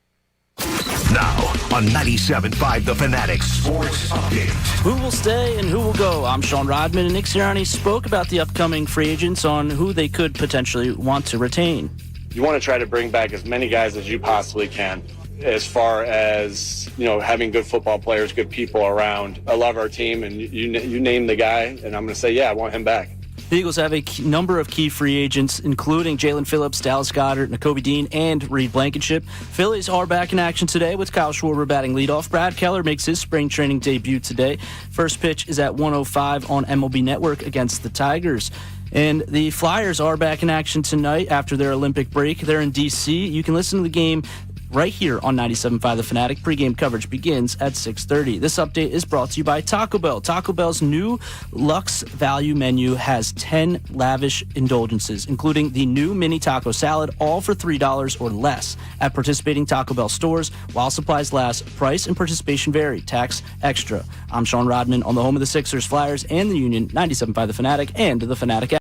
Now on 97.5 The Fanatic Sports Update. Who will stay and who will go? I'm Sean Rodman, and Nick Sirianni spoke about the upcoming free agents on who they could potentially want to retain. You want to try to bring back as many guys as you possibly can. As far as, having good football players, good people around. I love our team, and you name the guy, and I'm going to say, yeah, I want him back. The Eagles have a number of key free agents, including Jalen Phillips, Dallas Goedert, Nakobe Dean, and Reed Blankenship. Phillies are back in action today with Kyle Schwarber batting leadoff. Brad Keller makes his spring training debut today. First pitch is at 1:05 on MLB Network against the Tigers. And the Flyers are back in action tonight after their Olympic break. They're in D.C. You can listen to the game right here on 97.5 The Fanatic. Pre-game coverage begins at 6:30. This update is brought to you by Taco Bell. Taco Bell's new Luxe Value menu has 10 lavish indulgences, including the new mini taco salad, all for $3 or less at participating Taco Bell stores while supplies last. Price and participation vary. Tax extra. I'm Sean Rodman on the home of the Sixers, Flyers, and the Union, 97.5 The Fanatic and the Fanatic app.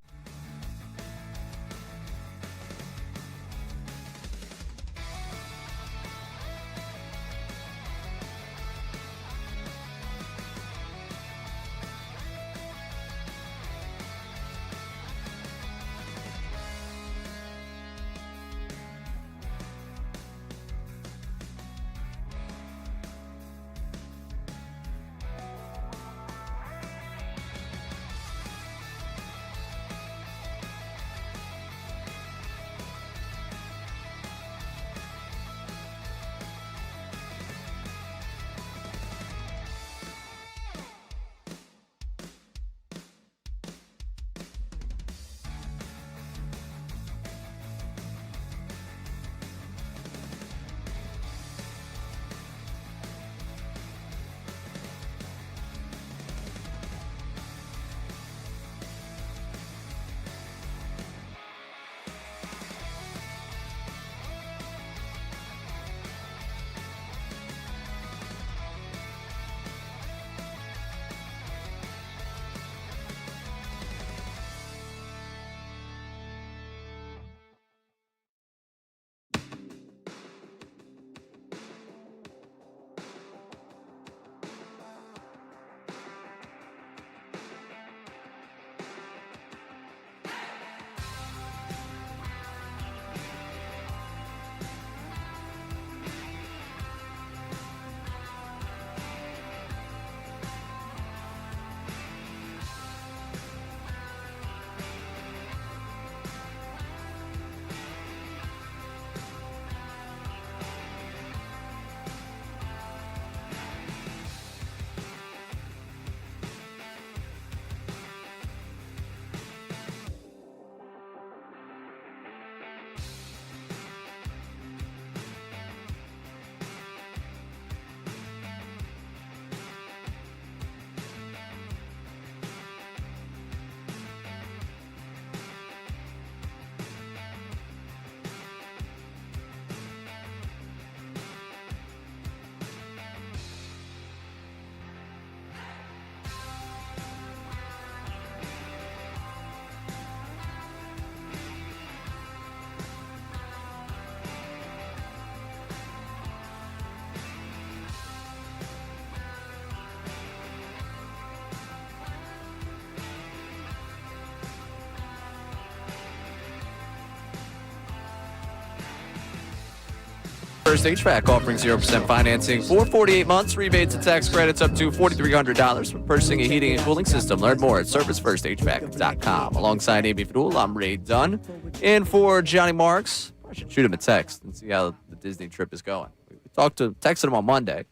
First HVAC offering 0% financing for 48 months. Rebates and tax credits up to $4,300 for purchasing a heating and cooling system. Learn more at ServiceFirstHVAC.com. Alongside Amy Fadul, I'm Ray Dunn. And for Johnny Marks, I should shoot him a text and see how the Disney trip is going. We texted him on Monday,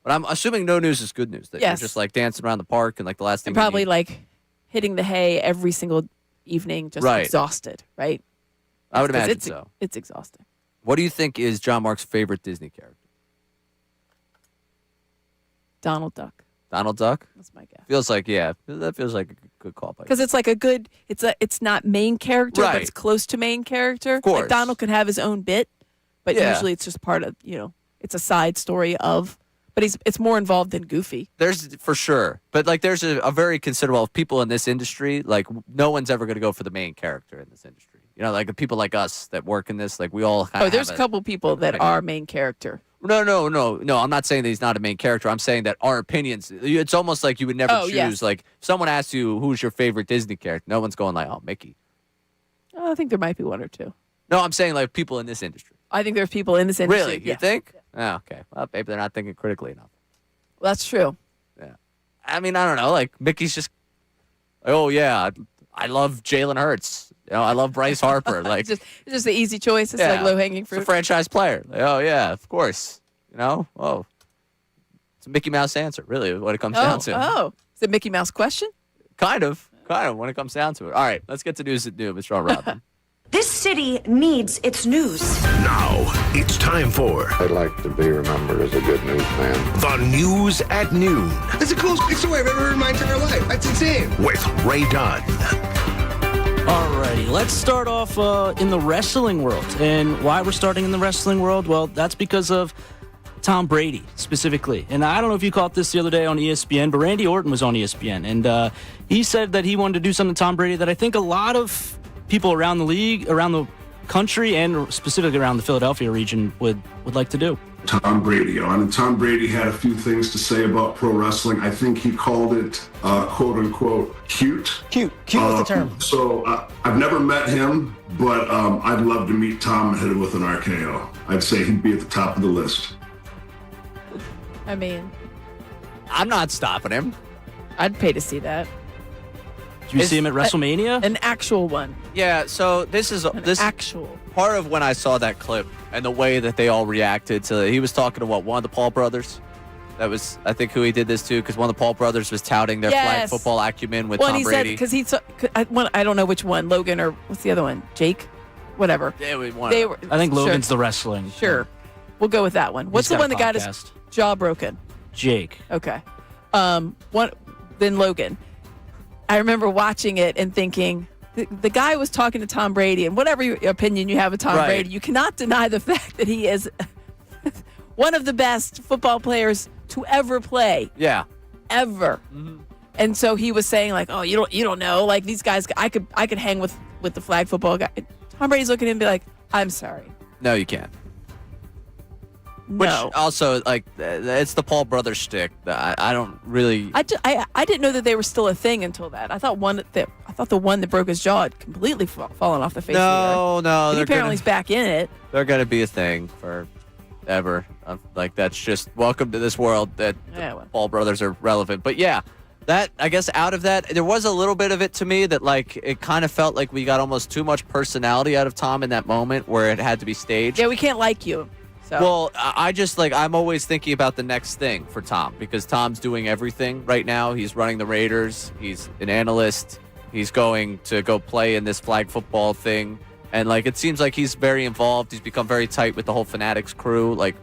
but I'm assuming no news is good news. That Yes. you're just like dancing around the park and like the last thing. And you probably need- like hitting the hay every single evening, just Right. exhausted, right? I would 'Cause imagine it's, so. It's exhausting. What do you think is John Mark's favorite Disney character? Donald Duck. Donald Duck? That's my guess. Feels like, yeah, that feels like a good call. Because it's like it's not main character, but Right. it's close to main character. Of course. Like Donald could have his own bit, but Yeah. usually it's just part of, it's a side story of, but it's more involved than Goofy. There's for sure, but like there's a very considerable people in this industry. Like no one's ever going to go for the main character in this industry. Like the people like us that work in this, like we all. Oh, there's a couple people that are main character. No. I'm not saying that he's not a main character. I'm saying that our opinions. It's almost like you would never choose. Yes. Like if someone asks you who's your favorite Disney character, no one's going like, oh, Mickey. Oh, I think there might be one or two. No, I'm saying like people in this industry. I think there's people in this industry. Really? You yeah. think? Oh, okay. Well, maybe they're not thinking critically enough. Well, that's true. Yeah. I mean, I don't know. Like Mickey's just. Oh yeah, I love Jalen Hurts. I love Bryce Harper. Like, it's just the easy choice. It's like low-hanging fruit. It's a franchise player. Like, oh, yeah, of course. Oh. It's a Mickey Mouse answer, really, what it comes down to. Oh, is it a Mickey Mouse question? Kind of, when it comes down to it. All right, let's get to news at noon, Mr. Robin. This city needs its news. Now, it's time for I'd like to be remembered as a good newsman. the News at Noon That's the coolest piece of way I've ever heard in my entire life. That's insane. with Ray Dunn. Alrighty, let's start off in the wrestling world. And why we're starting in the wrestling world? Well, that's because of Tom Brady, specifically. And I don't know if you caught this the other day on ESPN, but Randy Orton was on ESPN. And he said that he wanted to do something to Tom Brady that I think a lot of people around the league, around the country, and specifically around the Philadelphia region would like to do. Tom Brady on, and Tom Brady had a few things to say about pro wrestling. I think he called it quote unquote cute. Cute was the term. So I've never met him, but I'd love to meet Tom and hit it with an RKO. I'd say he'd be at the top of the list. I mean, I'm not stopping him. I'd pay to see that. Did you see him at WrestleMania? An actual one. Yeah, so this actual. Part of when I saw that clip and the way that they all reacted to it. He was talking to one of the Paul brothers. That was, I think, who he did this to, because one of the Paul brothers was touting their flag football acumen with Tom Brady. He said, because I don't know which one, Logan or what's the other one? Jake? Whatever. Yeah, I think Logan's the wrestling. Sure. We'll go with that one. What's the one that got his jaw broken? Jake. Okay. Then Logan. I remember watching it and thinking, the guy was talking to Tom Brady, and whatever your opinion you have of Tom Brady, you cannot deny the fact that he is one of the best football players to ever play. Yeah. Ever. Mm-hmm. And so he was saying, like, oh, you don't know, like these guys, I could hang with the flag football guy. Tom Brady's looking at him and be like, I'm sorry. No, you can't. No. Which also, like, it's the Paul brothers shtick. I don't really. I didn't know that they were still a thing until that. I thought the one that broke his jaw had completely fallen off the face of the earth. No. He apparently is back in it. They're gonna be a thing forever. Like, that's just welcome to this world that the Paul brothers are relevant. But yeah, that, I guess, out of that, there was a little bit of it to me that, like, it kind of felt like we got almost too much personality out of Tom in that moment where it had to be staged. Yeah, we can't like you. So. Well, I just, like, I'm always thinking about the next thing for Tom, because Tom's doing everything right now. He's running the Raiders. He's an analyst. He's going to go play in this flag football thing. And, like, it seems like he's very involved. He's become very tight with the whole Fanatics crew. Like,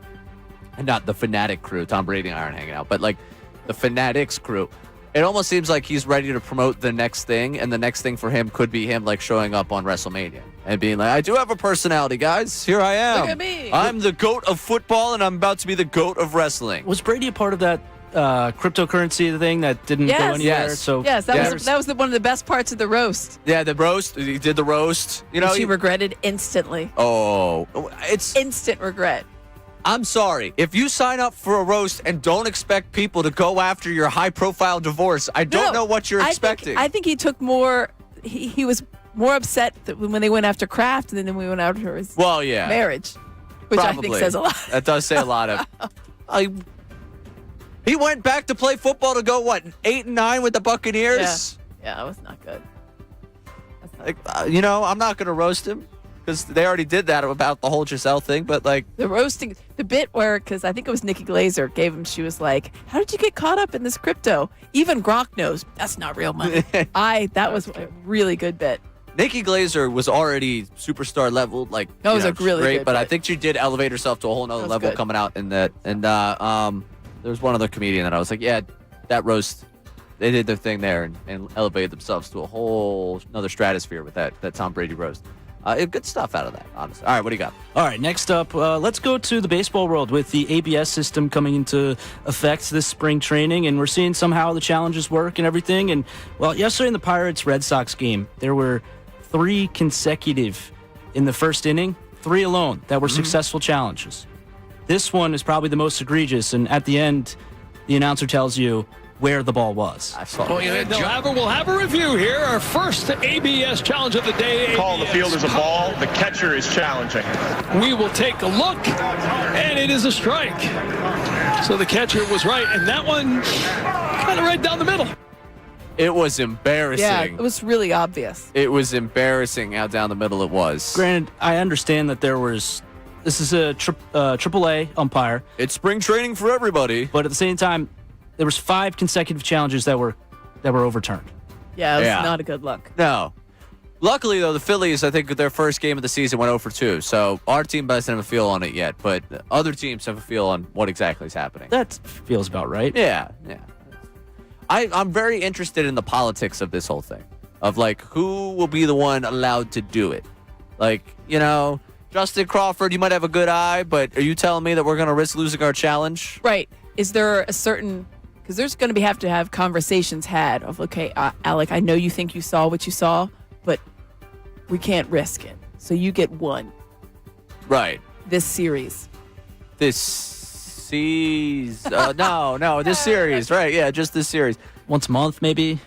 not the Fanatic crew. Tom Brady and I aren't hanging out. But, like, the Fanatics crew. It almost seems like he's ready to promote the next thing, and the next thing for him could be him, like, showing up on WrestleMania and being like, I do have a personality, guys. Here I am. Look at me. I'm the GOAT of football, and I'm about to be the GOAT of wrestling. Was Brady a part of that cryptocurrency thing that didn't go anywhere? Yes. So that was one of the best parts of the roast. Yeah, the roast. He did the roast. You know, she regretted instantly. Oh, it's instant regret. I'm sorry. If you sign up for a roast and don't expect people to go after your high-profile divorce, I don't know what you're expecting. I think he took more. He was more upset when they went after Kraft than when we went after his marriage, which Probably. I think says a lot. That does say a lot of. He went back to play football to go 8-9 with the Buccaneers. Yeah, that was not good. I'm not going to roast him, because they already did that about the whole Giselle thing, but, like, the roasting, the bit where, because I think it was Nikki Glazer gave him, she was like, how did you get caught up in this crypto? Even Gronk knows that's not real money. That was a really good bit. Nikki Glazer was already superstar level, like, that was a really great, good but bit. I think she did elevate herself to a whole nother level coming out in that. And there was one other comedian that I was like, yeah, that roast, they did their thing there and elevated themselves to a whole another stratosphere with that Tom Brady roast. Good stuff out of that, honestly. All right, what do you got? All right, next up, let's go to the baseball world with the ABS system coming into effect this spring training, and we're seeing somehow the challenges work and everything. And, well, yesterday in the Pirates-Red Sox game, there were 3 consecutive in the first inning, 3 alone, that were successful challenges. This one is probably the most egregious, and at the end, the announcer tells you where the ball was. I saw We'll have a review here. Our first ABS challenge of the day. Call the field is a ball. The catcher is challenging. We will take a look, and it is a strike. So the catcher was right, and that one kind of right down the middle. It was embarrassing. Yeah, it was really obvious. It was embarrassing how down the middle it was. Granted, I understand that this is a AAA umpire. It's spring training for everybody. But at the same time, there was 5 consecutive challenges that were overturned. Yeah, it was not a good look. No. Luckily, though, the Phillies, I think their first game of the season went 0 for 2. So our team doesn't have a feel on it yet, but other teams have a feel on what exactly is happening. That feels about right. Yeah. I'm very interested in the politics of this whole thing, of like who will be the one allowed to do it. Like, Justin Crawford, you might have a good eye, but are you telling me that we're going to risk losing our challenge? Right. Is there a certain, because there's going to have to have conversations had of, okay, Alec, I know you think you saw what you saw, but we can't risk it. So you get one. Right. This series. This series. Right, yeah, just this series. Once a month, maybe.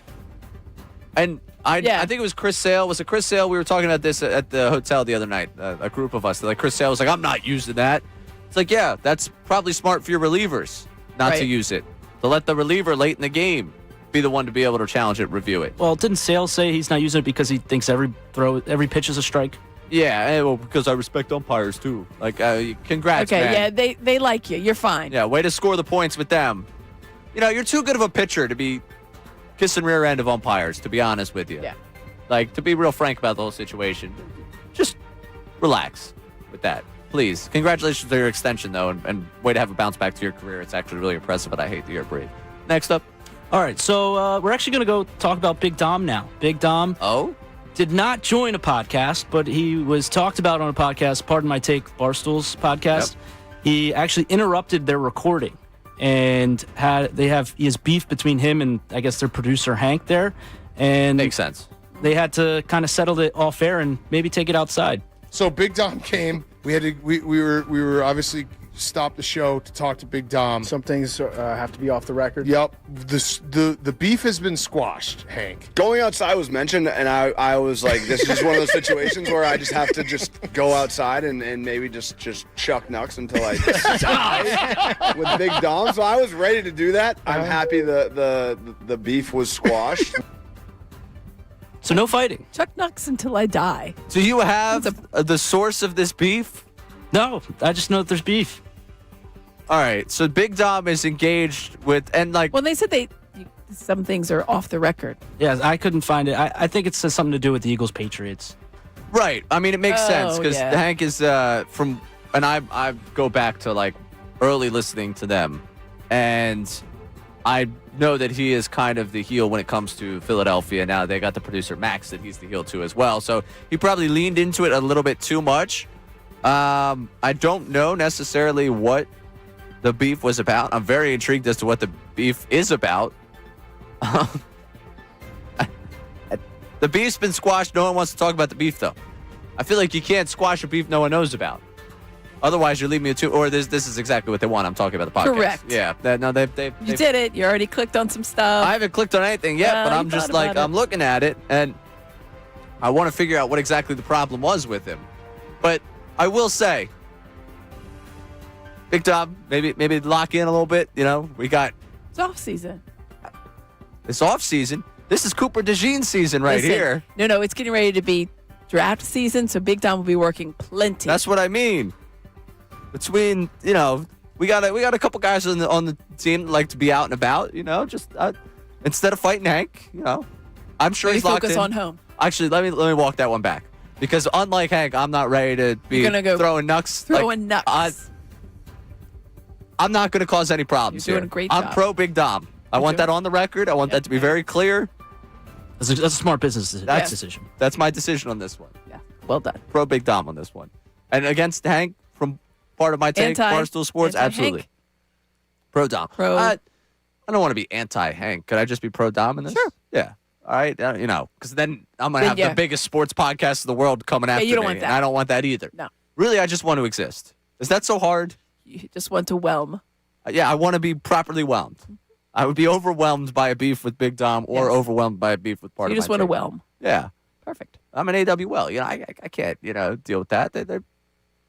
And I think it was Chris Sale. Was it Chris Sale? We were talking about this at the hotel the other night, a group of us. Like Chris Sale was like, I'm not using that. It's like, yeah, that's probably smart for your relievers not to use it. To let the reliever late in the game be the one to be able to challenge it, review it. Well, didn't Sale say he's not using it because he thinks every pitch is a strike? Yeah, well, because I respect umpires too. Like, congrats, okay, man. yeah, they like you. You're fine. Yeah, way to score the points with them. You're too good of a pitcher to be kissing rear end of umpires, to be honest with you. Yeah. Like, to be real frank about the whole situation, just relax with that. Please. Congratulations on your extension, though, and way to have a bounce back to your career. It's actually really impressive, but I hate that you're brave. Next up. All right, so we're actually going to go talk about Big Dom now. Big Dom did not join a podcast, but he was talked about on a podcast, Pardon My Take, Barstool's podcast. Yep. He actually interrupted their recording, and he has beef between him and, I guess, their producer, Hank, there. And makes sense. They had to kind of settle it off air and maybe take it outside. So Big Dom came. We were obviously stopped the show to talk to Big Dom. Some things have to be off the record. Yep. The beef has been squashed, Hank. Going outside was mentioned, and I was like, this is just one of those situations where I just have to just go outside and maybe just chuck knucks until I just die with Big Dom. So I was ready to do that. I'm happy the beef was squashed. So no fighting. Chuck knucks until I die. Do you have the source of this beef? No, I just know that there's beef. All right, so Big Dom is engaged with, and like... Well, they said some things are off the record. Yeah, I couldn't find it. I think it has something to do with the Eagles-Patriots. Right. I mean, it makes sense, because Hank is from, and I go back to, like, early listening to them, and I know that he is kind of the heel when it comes to Philadelphia. Now they got the producer, Max, that he's the heel to as well, so he probably leaned into it a little bit too much. I don't know necessarily what the beef was about. I'm very intrigued as to what the beef is about. The beef's been squashed. No one wants to talk about the beef, though. I feel like you can't squash a beef no one knows about. Otherwise, you're leaving me to, or this is exactly what they want. I'm talking about the podcast. Correct. Yeah. You did it. You already clicked on some stuff. I haven't clicked on anything yet, but I'm just like, I'm looking at it, and I want to figure out what exactly the problem was with him. But I will say, Big Dom, maybe lock in a little bit. We got... It's off season. It's off season. This is Cooper DeJean season here. No, it's getting ready to be draft season, so Big Dom will be working plenty. That's what I mean. Between, we got a couple guys on the team that like to be out and about, just instead of fighting Hank, I'm sure he's locked in. Focus on home. Actually, let me walk that one back. Because unlike Hank, I'm not ready to be throwing knucks. I'm not going to cause any problems You're here. doing a great job. I'm pro Big Dom. I want that on the record. I want that to be very clear. That's a smart business decision. That's my decision on this one. Yeah, well done. Pro Big Dom on this one. And against Hank from Part of My Take, Barstool Sports, absolutely. Pro Dom. I don't want to be anti-Hank. Could I just be pro Dom in this? Sure. Yeah. All right, because then I'm going to have the biggest sports podcast in the world coming after me. You don't want that. And I don't want that either. No. Really, I just want to exist. Is that so hard? You just want to whelm. Yeah, I want to be properly whelmed. I would be overwhelmed by a beef with Big Dom or overwhelmed by a beef with Part of My Take. You just want to whelm. Yeah. Perfect. I'm an AWL. I can't, deal with that. They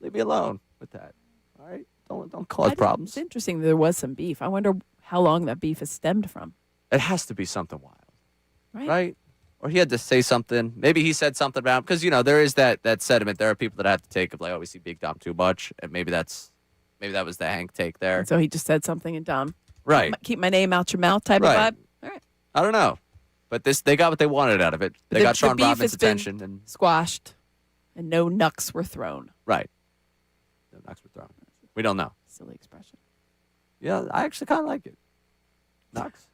leave me alone with that. All right? Don't cause problems. It's interesting there was some beef. I wonder how long that beef has stemmed from. It has to be something wild. right? Or he had to say something. Maybe he said something about him because there is that sentiment. There are people that have to take of like, oh, we see Big Dom too much, and maybe that was the Hank take there. And so he just said something and Dom, right? Keep my name out your mouth type of vibe. All right. I don't know, but they got what they wanted out of it. They got Sean Rodman's attention and squashed, and no knucks were thrown. Right. No knucks were thrown. We don't know. Silly expression. Yeah, I actually kind of like it. Knucks.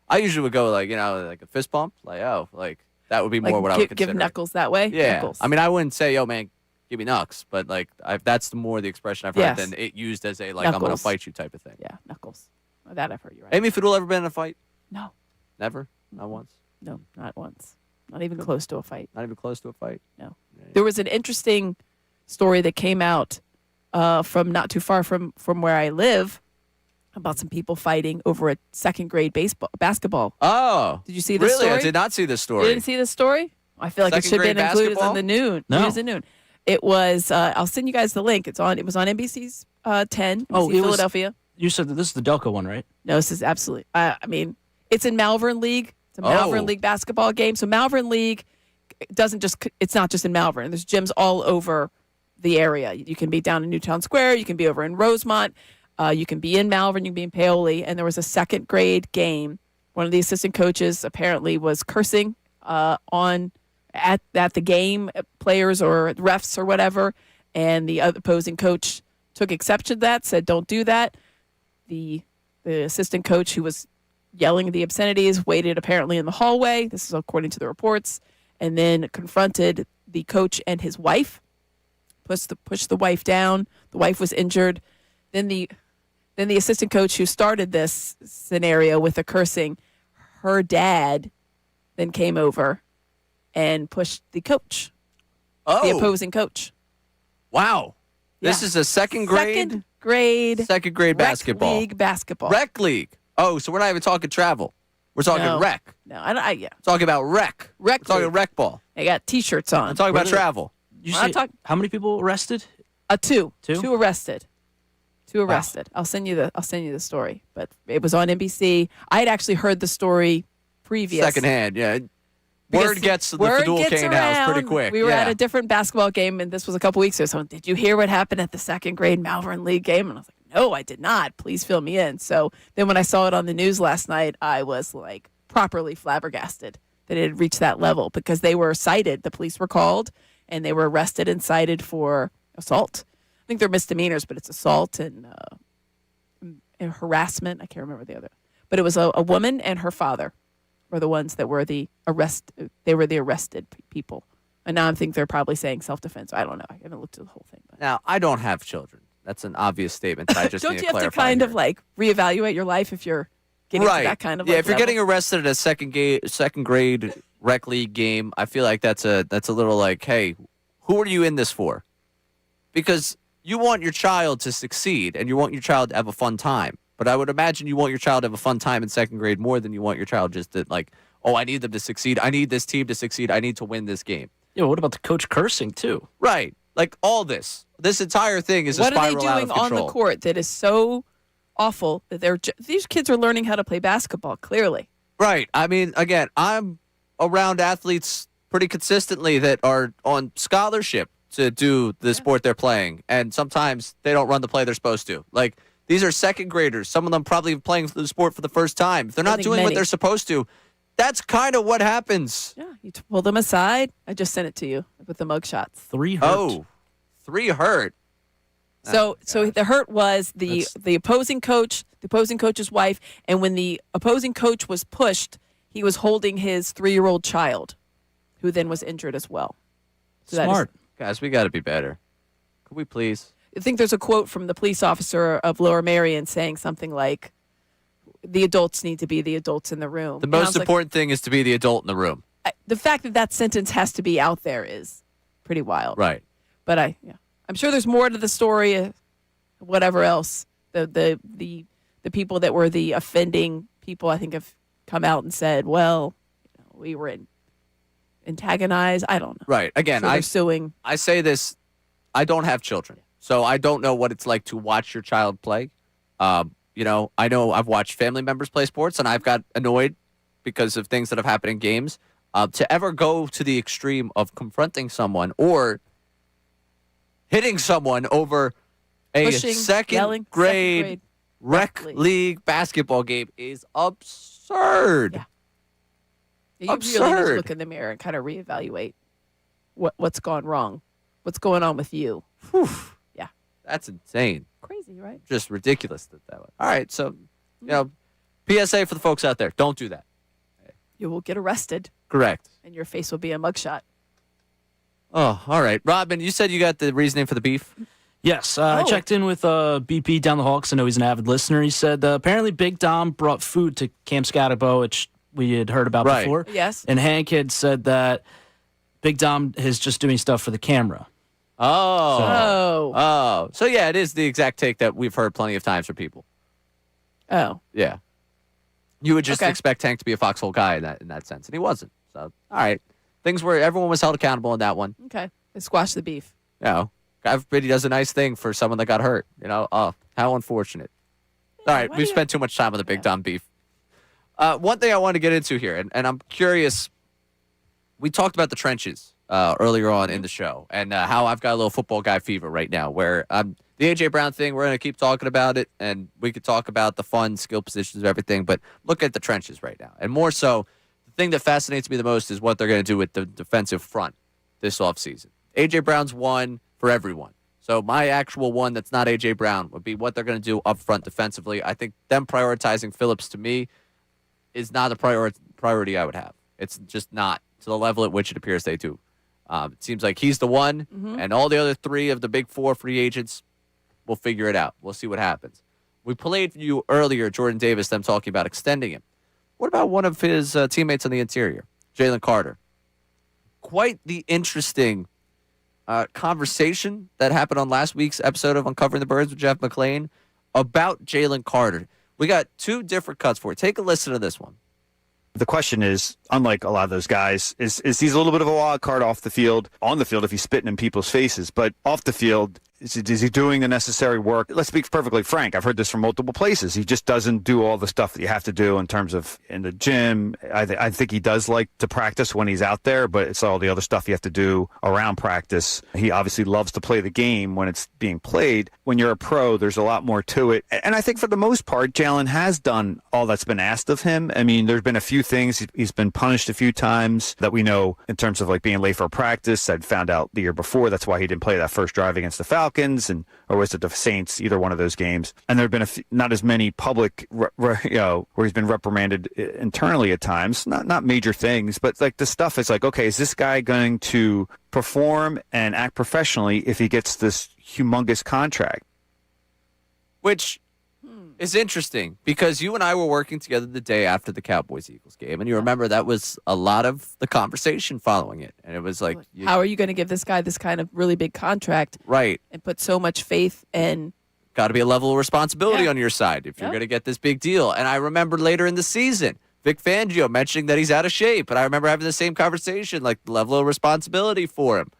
I usually would go like a fist bump, like that would be more what I would consider. Give knuckles that way. Yeah, Knuckles. I mean, I wouldn't say, "Yo, man, give me knucks," but like that's more the expression I've heard than it used as a like knuckles. I'm gonna fight you type of thing. Yeah, knuckles. That I've heard you right. Amy Fiddle ever been in a fight? No. Never. Not once. No, not once. Not even close to a fight. Not even close to a fight. No. There was an interesting story that came out from not too far from where I live about some people fighting over a second grade basketball. Oh. Did you see this really? story? I did not see this story. You didn't see this story? I feel like it should have been included on the noon. No. News at noon. It was, I'll send you guys the link. It was on NBC's 10, Oh, NBC Philadelphia. You said that this is the Delco one, right? No, this is absolutely, I mean, it's in Malvern League. It's a Malvern League basketball game. So Malvern League it's not just in Malvern. There's gyms all over the area. You can be down in Newtown Square. You can be over in Rosemont. You can be in Malvern. You can be in Paoli. And there was a second grade game. One of the assistant coaches apparently was cursing at the game, players or refs or whatever. And the opposing coach took exception to that, said, don't do that. The assistant coach who was yelling the obscenities waited apparently in the hallway. This is according to the reports. And then confronted the coach and his wife. Pushed the wife down. The wife was injured. Then the assistant coach who started this scenario with the cursing, her dad then came over and pushed the coach, the opposing coach. Wow. This is a second grade basketball. Rec league basketball. Rec league. Oh, so we're not even talking travel. We're talking rec. No, talking about rec. Rec. We're talking rec ball. They got T-shirts on. I'm talking about travel. How many people arrested? Two. Two? Two arrested. Two Wow. arrested. I'll send you the story. But it was on NBC. I had actually heard the story previous. Secondhand, yeah. Because Word gets to the word Fidul gets Kane house around. pretty quick. We were yeah. at a different basketball game, and this was a couple weeks ago. So, did you hear what happened at the second grade Malvern League game? And I was like, no, I did not. Please fill me in. So then when I saw it on the news last night, I was like properly flabbergasted that it had reached that level because they were cited. The police were called, and they were arrested and cited for assault. I think they're misdemeanors, but it's assault and harassment. I can't remember the other. But it was a woman and her father were the ones that were the arrested people. And now I think they're probably saying self-defense. I don't know. I haven't looked at the whole thing. But. Now, I don't have children. That's an obvious statement that I just Don't need you to have to clarify kind here. of like reevaluate your life if you're getting to that kind of yeah, like, if you're level? getting arrested at a second grade rec league game, I feel like that's a little like, hey, who are you in this for? Because you want your child to succeed and you want your child to have a fun time. But I would imagine you want your child to have a fun time in second grade more than you want your child just to like, oh, I need them to succeed. I need this team to succeed. I need to win this game. Yeah, what about the coach cursing too? Right. Like all this entire thing is what a spiral are they out doing of on control. the court that is so awful that these kids are learning how to play basketball, clearly. Right. I mean, again, I'm around athletes pretty consistently that are on scholarship to do the sport they're playing. And sometimes they don't run the play they're supposed to. Like, these are second graders. Some of them probably playing the sport for the first time. If they're not doing what they're supposed to, that's kind of what happens. Yeah, you pull them aside. I just sent it to you with the mug shots. 3 hurt. Oh, 3 hurt. So the hurt was the opposing coach, the opposing coach's wife, and when the opposing coach was pushed, he was holding his 3-year-old child, who then was injured as well. So Smart. Guys, we got to be better. Could we please? I think there's a quote from the police officer of Lower Merion saying something like, the adults need to be the adults in the room. The most important thing is to be the adult in the room. The fact that sentence has to be out there is pretty wild. Right. But I'm sure there's more to the story, whatever else. The people that were the offending people, I think, have come out and said, well, we were antagonized. I don't know. Right. Again, so they're suing. I say this, I don't have children, so I don't know what it's like to watch your child play. I know I've watched family members play sports, and I've got annoyed because of things that have happened in games. To ever go to the extreme of confronting someone or hitting someone over a Pushing, yelling, second grade rec league basketball game is absurd. Yeah. You really need to look in the mirror and kind of reevaluate what's gone wrong, what's going on with you. Whew. Yeah. That's insane. Crazy, right? Just ridiculous that way. All right, so, PSA for the folks out there, don't do that. You will get arrested. Correct. And your face will be a mugshot. Oh, all right. Robin, you said you got the reasoning for the beef? Yes, I checked in with BP down the hall because I know he's an avid listener. He said apparently Big Dom brought food to Camp Scotabo, which we had heard about before. Yes. And Hank had said that Big Dom is just doing stuff for the camera. Oh. So, yeah, it is the exact take that we've heard plenty of times from people. Oh. Yeah. You would just expect Hank to be a foxhole guy in that sense, and he wasn't. So, all right. Things where everyone was held accountable in that one. Okay. They squash the beef. Everybody does a nice thing for someone that got hurt. Oh, how unfortunate. All right, we've spent too much time on the Big Dom beef. One thing I want to get into here, and I'm curious, we talked about the trenches earlier on in the show, and how I've got a little football guy fever right now, where the A.J. Brown thing, we're going to keep talking about it, and we could talk about the fun skill positions and everything, but look at the trenches right now. And more so, the thing that fascinates me the most is what they're going to do with the defensive front this offseason. A.J. Brown's one for everyone. So my actual one that's not A.J. Brown would be what they're going to do up front defensively. I think them prioritizing Phillips, to me, is not a priority I would have. It's just not to the level at which it appears they do. It seems like he's the one, and all the other three of the big four free agents, we'll figure it out. We'll see what happens. We played for you earlier, Jordan Davis, them talking about extending him. What about one of his teammates on the interior, Jalen Carter? Quite the interesting conversation that happened on last week's episode of Uncovering the Birds with Jeff McClain about Jalen Carter. We got two different cuts for it. Take a listen to this one. The question is, unlike a lot of those guys, is he's a little bit of a wild card off the field. On the field, if he's spitting in people's faces, but off the field, is he doing the necessary work? Let's be perfectly frank. I've heard this from multiple places. He just doesn't do all the stuff that you have to do in terms of in the gym. I think he does like to practice when he's out there, but it's all the other stuff you have to do around practice. He obviously loves to play the game when it's being played. When you're a pro, there's a lot more to it. And I think for the most part, Jalen has done all that's been asked of him. I mean, there's been a few things. He's been punished a few times that we know in terms of like being late for practice. I'd found out the year before. That's why he didn't play that first drive against the Falcons, or was it the Saints, either one of those games. And there have been not as many public, where he's been reprimanded internally at times. Not major things, but like the stuff is like, okay, is this guy going to perform and act professionally if he gets this humongous contract? Which is interesting because you and I were working together the day after the Cowboys-Eagles game, and you remember that was a lot of the conversation following it. And it was like, how are you going to give this guy this kind of really big contract? Right. And put so much faith and got to be a level of responsibility on your side if you're going to get this big deal. And I remember later in the season, Vic Fangio mentioning that he's out of shape, and I remember having the same conversation, like the level of responsibility for him.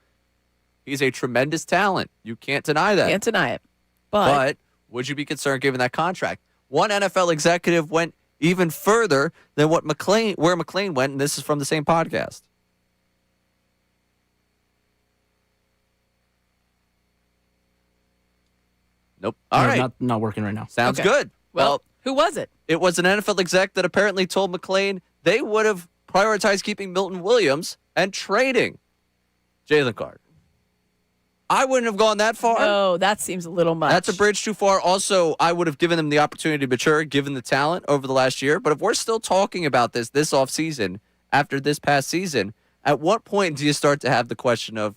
He's a tremendous talent. You can't deny that. Can't deny it. But would you be concerned given that contract? One NFL executive went even further than where McClain went, and this is from the same podcast. Nope. All right. Not working right now. Sounds good. Well, who was it? It was an NFL exec that apparently told McClain they would have prioritized keeping Milton Williams and trading Jalen Carter. I wouldn't have gone that far. Oh, that seems a little much. That's a bridge too far. Also, I would have given them the opportunity to mature, given the talent over the last year. But if we're still talking about this offseason, after this past season, at what point do you start to have the question of,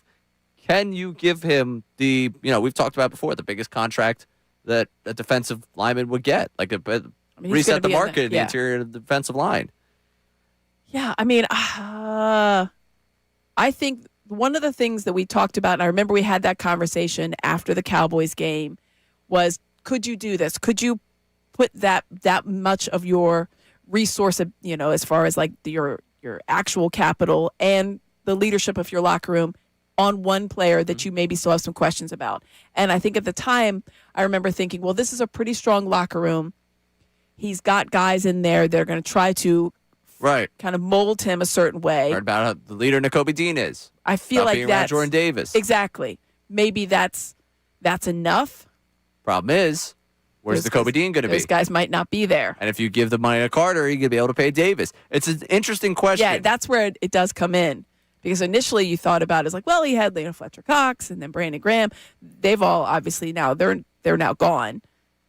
can you give him we've talked about before, the biggest contract that a defensive lineman would get? Like reset the market in the interior of the defensive line. Yeah, I mean, I think one of the things that we talked about, and I remember we had that conversation after the Cowboys game, was could you do this? Could you put that much of your resource, as far as like your actual capital and the leadership of your locker room on one player that you maybe still have some questions about? And I think at the time, I remember thinking, well, this is a pretty strong locker room. He's got guys in there that are going to try to Right. kind of mold him a certain way. Heard about how the leader Nakobe Dean is. I feel Stop like being around that's Jordan Davis. Exactly. Maybe that's enough. Problem is, where's Nakobe Dean going to be? Those guys might not be there. And if you give the money to Carter, you're going to be able to pay Davis. It's an interesting question. Yeah, that's where it does come in. Because initially you thought about it as like, well, he had Fletcher Cox and then Brandon Graham. They've all obviously now they're now gone.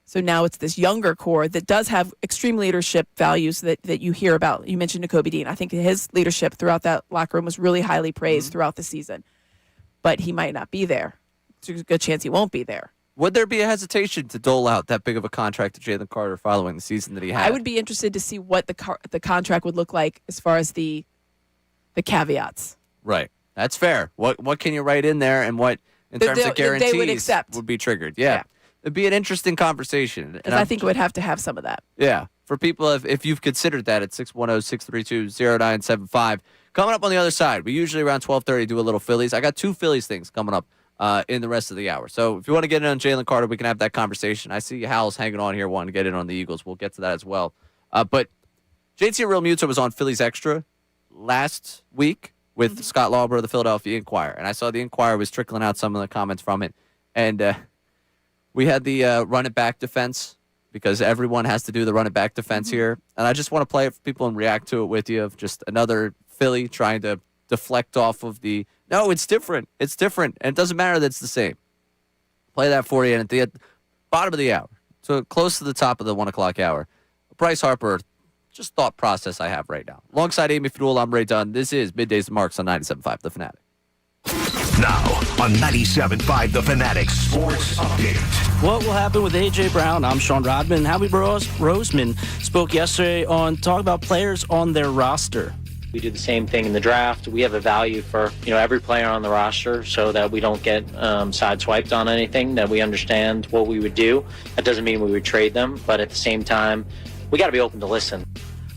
So now it's this younger core that does have extreme leadership values that you hear about. You mentioned Nakobe Dean. I think his leadership throughout that locker room was really highly praised throughout the season. But he might not be there. There's a good chance he won't be there. Would there be a hesitation to dole out that big of a contract to Jalen Carter following the season that he had? I would be interested to see what the contract would look like as far as the caveats. Right. That's fair. What can you write in there and what, in terms of guarantees, they would accept. would be triggered? Yeah. It'd be an interesting conversation. Because I think it would have to have some of that. Yeah. For people, if you've considered that at 610-632-0975. Coming up on the other side, we usually around 12:30 do a little Phillies. I got 2 Phillies things coming up in the rest of the hour. So if you want to get in on Jalen Carter, we can have that conversation. I see Hal's hanging on here wanting to get in on the Eagles. We'll get to that as well. But JT Realmuto was on Phillies Extra last week with Scott Lauber of the Philadelphia Inquirer. And I saw the Inquirer was trickling out some of the comments from it. And we had the run it back defense because everyone has to do the run it back defense here. And I just want to play it for people and react to it with you of just another Philly trying to deflect off of the, no, it's different. It's different. And it doesn't matter that it's the same. Play that for you. And at the bottom of the hour, so close to the top of the 1 o'clock hour, Bryce Harper, just thought process I have right now. Alongside Amy Fadul, I'm Ray Dunn. This is Middays and Marks on 97.5 The Fanatic. Now on 97.5 The Fanatic Sports Update. What will happen with A.J. Brown? I'm Sean Rodman. Howie Roseman spoke yesterday on talk about players on their roster. We do the same thing in the draft. We have a value for every player on the roster so that we don't get sideswiped on anything, that we understand what we would do. That doesn't mean we would trade them, but at the same time, we got to be open to listen.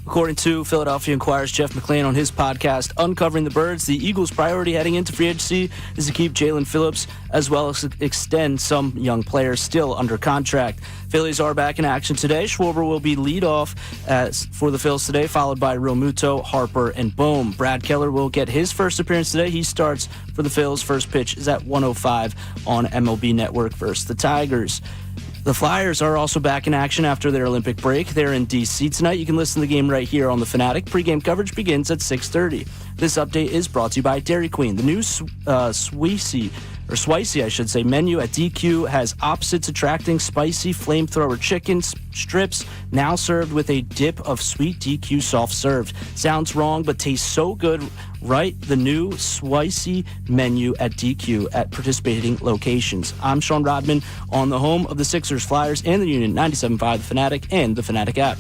According to Philadelphia Inquirer's Jeff McLean on his podcast, Uncovering the Birds, the Eagles' priority heading into free agency is to keep Jalen Phillips as well as extend some young players still under contract. Phillies are back in action today. Schwarber will be leadoff for the Phils today, followed by Realmuto, Harper, and Bohm. Brad Keller will get his first appearance today. He starts for the Phils. First pitch is at 1:05 on MLB Network versus the Tigers. The Flyers are also back in action after their Olympic break. They're in D.C. tonight. You can listen to the game right here on The Fanatic. Pre-game coverage begins at 6:30. This update is brought to you by Dairy Queen. The new Swicey menu at DQ has opposites attracting spicy flamethrower chicken strips, now served with a dip of sweet DQ soft served. Sounds wrong, but tastes so good. Right, the new Swicey menu at DQ at participating locations. I'm Sean Rodman on the home of the Sixers, Flyers, and the Union, 97.5 The Fanatic and the Fanatic app.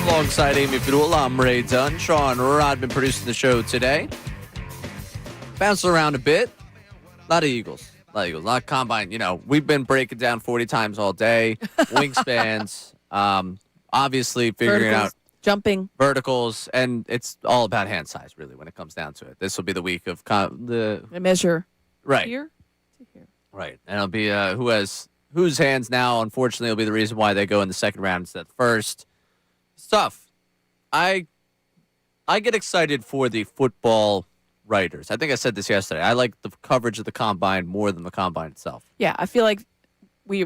Alongside Amy Fidul, I'm Ray Dunn. Sean Rodman producing the show today. Bouncing around a bit. A lot of Eagles. A lot of combine. We've been breaking down 40 times all day. Wingspans. Obviously figuring Verticals, out jumping. verticals. And it's all about hand size, really, when it comes down to it. This will be the week of the measure. Right. Here to here. Right. And it'll be whose hands now, unfortunately, will be the reason why they go in the second round instead of first. It's tough. I get excited for the football writers. I think I said this yesterday. I like the coverage of the combine more than the combine itself. Yeah, I feel like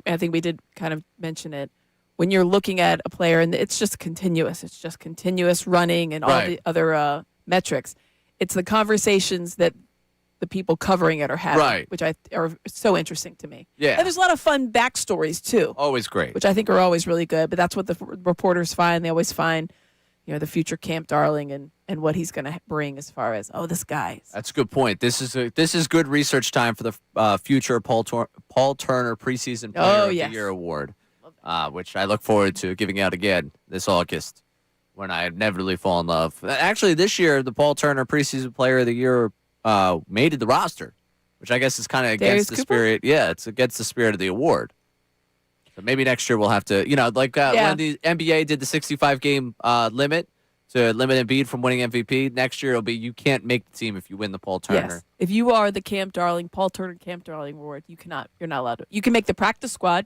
I think we did kind of mention it. When you're looking at a player and it's just continuous. It's just continuous running and all the other metrics. It's the conversations that the people covering it are having, which are so interesting to me. Yeah. And there's a lot of fun backstories, too. Always great. Which I think are always really good, but that's what the reporters find. They always find, the future Camp Darling and what he's going to bring as far as, this guy. That's a good point. This is good research time for the future Paul Turner preseason Player of the Year award, which I look forward to giving out again this August when I inevitably fall in love. Actually, this year, the Paul Turner preseason Player of the Year made it the roster, which I guess is kind of against the spirit. Yeah, it's against the spirit of the award. So maybe next year we'll have to, when the NBA did the 65-game limit to limit Embiid from winning MVP, next year it'll be you can't make the team if you win the Paul Turner. Yes. If you are the Paul Turner Camp Darling award, you're not allowed to. You can make the practice squad.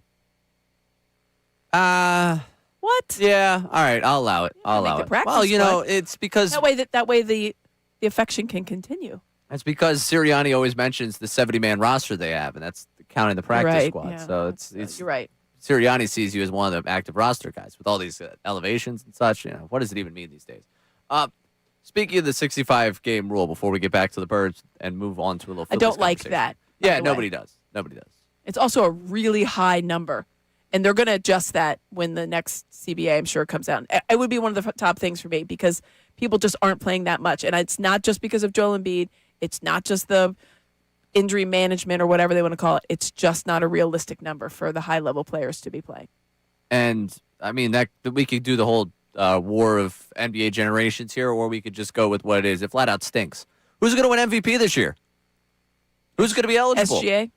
What? Yeah. All right. I'll allow it. I'll allow it. Well, it's because that way the affection can continue. That's because Sirianni always mentions the 70-man roster they have, and that's counting the practice squad. Yeah, so it's you're right. Sirianni sees you as one of the active roster guys with all these elevations and such. What does it even mean these days? Speaking of the 65-game rule, before we get back to the Birds and move on to a little Phillies I don't like that. Yeah, nobody does. Nobody does. It's also a really high number, and they're going to adjust that when the next CBA, I'm sure, comes out. It would be one of the top things for me because people just aren't playing that much, and it's not just because of Joel Embiid. It's not just the injury management or whatever they want to call it. It's just not a realistic number for the high-level players to be playing. And, I mean, that we could do the whole war of NBA generations here, or we could just go with what it is. It flat out stinks. Who's going to win MVP this year? Who's going to be eligible? SGA.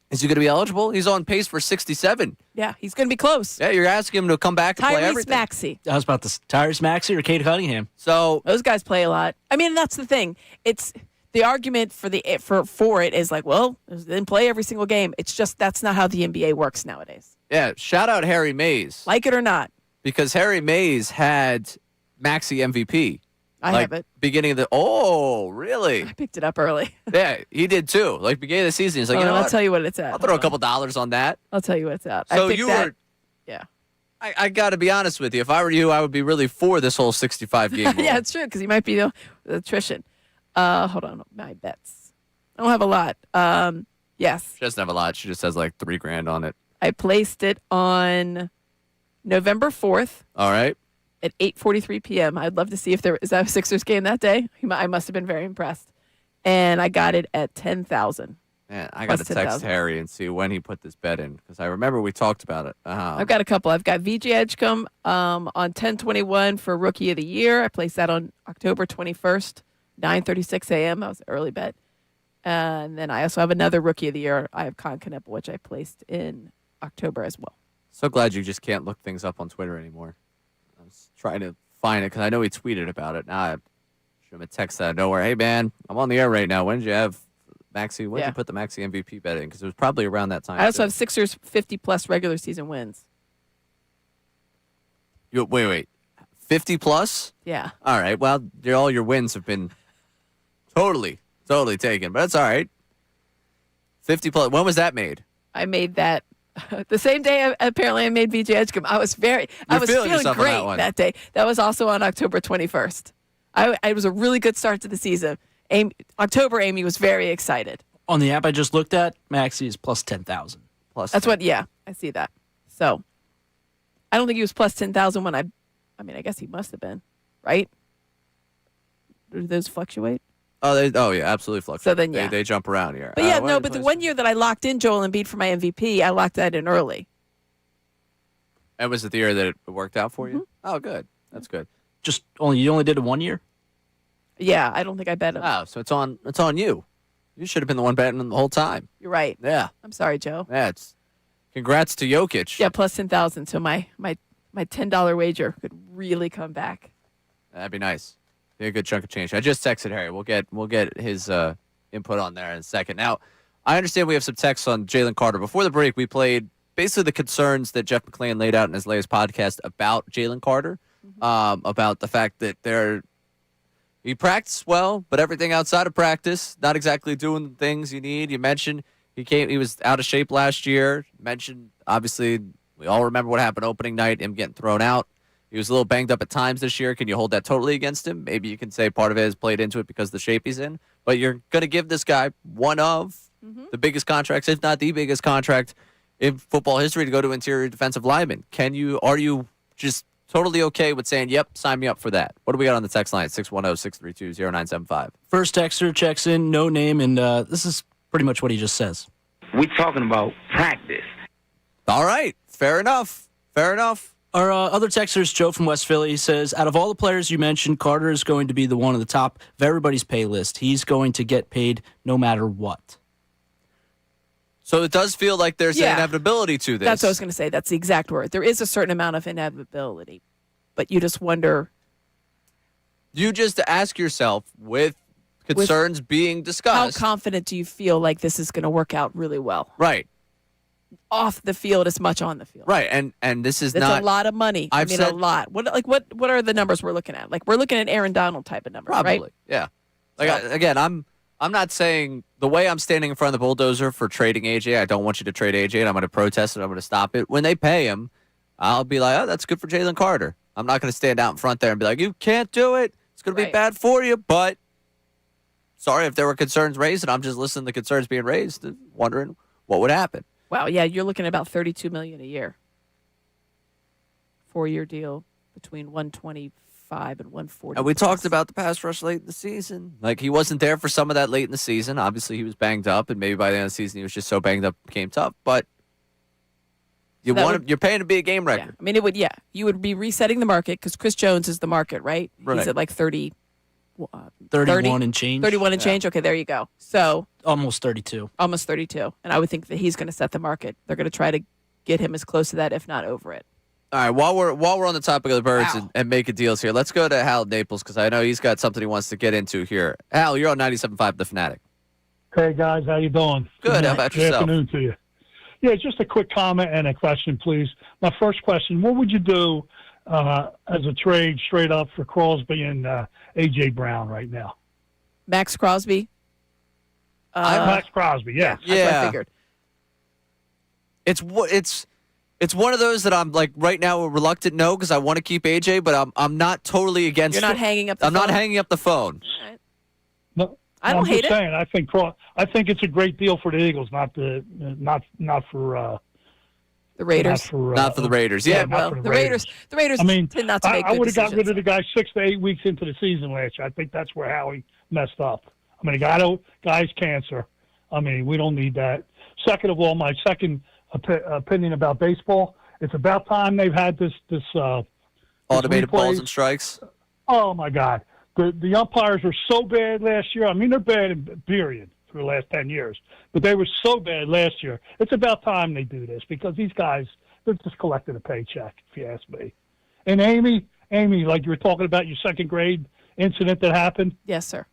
Is he going to be eligible? He's on pace for 67. Yeah, he's going to be close. Yeah, you're asking him to come back and play everything. Tyrese Maxey. I was about to Tyrese Maxey or Cade Cunningham. So those guys play a lot. I mean, that's the thing. It's the argument for it is like, well, they didn't play every single game. It's just that's not how the NBA works nowadays. Yeah, shout out Harry Mays. Like it or not. Because Harry Mays had Maxey MVP. I have it. Beginning of the really? I picked it up early. Yeah, he did too. Like beginning of the season, he's like, I'll tell you what it's at. I'll throw a couple dollars on that. I'll tell you what it's at. So yeah. I got to be honest with you. If I were you, I would be really for this whole 65-game rule. Yeah, it's true because he might be the attrition. Hold on, my bets. I don't have a lot. Yes. She doesn't have a lot. She just has like $3,000 on it. I placed it on November 4th. All right. At 8:43 p.m. I'd love to see if there is that a Sixers game that day. I must have been very impressed. And I got it at 10,000. Man, I got to text Harry and see when he put this bet in because I remember we talked about it. I've got a couple. I've got VJ Edgecombe on 10/21 for Rookie of the Year. I placed that on October 21st, 9:36 a.m. That was an early bet. And then I also have another Rookie of the Year. I have Con Canepa, which I placed in October as well. So glad you just can't look things up on Twitter anymore. I was trying to find it because I know he tweeted about it. Now I shoot him a text out of nowhere. Hey, man, I'm on the air right now. When did you have Maxey? When did you put the Maxey MVP bet in? Because it was probably around that time. I also have Sixers 50-plus regular season wins. Wait. 50-plus? Yeah. All right. Well, all your wins have been totally taken, but that's all right. 50-plus. When was that made? I made that the same day. Apparently, I made VJ Edgecombe. I was feeling great that day. That was also on October 21st. It was a really good start to the season. Amy was very excited. On the app I just looked at, Maxey is plus 10,000. That's what. Yeah, I see that. So, I don't think he was plus 10,000 when I guess he must have been, right? Do those fluctuate? Oh yeah, absolutely fluctuate. So then, they jump around here. But but the one year that I locked in Joel Embiid for my MVP, I locked that in early. And was it the year that it worked out for you? Oh, good. That's good. You only did it 1 year? Yeah, I don't think I bet him. Oh, so it's on you. You should have been the one betting him the whole time. You're right. Yeah. I'm sorry, Joe. Yeah, congrats to Jokic. Yeah, plus 10,000. So my $10 wager could really come back. That'd be nice. Be a good chunk of change. I just texted Harry. We'll get his input on there in a second. Now, I understand we have some texts on Jalen Carter. Before the break, we played basically the concerns that Jeff McClain laid out in his latest podcast about Jalen Carter, about the fact that he practiced well, but everything outside of practice, not exactly doing the things you need. You mentioned he was out of shape last year. Mentioned, obviously, we all remember what happened opening night, him getting thrown out. He was a little banged up at times this year. Can you hold that totally against him? Maybe you can say part of it has played into it because of the shape he's in. But you're going to give this guy one of the biggest contracts, if not the biggest contract in football history, to go to interior defensive lineman. Are you just totally okay with saying, yep, sign me up for that? What do we got on the text line? 610-632-0975. First texter checks in, no name, and this is pretty much what he just says. We're talking about practice. All right. Fair enough. Our other texter is Joe from West Philly. He says, out of all the players you mentioned, Carter is going to be the one on the top of everybody's pay list. He's going to get paid no matter what. So it does feel like there's an inevitability to this. That's what I was going to say. That's the exact word. There is a certain amount of inevitability, but you just wonder. You just ask yourself, with concerns being discussed, how confident do you feel like this is going to work out really well? Right. Off the field as much on the field. Right, and this is it's not a lot of money. I've said a lot. What are the numbers we're looking at? Like we're looking at Aaron Donald type of numbers, probably, right? Yeah. Again, I'm not saying the way I'm standing in front of the bulldozer for trading AJ. I don't want you to trade AJ, and I'm going to protest it. I'm going to stop it. When they pay him, I'll be like, oh, that's good for Jalen Carter. I'm not going to stand out in front there and be like, you can't do it. It's going to be bad for you. But sorry if there were concerns raised, and I'm just listening to concerns being raised and wondering what would happen. Wow, yeah, you're looking at about $32 million a year. 4-year deal between 125 and 140. And we talked about the pass rush late in the season. Like, he wasn't there for some of that late in the season. Obviously, he was banged up, and maybe by the end of the season, he was just so banged up it became tough. But you're paying him to be a game record. Yeah. I mean, you would be resetting the market because Chris Jones is the market, right? He's at like 30. 31 and change. 31 and change. Okay, there you go. So almost 32. Almost 32. And I would think that he's going to set the market. They're going to try to get him as close to that, if not over it. All right, while we're on the topic of the Birds and making deals here, let's go to Hal Naples because I know he's got something he wants to get into here. Hal, you're on 97.5 The Fanatic. Hey, guys. How you doing? Good. How about yourself? Good afternoon to you. Yeah, just a quick comment and a question, please. My first question, what would you do as a trade straight up for Crosby and A.J. Brown right now? Max Crosby? Max Crosby, yes. That's what I figured. It's one of those that I'm like right now a reluctant no because I want to keep AJ, but I'm not totally against. You're not hanging up the phone? I'm not hanging up the phone. All right. No, I don't hate it. I'm just saying, I think it's a great deal for the Eagles, not for the Raiders. Not for the Raiders. Yeah, well, the Raiders I mean, tend not to make I would have got rid decisions. of the guy 6 to 8 weeks into the season last year. I think that's where Howie messed up. I mean, guy's cancer. I mean, we don't need that. Second of all, my second opinion about baseball, it's about time they've had this automated replays. balls and strikes. Oh my God, the umpires were so bad last year. I mean, they're bad in period for the last 10 years, but they were so bad last year. It's about time they do this because these guys, they're just collecting a paycheck, if you ask me. And Amy, like you were talking about your second grade incident that happened. Yes, sir.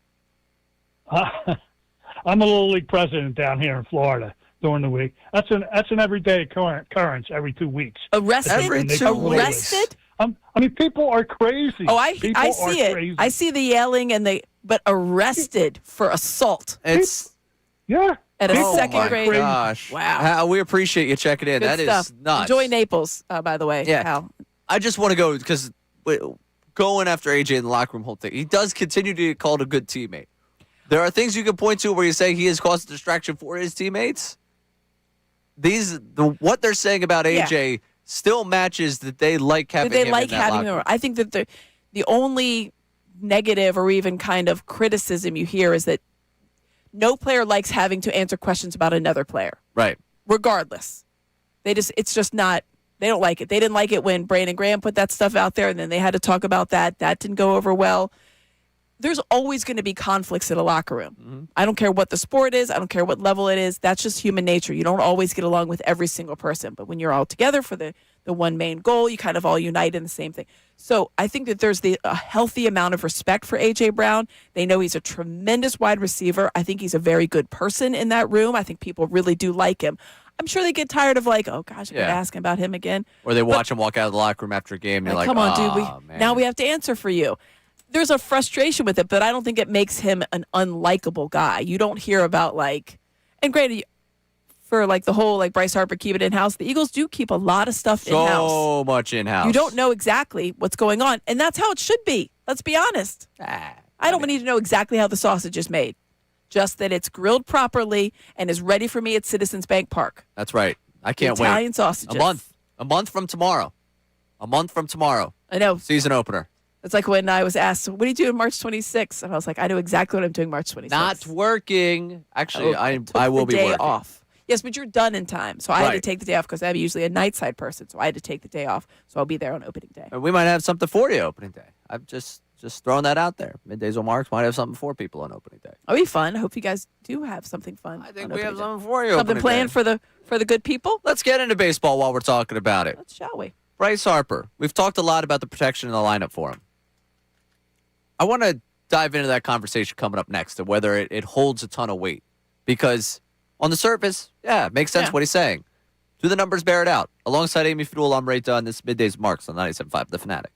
I'm a little league president down here in Florida during the week. That's an everyday occurrence every 2 weeks. Arrested? Every 2 weeks. I mean, people are crazy. Oh, I People see are it. crazy. I see the yelling but arrested for assault. It's yeah. At a oh second my grade. Gosh. Wow. Hal, we appreciate you checking in. Good That stuff. is nuts. Enjoy Naples, by the way. Yeah. Hal. I just want to go because going after AJ in the locker room whole thing, he does continue to get called a good teammate. There are things you can point to where you say he has caused a distraction for his teammates. What they're saying about AJ still matches that they like having him in that locker room. I think that the only negative or even kind of criticism you hear is that no player likes having to answer questions about another player. Right. Regardless. They They don't like it. They didn't like it when Brandon Graham put that stuff out there, and then they had to talk about that. That didn't go over well. There's always going to be conflicts in a locker room. Mm-hmm. I don't care what the sport is. I don't care what level it is. That's just human nature. You don't always get along with every single person. But when you're all together for the one main goal, you kind of all unite in the same thing. So I think that there's a healthy amount of respect for A.J. Brown. They know he's a tremendous wide receiver. I think he's a very good person in that room. I think people really do like him. I'm sure they get tired of like, oh, gosh, I'm going to ask about him again. Or they watch him walk out of the locker room after a game, and you're like, come on, oh, dude. Man. Now we have to answer for you. There's a frustration with it, but I don't think it makes him an unlikable guy. You don't hear about and granted, for the whole Bryce Harper keep it in-house, the Eagles do keep a lot of stuff in-house. So much in-house. You don't know exactly what's going on, and that's how it should be. Let's be honest. I don't need to know exactly how the sausage is made. Just that it's grilled properly and is ready for me at Citizens Bank Park. That's right. I can't wait. Italian sausages. A month from tomorrow. I know. Season opener. It's like when I was asked, what are you doing March 26th? And I was like, I know exactly what I'm doing March 26th. Not working. Actually, I will be day working. off. Yes, but you're done in time. So I had to take the day off because I'm usually a night side person. So I had to take the day off. So I'll be there on opening day. And we might have something for you opening day. I'm just throwing that out there. Middays or Marks might have something for people on opening day. It'll be fun. I hope you guys do have something fun. I think we have something for you. Something planned for the good people. Let's get into baseball while we're talking about it. Shall we? Bryce Harper. We've talked a lot about the protection in the lineup for him. I want to dive into that conversation coming up next and whether it holds a ton of weight. Because on the surface, it makes sense what he's saying. Do the numbers bear it out? Alongside Amy Fadul, I'm Ray Dunn. This is Middays Marks on 97.5 The Fanatic.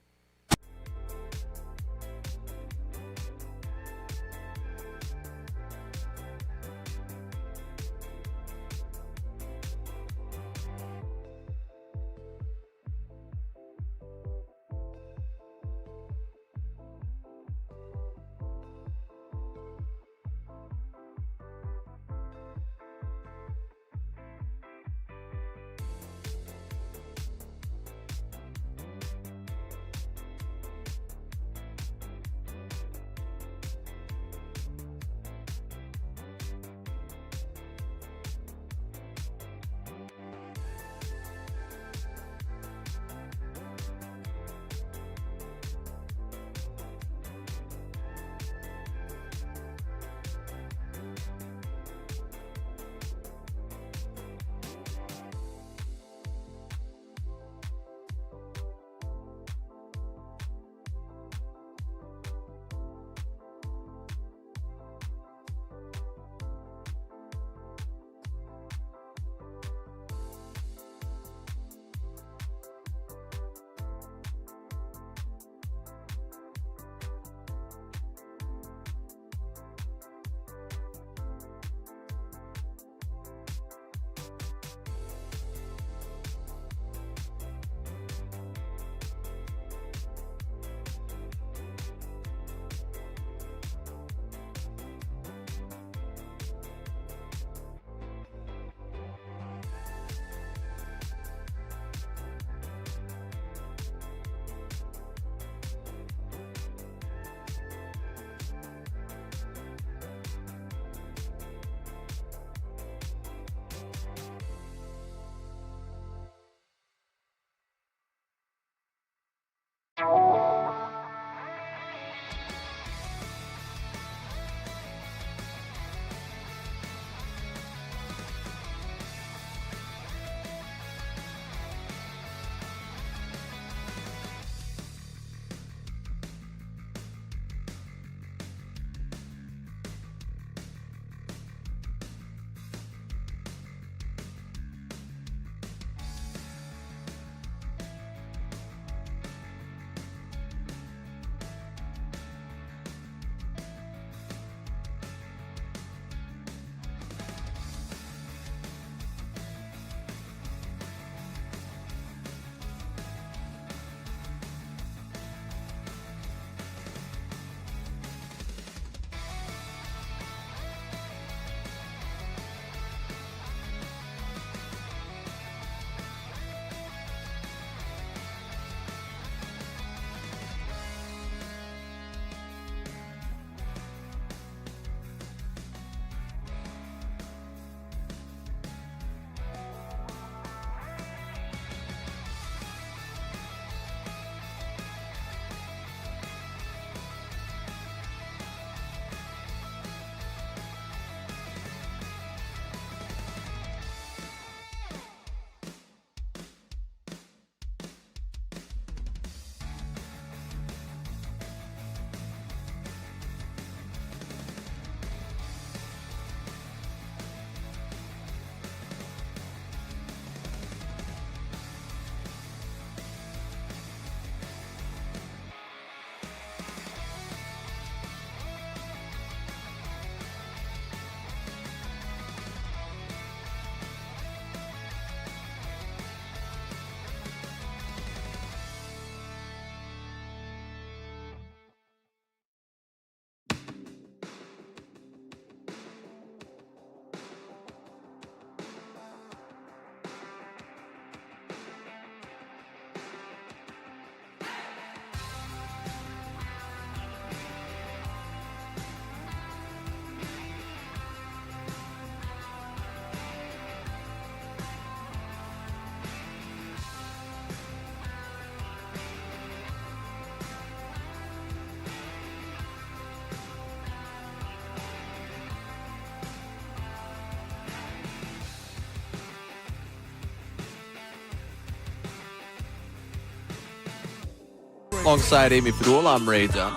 Alongside Amy Fadul, I'm Ray Dunn.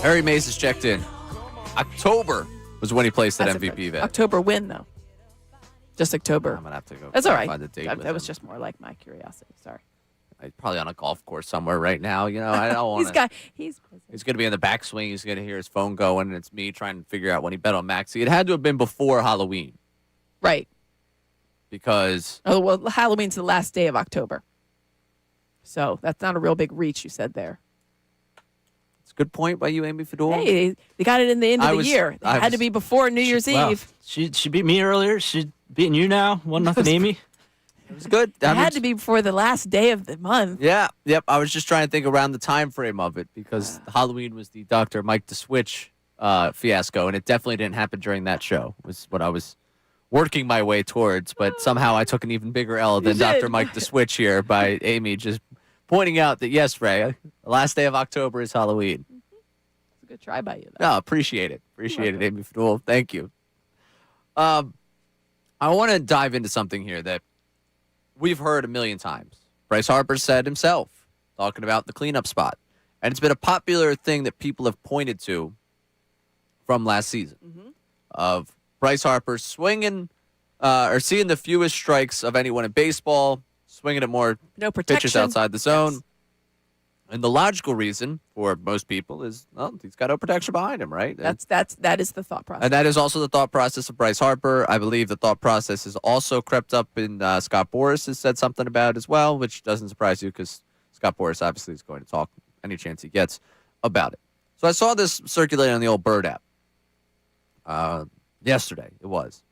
Harry Mays has checked in. October was when he placed that MVP bet. October win, though. Just October. I'm going to have to go That's all right. find the date. That was just more like my curiosity. Sorry. He's probably on a golf course somewhere right now. You know, I don't want to. He's going to be in the backswing. He's going to hear his phone going, and it's me trying to figure out when he bet on Maxey. It had to have been before Halloween. Right. Because. Oh, well, Halloween's the last day of October. So that's not a real big reach, you said there. It's a good point by you, Amy Fadul. Hey, they got it in the end of the year. It had to be before New Year's Eve. She beat me earlier. She's beating you now. 1-0, Amy. It was good. It had to be before the last day of the month. Yeah. Yep. I was just trying to think around the time frame of it because Halloween was the Dr. Mike the Switch fiasco, and it definitely didn't happen during that show. Was what I was working my way towards, but somehow I took an even bigger L than Dr. Mike the Switch here by Amy just pointing out that, yes, Ray, the last day of October is Halloween. It's a good try by you, though. No, appreciate it. Appreciate it, Amy Fadul. Thank you. I want to dive into something here that we've heard a million times. Bryce Harper said himself, talking about the cleanup spot. And it's been a popular thing that people have pointed to from last season of Bryce Harper swinging or seeing the fewest strikes of anyone in baseball, swinging at more pitches outside the zone. Yes. And the logical reason for most people is, well, he's got no protection behind him, right? That is the thought process. And that is also the thought process of Bryce Harper. I believe the thought process has also crept up in Scott Boras has said something about as well, which doesn't surprise you because Scott Boras obviously is going to talk any chance he gets about it. So I saw this circulating on the old Bird app. Yesterday, it was.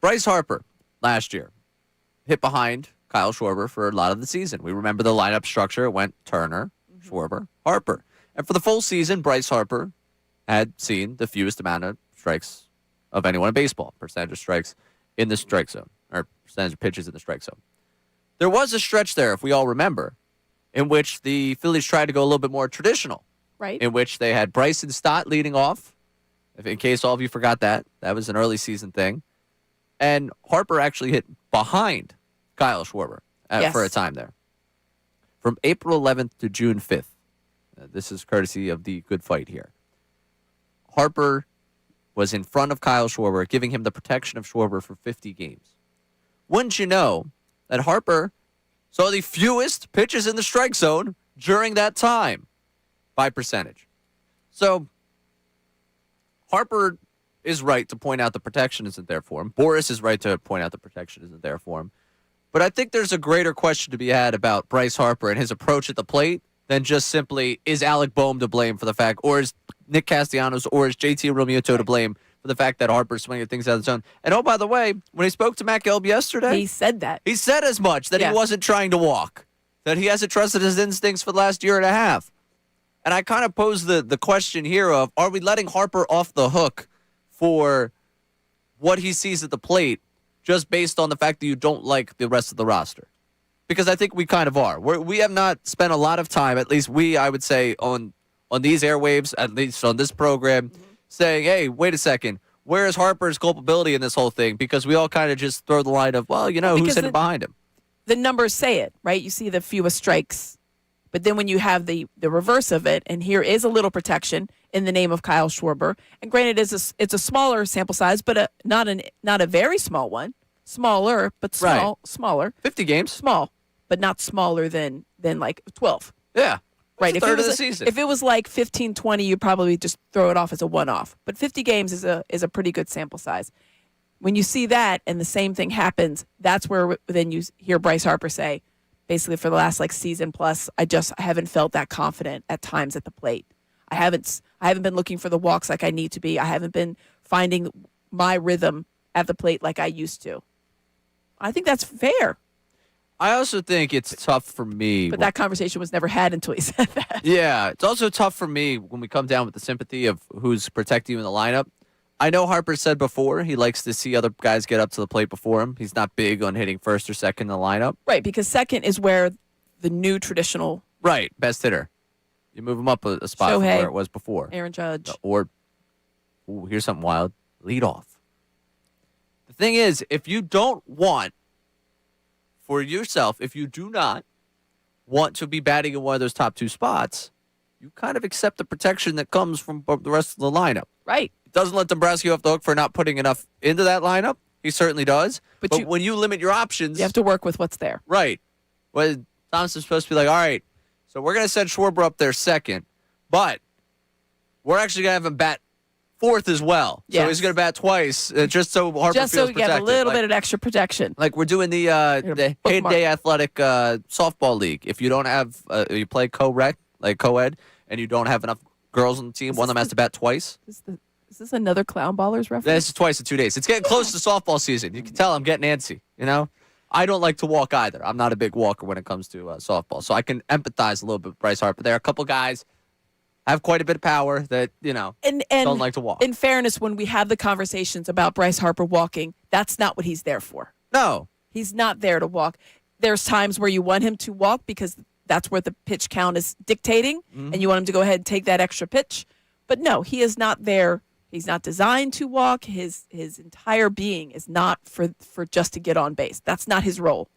Bryce Harper, last year, hit behind Kyle Schwarber for a lot of the season. We remember the lineup structure. It went Turner, Schwarber, Harper. And for the full season, Bryce Harper had seen the fewest amount of strikes of anyone in baseball, percentage of strikes in the strike zone, or percentage of pitches in the strike zone. There was a stretch there, if we all remember, in which the Phillies tried to go a little bit more traditional. Right. In which they had Bryson Stott leading off. In case all of you forgot that. That was an early season thing. And Harper actually hit behind Kyle Schwarber for a time there. From April 11th to June 5th. This is courtesy of the Good Fight here. Harper was in front of Kyle Schwarber, giving him the protection of Schwarber for 50 games. Wouldn't you know that Harper saw the fewest pitches in the strike zone during that time by percentage. So Harper is right to point out the protection isn't there for him. Boras is right to point out the protection isn't there for him. But I think there's a greater question to be had about Bryce Harper and his approach at the plate than just simply, is Alec Boehm to blame for the fact, or is Nick Castellanos, or is JT Realmuto to blame for the fact that Harper's swinging things out of the zone? And oh, by the way, when he spoke to Matt Gelb yesterday, he said that. He said as much, that he wasn't trying to walk, that he hasn't trusted his instincts for the last year and a half. And I kind of pose the question here of, are we letting Harper off the hook for what he sees at the plate just based on the fact that you don't like the rest of the roster? Because I think we kind of are. We have not spent a lot of time, at least I would say, on these airwaves, at least on this program, saying, hey, wait a second, where is Harper's culpability in this whole thing? Because we all kind of just throw the line of, well, you know, who's sitting behind him? The numbers say it, right? You see the fewest strikes. But then when you have the reverse of it, and here is a little protection in the name of Kyle Schwarber, and granted, it's a smaller sample size, but not a very small one. Smaller, but smaller. 50 games. Small, but not smaller than like 12. Yeah. Right. If third of the season. If it was like 15, 20, you'd probably just throw it off as a one-off. But 50 games is a pretty good sample size. When you see that and the same thing happens, that's where then you hear Bryce Harper say, basically for the last season plus, I haven't felt that confident at times at the plate. I haven't been looking for the walks like I need to be. I haven't been finding my rhythm at the plate like I used to. I think that's fair. I also think it's tough for me. But that conversation was never had until he said that. Yeah, it's also tough for me when we come down with the sympathy of who's protecting you in the lineup. I know Harper said before he likes to see other guys get up to the plate before him. He's not big on hitting first or second in the lineup. Right, because second is where the new traditional... Right, best hitter. You move him up a spot from where it was before. Aaron Judge. Or, here's something wild, lead off. The thing is, if you don't want, for yourself, if you do not want to be batting in one of those top 2 spots, you kind of accept the protection that comes from the rest of the lineup. Right. It doesn't let Dombrowski off the hook for not putting enough into that lineup. He certainly does. But when you limit your options, you have to work with what's there. Right. Well, Thompson's supposed to be like, all right, so we're going to send Schwarber up there second, but we're actually going to have him bat 4th as well. Yes. So he's going to bat twice, just so Harper Just feels so you have a little bit of extra protection. Like we're doing the Hayday Athletic softball league. If you don't have, you play co-rec, like co-ed, and you don't have enough girls on the team, one of them has to bat twice. Is this another Clown Ballers reference? This is twice in 2 days. It's getting close to softball season. You can tell I'm getting antsy, you know? I don't like to walk either. I'm not a big walker when it comes to softball. So I can empathize a little bit with Bryce Harper. There are a couple guys have quite a bit of power that, and don't like to walk. In fairness, when we have the conversations about Bryce Harper walking, that's not what he's there for. No. He's not there to walk. There's times where you want him to walk because that's where the pitch count is dictating, and you want him to go ahead and take that extra pitch. But no, he is not there. He's not designed to walk. His entire being is not for just to get on base. That's not his role.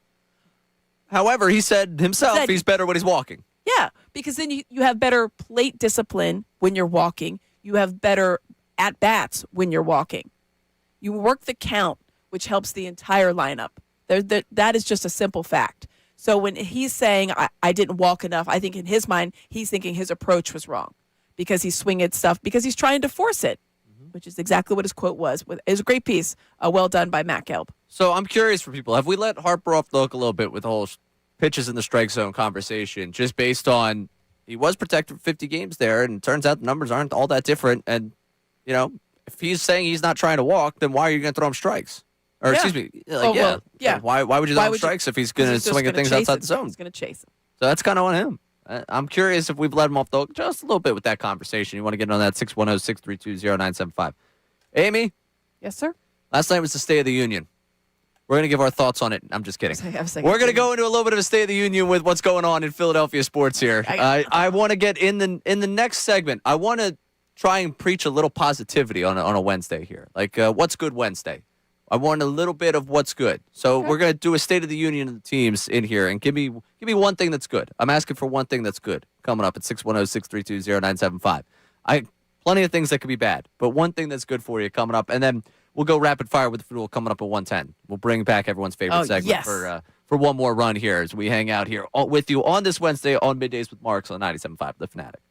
However, he said himself he's better when he's walking. Yeah, because then you have better plate discipline when you're walking. You have better at-bats when you're walking. You work the count, which helps the entire lineup. That is just a simple fact. So when he's saying, I didn't walk enough, I think in his mind, he's thinking his approach was wrong because he's swinging stuff, because he's trying to force it, which is exactly what his quote was. It was a great piece, well done by Matt Gelb. So I'm curious for people, have we let Harper off the hook a little bit with the whole pitches in the strike zone conversation, just based on he was protected for 50 games there, and it turns out the numbers aren't all that different. And, if he's saying he's not trying to walk, then why are you going to throw him strikes? Or, excuse me, Why would you throw him strikes if he's going to swing at things outside the zone? He's going to chase him. So that's kind of on him. I'm curious if we've let him off the hook just a little bit with that conversation. You want to get on that 610-632-0975. Amy? Yes, sir? Last night was the State of the Union. We're going to give our thoughts on it. I'm just kidding. We're going to go into a little bit of a State of the Union with what's going on in Philadelphia sports here. I want to get in the next segment. I want to try and preach a little positivity on a Wednesday here. Like, what's good Wednesday? I want a little bit of what's good. So we're going to do a State of the Union of the teams in here, and give me one thing that's good. I'm asking for one thing that's good coming up at 610-632-0975. Plenty of things that could be bad, but one thing that's good for you coming up, and then we'll go rapid fire with the Fool coming up at 110. We'll bring back everyone's favorite segment for one more run here as we hang out here with you on this Wednesday on Middays with Marks on 97.5 The Fanatic.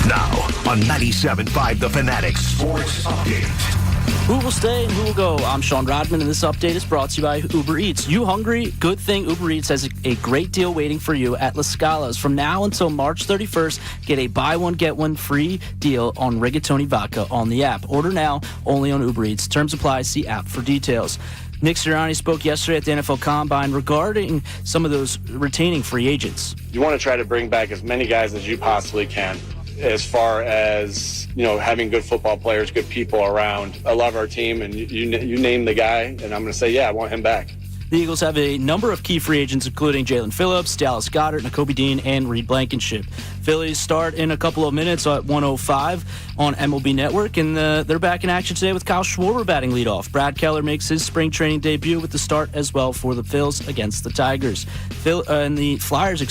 Now on 97.5 The Fanatic Sports Update. Who will stay and who will go? I'm Sean Rodman, and this update is brought to you by Uber Eats. You hungry? Good thing Uber Eats has a great deal waiting for you at La Scala's. From now until March 31st, get a buy one, get one free deal on Rigatoni Vodka on the app. Order now, only on Uber Eats. Terms apply. See app for details. Nick Sirianni spoke yesterday at the NFL Combine regarding some of those retaining free agents. You want to try to bring back as many guys as you possibly can, as far as having good football players, good people around. I love our team, and you name the guy, and I'm going to say, yeah, I want him back. The Eagles have a number of key free agents, including Jalen Phillips, Dallas Goedert, Nakobe Dean, and Reed Blankenship. Phillies start in a couple of minutes at 1:05 on MLB Network, and they're back in action today with Kyle Schwarber batting leadoff. Brad Keller makes his spring training debut with the start as well for the Phils against the Tigers. And the Flyers,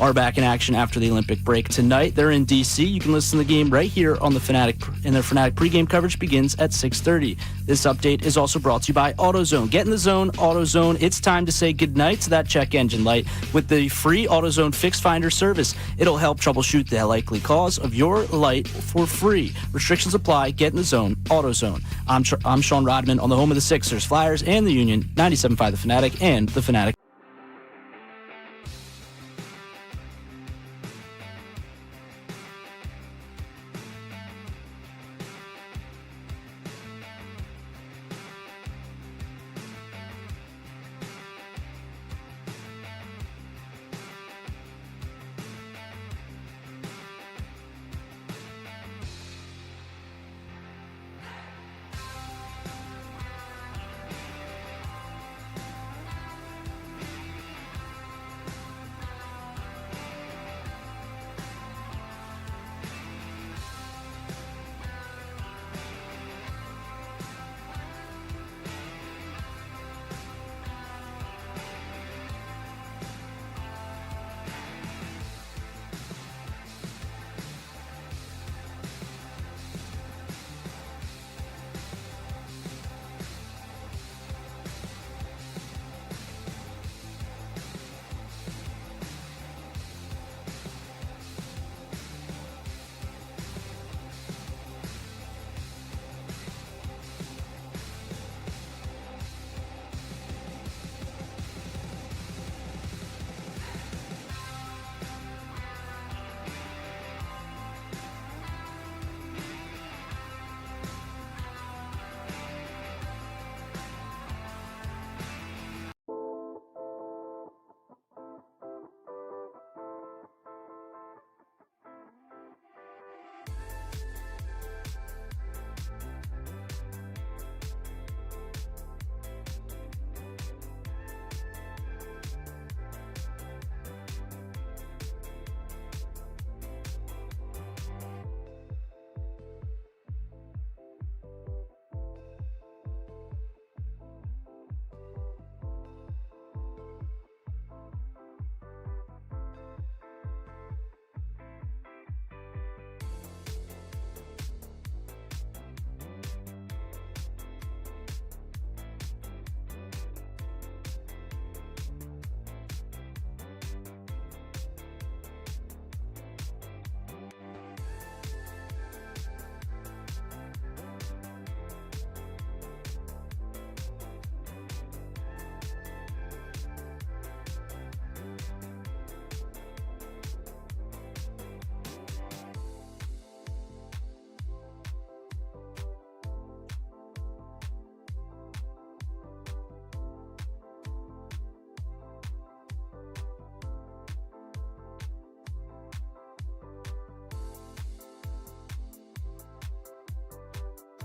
are back in action after the Olympic break tonight. They're in D.C. You can listen to the game right here on the Fanatic, and their Fanatic pregame coverage begins at 6:30. This update is also brought to you by AutoZone. Get in the zone, AutoZone. It's time to say goodnight to that check engine light with the free AutoZone Fix Finder service. It'll help troubleshoot the likely cause of your light for free. Restrictions apply. Get in the zone, AutoZone. I'm Sean Rodman on the home of the Sixers, Flyers, and the Union, 97.5 The Fanatic and The Fanatic.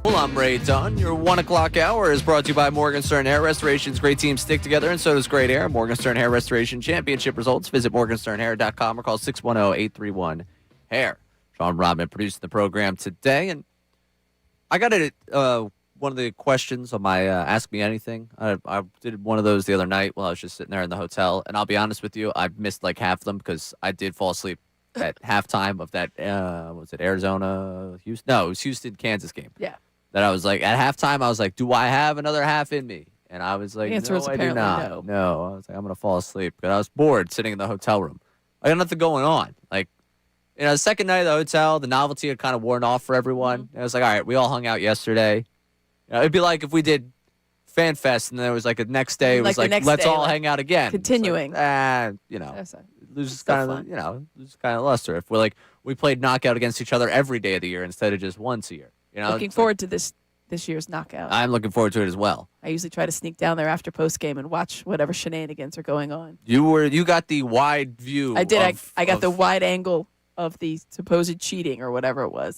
Well, I'm Ray Dunn. Your 1 o'clock hour is brought to you by Morgenstern Hair Restoration's great teams stick together, and so does great hair. Morgenstern Hair Restoration Championship results. Visit morgensternhair.com or call 610-831-HAIR. Sean Rodman producing the program today, and I got one of the questions on my Ask Me Anything. I did one of those the other night while I was just sitting there in the hotel, and I'll be honest with you, I missed like half of them because I did fall asleep at halftime of that, was it Arizona, Houston? No, it was Houston-Kansas game. Yeah. That I was like, at halftime, I was like, do I have another half in me? And I was like, The answer no, is I do apparently not. no. No, I was like, I'm going to fall asleep. But I was bored sitting in the hotel room. I got nothing going on. Like, the second night of the hotel, the novelty had kind of worn off for everyone. Mm-hmm. And I was like, all right, we all hung out yesterday. It'd be like if we did Fan Fest and then it was like the next day, it was like let's all hang out again. Continuing. Loses kind of, loses kind of luster. If we're like, we played knockout against each other every day of the year instead of just once a year. Looking forward to this year's knockout. I'm looking forward to it as well. I usually try to sneak down there after post game and watch whatever shenanigans are going on. You got the wide view. I did. I got the wide angle of the supposed cheating or whatever it was.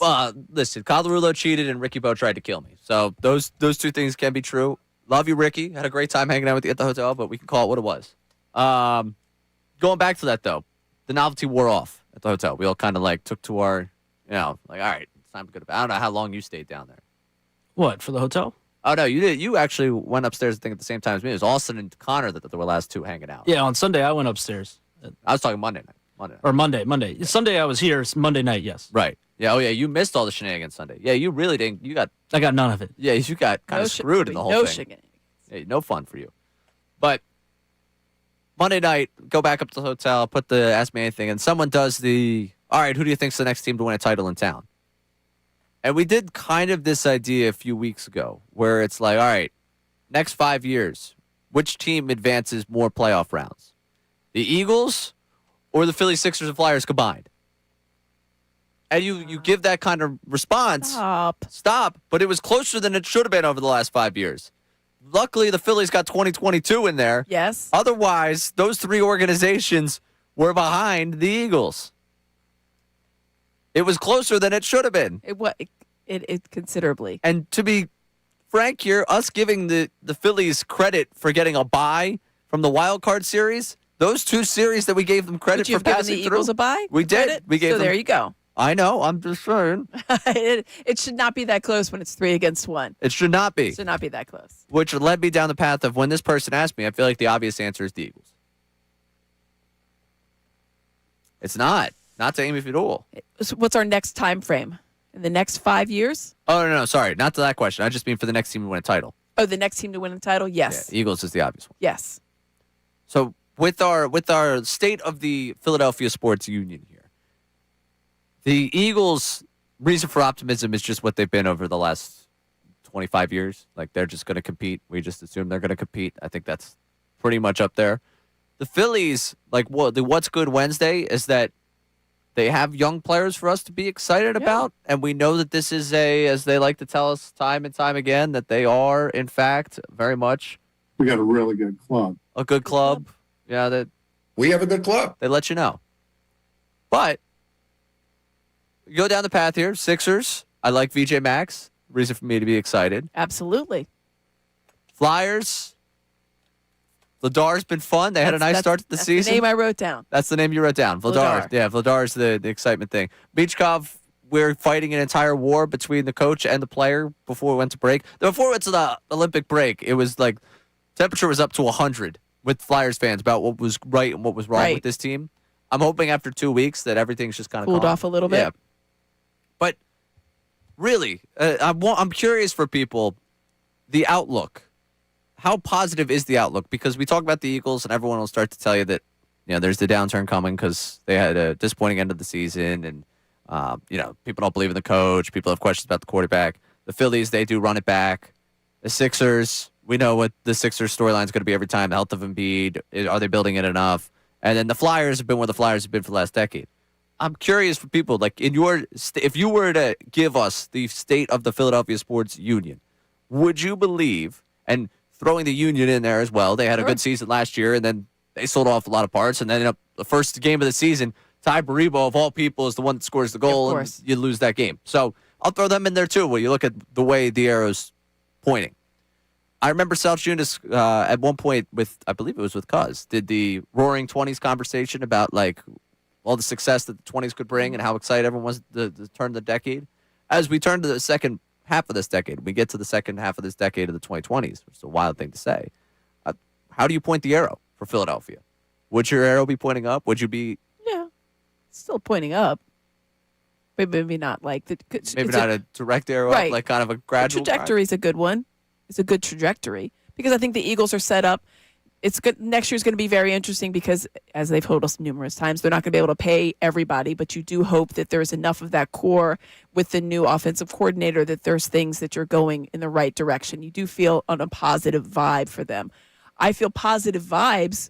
Listen, Calderulo cheated and Ricky Bo tried to kill me. So those two things can be true. Love you, Ricky. Had a great time hanging out with you at the hotel, but we can call it what it was. Going back to that though, the novelty wore off at the hotel. We all kind of like took to our, all right, it's time to go to bed. I don't know how long you stayed down there. What, for the hotel? Oh, no, you did. You actually went upstairs, I think, at the same time as me. It was Austin and Connor that were last two hanging out. Yeah, on Sunday I went upstairs. I was talking Monday night. Monday. Yeah. Sunday I was here. Monday night, yes. Right. Yeah. Oh, yeah. You missed all the shenanigans Sunday. Yeah, you really didn't. I got none of it. Yeah, you got kind of screwed in the whole thing. Shenanigans. Yeah, no fun for you. But Monday night, go back up to the hotel, put the Ask Me Anything, and someone does all right, who do you think's the next team to win a title in town? And we did kind of this idea a few weeks ago where it's like, all right, next 5 years, which team advances more playoff rounds? The Eagles or the Phillies, Sixers, and Flyers combined? And you give that kind of response. Stop. But it was closer than it should have been over the last 5 years. Luckily, the Phillies got 2022 in there. Yes. Otherwise, those three organizations were behind the Eagles. It was closer than it should have been. It considerably. And to be frank here, us giving the Phillies credit for getting a bye from the wild card series, those two series that we gave them credit for passing the Eagles through, a bye? we did. Credit? We gave so them, there you go. I know. I'm just saying. It should not be that close when it's 3-1. It should not be. It should not be that close. Which led me down the path of when this person asked me, I feel like the obvious answer is the Eagles. It's not. Not to Amy Fidul. So what's our next time frame? In the next 5 years? Oh, no, sorry. Not to that question. I just mean for the next team to win a title. Oh, the next team to win the title? Yes. Yeah, Eagles is the obvious one. Yes. So with our state of the Philadelphia Sports Union here, the Eagles' reason for optimism is just what they've been over the last 25 years. Like, they're just going to compete. We just assume they're going to compete. I think that's pretty much up there. The Phillies, like, what's good Wednesday is that they have young players for us to be excited about. And we know that this is as they like to tell us time and time again, that they are, in fact, very much. We got a really good club. A good club. Yeah, we have a good club. They let you know. But you go down the path here. Sixers, I like VJ Max. Reason for me to be excited. Absolutely. Flyers, Vladar's been fun. They had a nice start to the season. That's the name I wrote down. That's the name you wrote down. Vladar. Yeah, Vladar's the excitement thing. Bichkov, we're fighting an entire war between the coach and the player before we went to break. Before we went to the Olympic break, it was like temperature was up to 100 with Flyers fans about what was right and what was wrong with this team. I'm hoping after 2 weeks that everything's just kind of cooled off a little bit. Yeah. But really, I'm curious for people, the outlook. How positive is the outlook? Because we talk about the Eagles, and everyone will start to tell you that there's the downturn coming because they had a disappointing end of the season, and people don't believe in the coach. People have questions about the quarterback. The Phillies, they do run it back. The Sixers, we know what the Sixers storyline is going to be every time. The health of Embiid, are they building it enough? And then the Flyers have been where the Flyers have been for the last decade. I'm curious for people, like if you were to give us the state of the Philadelphia Sports Union, would you believe, and throwing the Union in there as well, they had a good season last year, and then they sold off a lot of parts, and then the first game of the season, Ty Baribo, of all people, is the one that scores the goal, and you lose that game. So I'll throw them in there too. When you look at the way the arrow's pointing, I remember Salciunas at one point with, I believe it was with Cuz, did the Roaring 20s conversation about like all the success that the 20s could bring and how excited everyone was to turn the decade. As we turn to the second half of this decade, we get to the second half of this decade of the 2020s, which is a wild thing to say. How do you point the arrow for Philadelphia? Would your arrow be pointing up? Would you be? Yeah, still pointing up. Maybe not like the. Maybe not a direct arrow right. up, like kind of a gradual. The trajectory is a good one. It's a good trajectory because I think the Eagles are set up. It's good. Next year's going to be very interesting because, as they've told us numerous times, they're not going to be able to pay everybody. But you do hope that there's enough of that core with the new offensive coordinator that there's things that you're going in the right direction. You do feel on a positive vibe for them. I feel positive vibes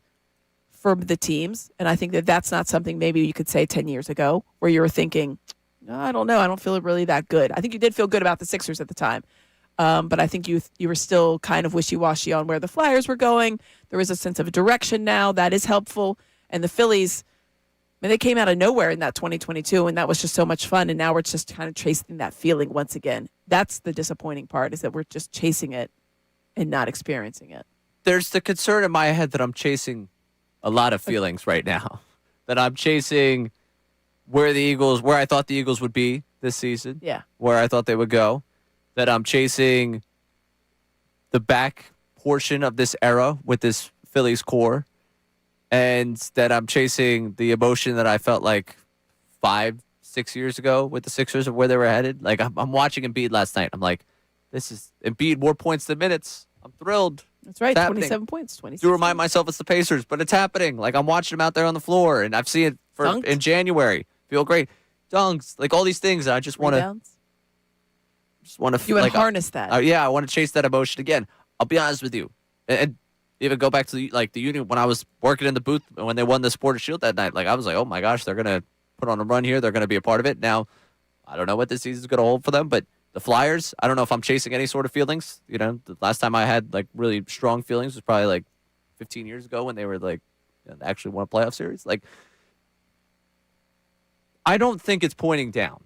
for the teams, and I think that that's not something maybe you could say 10 years ago where you were thinking, no, I don't know, I don't feel really that good. I think you did feel good about the Sixers at the time, but I think you were still kind of wishy-washy on where the Flyers were going. There is a sense of direction now. That is helpful. And the Phillies, they came out of nowhere in that 2022, and that was just so much fun, and now we're just kind of chasing that feeling once again. That's the disappointing part, is that we're just chasing it and not experiencing it. There's the concern in my head that I'm chasing a lot of feelings right now. That I'm chasing where I thought the Eagles would be this season. Yeah. Where I thought they would go. That I'm chasing the back portion of this era with this Phillies core. And that I'm chasing the emotion that I felt like 5-6 years ago with the Sixers of where they were headed. Like, I'm watching Embiid last night. I'm like, this is Embiid, more points than minutes. I'm thrilled. That's right, It's 27 points, 26. To remind myself it's the Pacers, but it's happening. Like, I'm watching them out there on the floor, and I've seen it in January. Feel great. Dunks, like all these things, and I just want to You want to harness that. Yeah, I want to chase that emotion again. I'll be honest with you. And even go back to the Union when I was working in the booth when they won the Supporters Shield that night. Like, I was like, oh my gosh, they're going to put on a run here. They're going to be a part of it. Now, I don't know what this season is going to hold for them, but the Flyers, I don't know if I'm chasing any sort of feelings. You know, the last time I had like really strong feelings was probably like 15 years ago when they were like actually won a playoff series. Like, I don't think it's pointing down.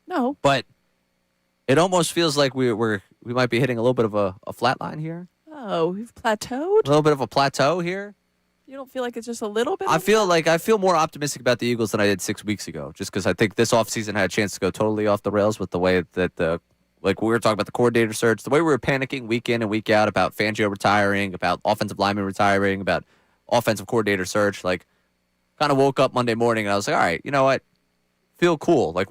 No. But it almost feels like we might be hitting a little bit of a flat line here. Oh, we've plateaued? A little bit of a plateau here. You don't feel like it's just a little bit? I feel more optimistic about the Eagles than I did 6 weeks ago, just because I think this offseason had a chance to go totally off the rails with the way that like we were talking about the coordinator search, the way we were panicking week in and week out about Fangio retiring, about offensive linemen retiring, about offensive coordinator search. Like, kind of woke up Monday morning and I was like, all right, you know what? Feel cool. Like,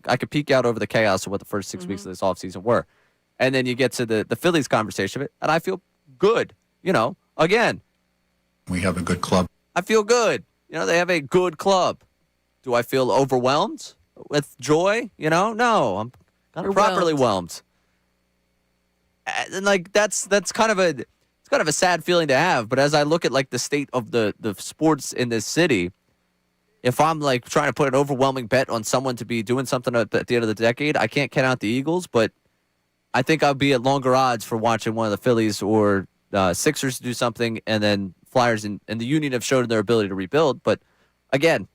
I could peek out over the chaos of what the first 6 weeks of this offseason were. And then you get to the Phillies conversation of it, and I feel good. You know, again, We have a good club. I feel good. You know, they have a good club. Do I feel overwhelmed with joy? You know, no, I'm kind of properly whelmed. And like that's kind of a sad feeling to have. But as I look at like the state of the sports in this city, if I'm like trying to put an overwhelming bet on someone to be doing something at the end of the decade, I can't count out the Eagles, but I think I'll be at longer odds for watching one of the Phillies or Sixers do something, and then Flyers and the Union have shown their ability to rebuild. But again,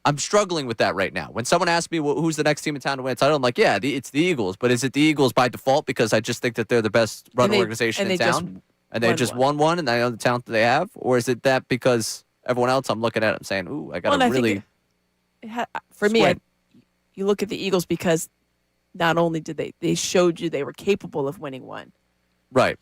I'm struggling with that right now. When someone asks me who's the next team in town to win a title, I'm like, yeah, it's the Eagles. But is it the Eagles by default because I just think that they're the best run organization in town? And they just won one, and I know the talent that they have? Or is it that because everyone else I'm looking at, I'm saying, ooh, I got to really... For me, you look at the Eagles because not only did they showed you they were capable of winning one. Right.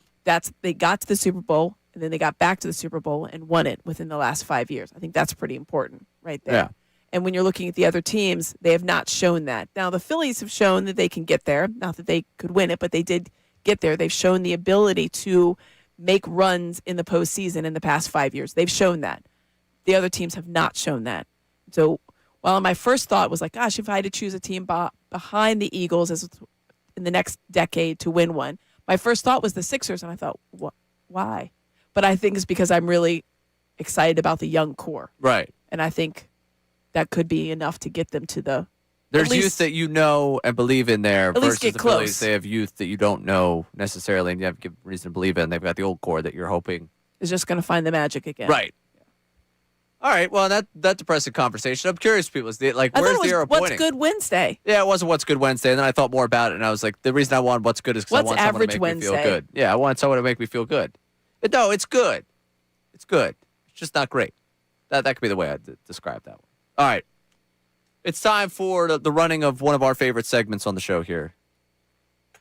They got to the Super Bowl, and then they got back to the Super Bowl and won it within the last 5 years. I think that's pretty important right there. Yeah. And when you're looking at the other teams, they have not shown that. Now, the Phillies have shown that they can get there. Not that they could win it, but they did get there. They've shown the ability to make runs in the postseason in the past 5 years. They've shown that. The other teams have not shown that. So while my first thought was like, gosh, if I had to choose a team behind the Eagles in the next decade to win one, my first thought was the Sixers, and I thought, why? But I think it's because I'm really excited about the young core. Right. And I think that could be enough to get them to the... There's youth that you know and believe in there versus get the close. Phillies. They have youth that you don't know necessarily and you have to give reason to believe in. They've got the old core that you're hoping is just going to find the magic again. Right. All right. Well, that depressing conversation. I'm curious, people. Where's the arrow What's pointing? Good Wednesday? Yeah, it wasn't What's Good Wednesday. And then I thought more about it, and I was like, the reason I wanted What's Good is because I What's want someone to Average make me feel Wednesday? good. Yeah, I want someone to make me feel good. No, it's good. It's good. It's just not great. That could be the way I describe that one. All right. It's time for the running of one of our favorite segments on the show here.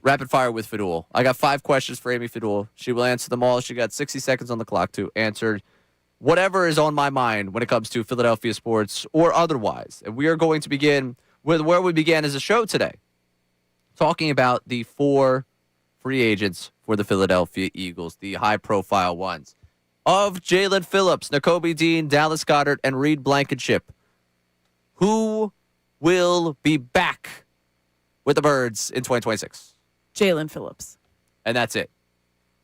Rapid Fire with Fadul. I got 5 questions for Amy Fadul. She will answer them all. She got 60 seconds on the clock to answer whatever is on my mind when it comes to Philadelphia sports or otherwise. And we are going to begin with where we began as a show today, talking about the 4 free agents for the Philadelphia Eagles, the high-profile ones, of Jalen Phillips, Nakobe Dean, Dallas Goedert, and Reed Blankenship. Who will be back with the Birds in 2026? Jalen Phillips. And that's it.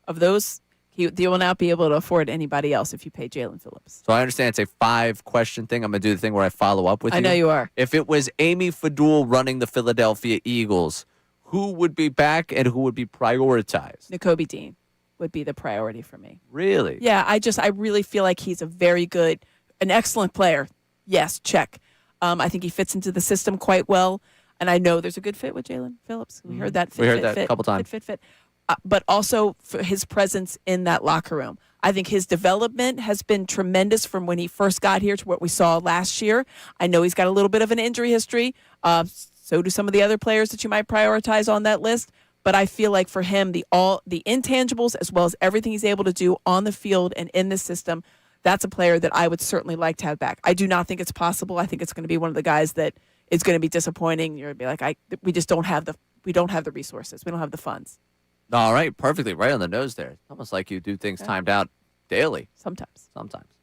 Of those, you will not be able to afford anybody else if you pay Jalen Phillips. So I understand it's a 5-question thing. I'm going to do the thing where I follow up with you. I know you are. If it was Amy Fadul running the Philadelphia Eagles, who would be back and who would be prioritized? Nakobe Dean would be the priority for me. Really? Yeah, I really feel like he's an excellent player. Yes, check. I think he fits into the system quite well. And I know there's a good fit with Jalen Phillips. We heard that. We heard that a couple times. Fit. But also for his presence in that locker room. I think his development has been tremendous from when he first got here to what we saw last year. I know he's got a little bit of an injury history. So do some of the other players that you might prioritize on that list. But I feel like for him, the intangibles as well as everything he's able to do on the field and in the system, that's a player that I would certainly like to have back. I do not think it's possible. I think it's going to be one of the guys that is going to be disappointing. You're going to be like, we just don't have the resources. We don't have the funds. All right. Perfectly. Right on the nose there. Almost like you do things timed out daily. Sometimes.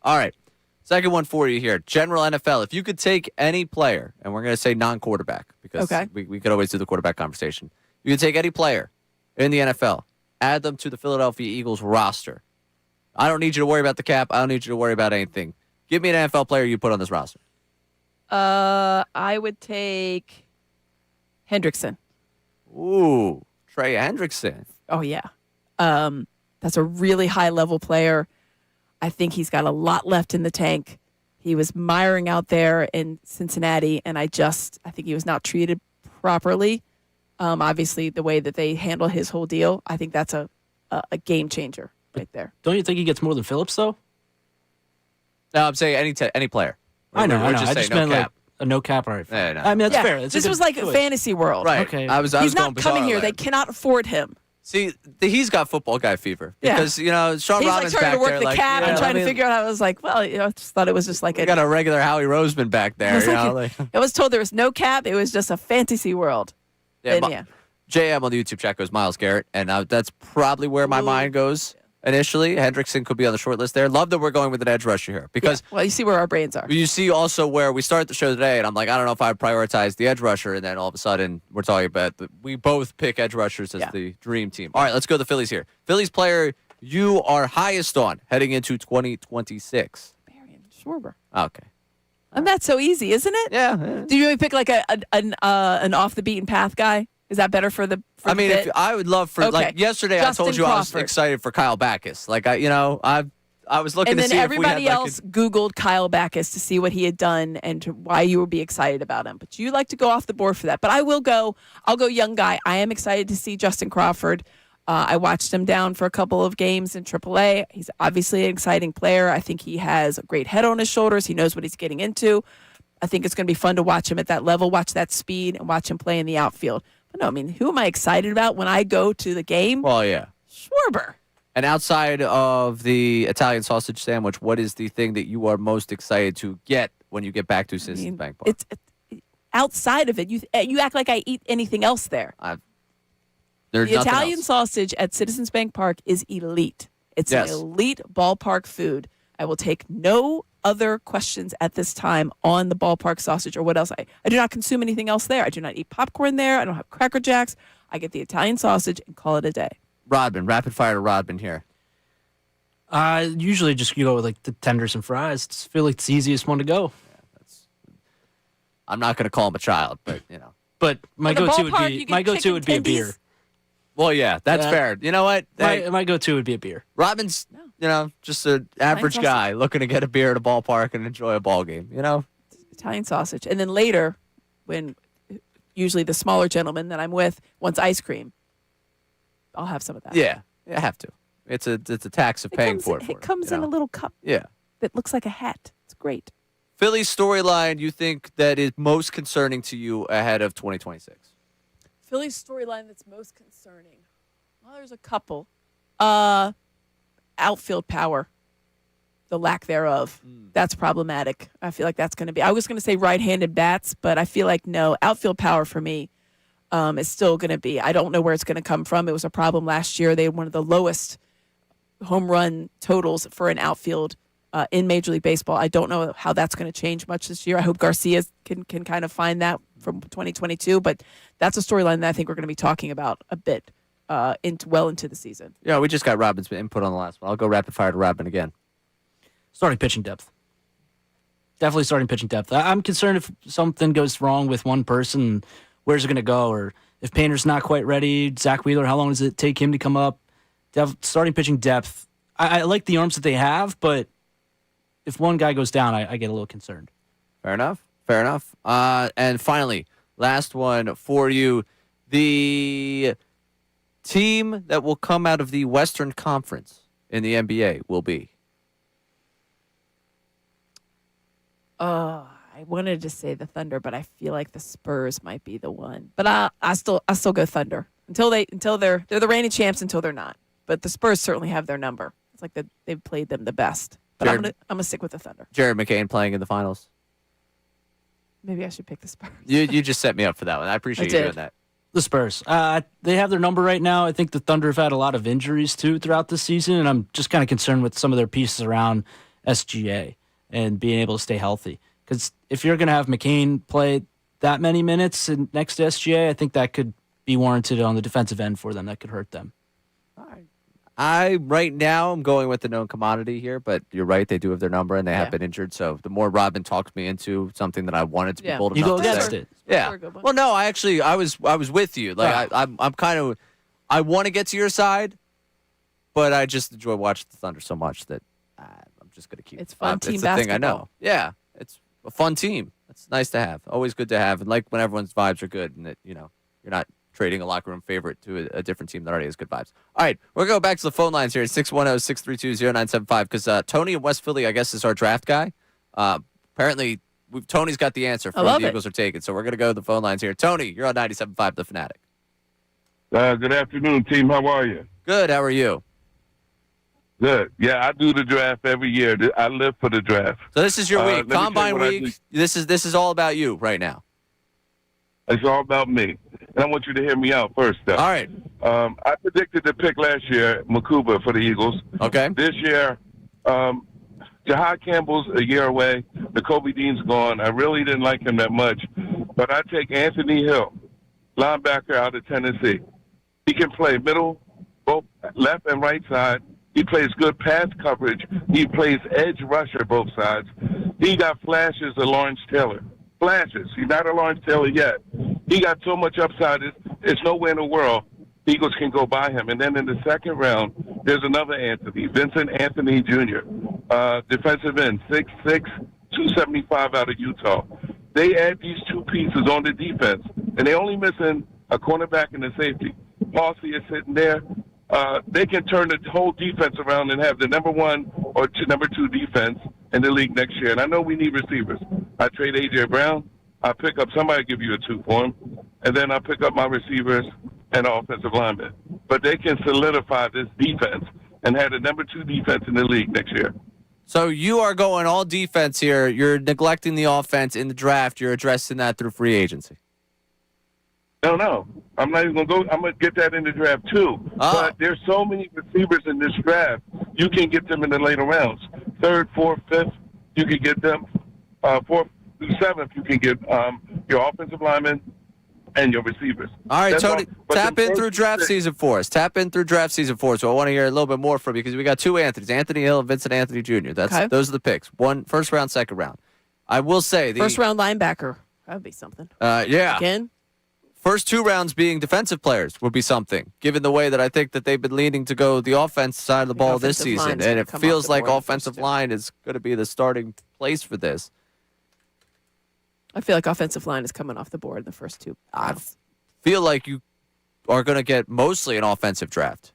All right. Second one for you here. General NFL. If you could take any player, and we're going to say non-quarterback because we could always do the quarterback conversation. You can take any player in the NFL, add them to the Philadelphia Eagles roster. I don't need you to worry about the cap. I don't need you to worry about anything. Give me an NFL player you put on this roster. I would take Hendrickson. Ooh, Trey Hendrickson. Oh, yeah. That's a really high-level player. I think he's got a lot left in the tank. He was miring out there in Cincinnati, and I think he was not treated properly. Obviously, the way that they handle his whole deal, I think that's a game changer right there. Don't you think he gets more than Phillips, though? No, I'm saying any player. I know. I just no meant cap. like a no cap. All right. No. I mean, that's fair. This was like choice. fantasy world. Right. Okay. He's not coming here. They cannot afford him. See, he's got football guy fever because Sean he's Robbins like trying back to work there, the cap and trying to figure out. I was like, well, I just thought it was just like we got a regular Howie Roseman back there. I was told there was no cap. It was just a fantasy world. JM on the YouTube chat goes Myles Garrett, and that's probably where my mind goes initially. Hendrickson could be on the short list there. Love that we're going with an edge rusher here because well, you see where our brains are. You see also where we start the show today, and I'm like, I don't know if I prioritize the edge rusher, and then all of a sudden we're talking about we both pick edge rushers as the dream team. All right, let's go to the Phillies here. Phillies player you are highest on heading into 2026. Marion Schwarber. Okay. And that's so easy, isn't it? Yeah. Do you really pick like an off the beaten path guy? Is that better for the? I mean, if I would love for like yesterday, Justin I told you Crawford. I was excited for Kyle Backus. Like I was looking to see if we had And then everybody else Googled Kyle Backus to see what he had done and why you would be excited about him. But you like to go off the board for that. But I'll go young guy. I am excited to see Justin Crawford. I watched him down for a couple of games in AAA. He's obviously an exciting player. I think he has a great head on his shoulders. He knows what he's getting into. I think it's going to be fun to watch him at that level, watch that speed, and watch him play in the outfield. But no, I mean, who am I excited about when I go to the game? Well, yeah. Schwarber. And outside of the Italian sausage sandwich, what is the thing that you are most excited to get when you get back to Citizens Bank Park? Outside of it, you act like I eat anything else there. There's the nothing Italian else. sausage at Citizens Bank Park is elite. It's an elite ballpark food. I will take no other questions at this time on the ballpark sausage or what else. I do not consume anything else there. I do not eat popcorn there. I don't have Cracker Jacks. I get the Italian sausage and call it a day. Rodman, rapid fire to Rodman here. Usually just you go with like the tenders and fries. I feel like it's the easiest one to go. I'm not going to call him a child, but you know. But my At the go-to would ballpark, be you get chicken a beer. Well, yeah, that's fair. You know what? My go-to would be a beer. Robin's, just an average guy looking to get a beer at a ballpark and enjoy a ball game, Italian sausage. And then later, when usually the smaller gentleman that I'm with wants ice cream, I'll have some of that. Yeah, I have to. It's a tax of paying for it. It comes in a little cup. Yeah. That looks like a hat. It's great. Philly's storyline you think that is most concerning to you ahead of 2026? Philly's storyline that's most concerning. Well, there's a couple. Outfield power. The lack thereof. That's problematic. I feel like that's going to be. I was going to say right-handed bats, but I feel like no. Outfield power for me is still going to be. I don't know where it's going to come from. It was a problem last year. They had one of the lowest home run totals for an outfield in Major League Baseball. I don't know how that's going to change much this year. I hope Garcia can kind of find that from 2022, but that's a storyline that I think we're going to be talking about a bit into the season. Yeah, we just got Robin's input on the last one. I'll go rapid fire to Robin again. Starting pitching depth. Definitely starting pitching depth. I'm concerned if something goes wrong with one person, where's it going to go? Or if Painter's not quite ready, Zach Wheeler, how long does it take him to come up? Starting pitching depth. I like the arms that they have, but if one guy goes down, I get a little concerned. Fair enough. And finally, last one for you. The team that will come out of the Western Conference in the NBA will be? I wanted to say the Thunder, but I feel like the Spurs might be the one. But I still go Thunder until they're the reigning champs until they're not. But the Spurs certainly have their number. It's like they've played them the best. But I'm gonna stick with the Thunder. Jared McCain playing in the finals. Maybe I should pick the Spurs. You just set me up for that one. I appreciate you doing that. The Spurs. They have their number right now. I think the Thunder have had a lot of injuries, too, throughout the season, and I'm just kind of concerned with some of their pieces around SGA and being able to stay healthy. Because if you're going to have McCain play that many minutes next to SGA, I think that could be warranted on the defensive end for them. That could hurt them. All right. Right now, I'm going with the known commodity here, but you're right. They do have their number, and they have been injured. So the more Robin talks me into something that I wanted to be bold enough to say. You go against it. Yeah. Well, no, I was with you. Like I'm kind of, I want to get to your side, but I just enjoy watching the Thunder so much that I'm just going to keep. It's fun team it's the basketball. thing I know. Yeah, it's a fun team. It's nice to have. Always good to have, and like when everyone's vibes are good, and that you're not trading a locker room favorite to a different team that already has good vibes. All right, we're going to go back to the phone lines here at 610-632-0975 because Tony in West Philly, I guess, is our draft guy. Apparently, Tony's got the answer for what the Eagles are taking, so we're going to go to the phone lines here. Tony, you're on 97.5 The Fanatic. Good afternoon, team. How are you? Good. How are you? Good. Yeah, I do the draft every year. I live for the draft. So this is your week, Combine week. This is all about you right now. It's all about me. And I want you to hear me out first, though. All right. I predicted the pick last year, Makuba, for the Eagles. Okay. This year, Jahad Campbell's a year away. Nakobe Dean's gone. I really didn't like him that much. But I take Anthony Hill, linebacker out of Tennessee. He can play middle, both left and right side. He plays good pass coverage. He plays edge rusher both sides. He got flashes of Lawrence Taylor. Flashes. He's not a Lawrence Taylor yet. He got so much upside. It's nowhere in the world the Eagles can go by him. And then in the second round, there's another Anthony, Vincent Anthony Jr., defensive end, 6'6", 275 out of Utah. They add these two pieces on the defense, and they're only missing a cornerback and a safety. Parsley is sitting there. They can turn the whole defense around and have the number one or number two defense in the league next year. And I know we need receivers. I trade A.J. Brown. I pick up somebody, give you a 2 for him, and then I pick up my receivers and offensive linemen. But they can solidify this defense and have the number 2 defense in the league next year. So you are going all defense here. You're neglecting the offense in the draft. You're addressing that through free agency. No. I'm not even going to go. I'm going to get that in the draft, too. But there's so many receivers in this draft, you can get them in the later rounds. 3rd, 4th, 5th, you can get them. 4th through 7th, you can get your offensive linemen and your receivers. All right, Tony, tap in through draft season for us. So I want to hear a little bit more from you because we got 2 Anthonys, Anthony Hill and Vincent Anthony Jr. Those are the picks. 1 first round, 2nd round. I will say the first round linebacker. That would be something. Yeah. Again? first 2 rounds being defensive players would be something, given the way that I think that they've been leaning to go the offense side of the ball this season. And it feels like offensive line is going to be the starting place for this. I feel like offensive line is coming off the board in the first 2 rounds. I feel like you are going to get mostly an offensive draft.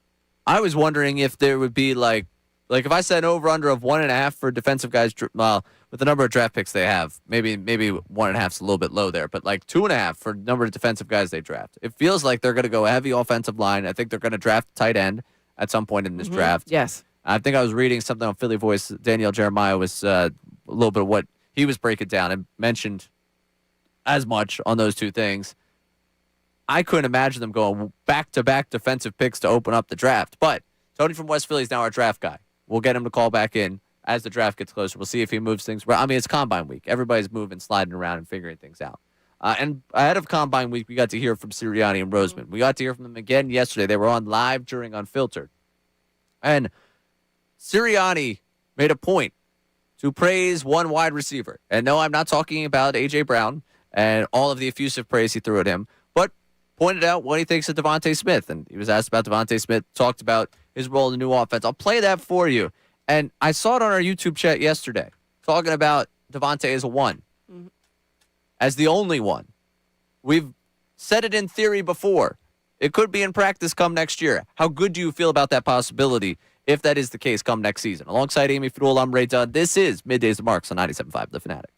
I was wondering if there would be like if I said over under of 1.5 for defensive guys, well, with the number of draft picks they have, maybe 1.5 is a little bit low there, but like 2.5 for the number of defensive guys they draft. It feels like they're going to go heavy offensive line. I think they're going to draft tight end at some point in this draft. Yes. I think I was reading something on Philly Voice. Danielle Jeremiah was a little bit of what he was breaking down and mentioned as much on those 2 things. I couldn't imagine them going back-to-back defensive picks to open up the draft. But Tony from West Philly is now our draft guy. We'll get him to call back in as the draft gets closer. We'll see if he moves things. I mean, it's Combine Week. Everybody's moving, sliding around, and figuring things out. And ahead of Combine Week, we got to hear from Sirianni and Roseman. We got to hear from them again yesterday. They were on live during Unfiltered. And Sirianni made a point to praise one wide receiver. And no, I'm not talking about A.J. Brown and all of the effusive praise he threw at him, but pointed out what he thinks of Devontae Smith. And he was asked about Devontae Smith, talked about his role in the new offense. I'll play that for you. And I saw it on our YouTube chat yesterday, talking about Devontae as a 1, as the only one. We've said it in theory before. It could be in practice come next year. How good do you feel about that possibility if that is the case come next season? Alongside Amy Fadul, I'm Ray Dunn. This is Middays the Marks on 97.5 The Fanatic.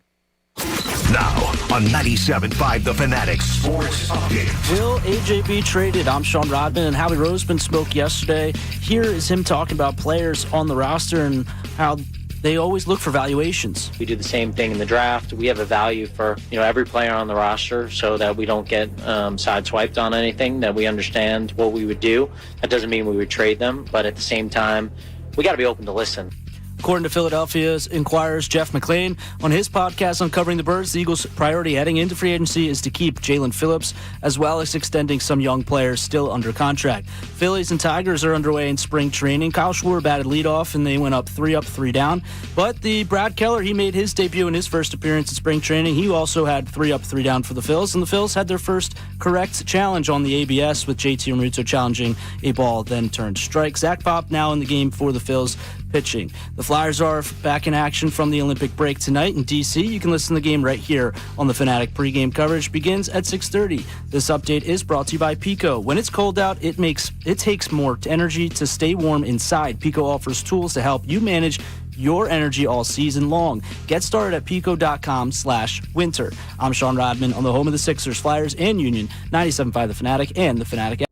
Now on 97.5 The Fanatic Sports Update. Will AJ be traded? I'm Sean Rodman, and Howie Roseman spoke yesterday. Here is him talking about players on the roster and how they always look for valuations. We do the same thing in the draft. We have a value for every player on the roster so that we don't get sideswiped on anything, that we understand what we would do. That doesn't mean we would trade them, but at the same time, we got to be open to listen. According to Philadelphia's Inquirer's Jeff McClain, on his podcast Uncovering the Birds, the Eagles' priority heading into free agency is to keep Jaelan Phillips, as well as extending some young players still under contract. Phillies and Tigers are underway in spring training. Kyle Schwarber batted leadoff, and they went up, 3 down. But the Brad Keller, he made his debut in his first appearance in spring training. He also had 3 up, 3 down for the Phils, and the Phils had their first correct challenge on the ABS with JT Realmuto challenging a ball then turned strike. Zach Pop now in the game for the Phils pitching. The Flyers are back in action from the Olympic break tonight in D.C. You can listen to the game right here on the Fanatic. Pregame coverage begins at 6:30. This update is brought to you by Pico. When it's cold out, it takes more energy to stay warm inside. Pico offers tools to help you manage your energy all season long. Get started at pico.com/winter. I'm Sean Rodman on the home of the Sixers, Flyers, and Union, 97.5 The Fanatic and the Fanatic.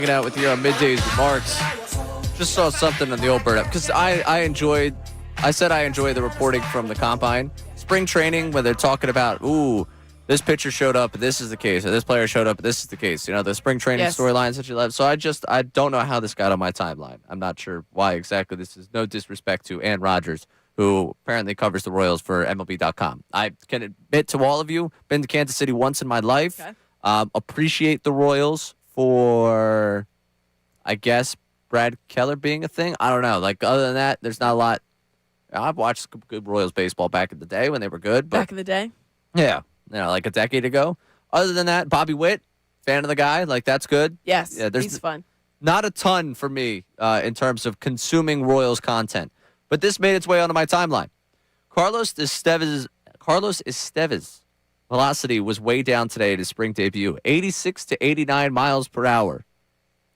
Hanging out with you on Middays with Marks. Just saw something on the old bird up because I enjoy the reporting from the combine. Spring training, when they're talking about, this pitcher showed up, this is the case, or this player showed up, this is the case. You know, the spring training storylines that you love. So I don't know how this got on my timeline. I'm not sure why exactly. This is no disrespect to Ann Rogers, who apparently covers the Royals for MLB.com. I can admit to all of you, been to Kansas City once in my life. Okay. Appreciate the Royals for, I guess, Brad Keller being a thing. I don't know. Like, other than that, there's not a lot. I've watched good Royals baseball back in the day when they were good. But, back in the day? Yeah. Like a decade ago. Other than that, Bobby Witt, fan of the guy. Like, that's good. Yes, yeah, he's fun. Not a ton for me in terms of consuming Royals content. But this made its way onto my timeline. Carlos Esteves' velocity was way down today at his spring debut. 86 to 89 miles per hour.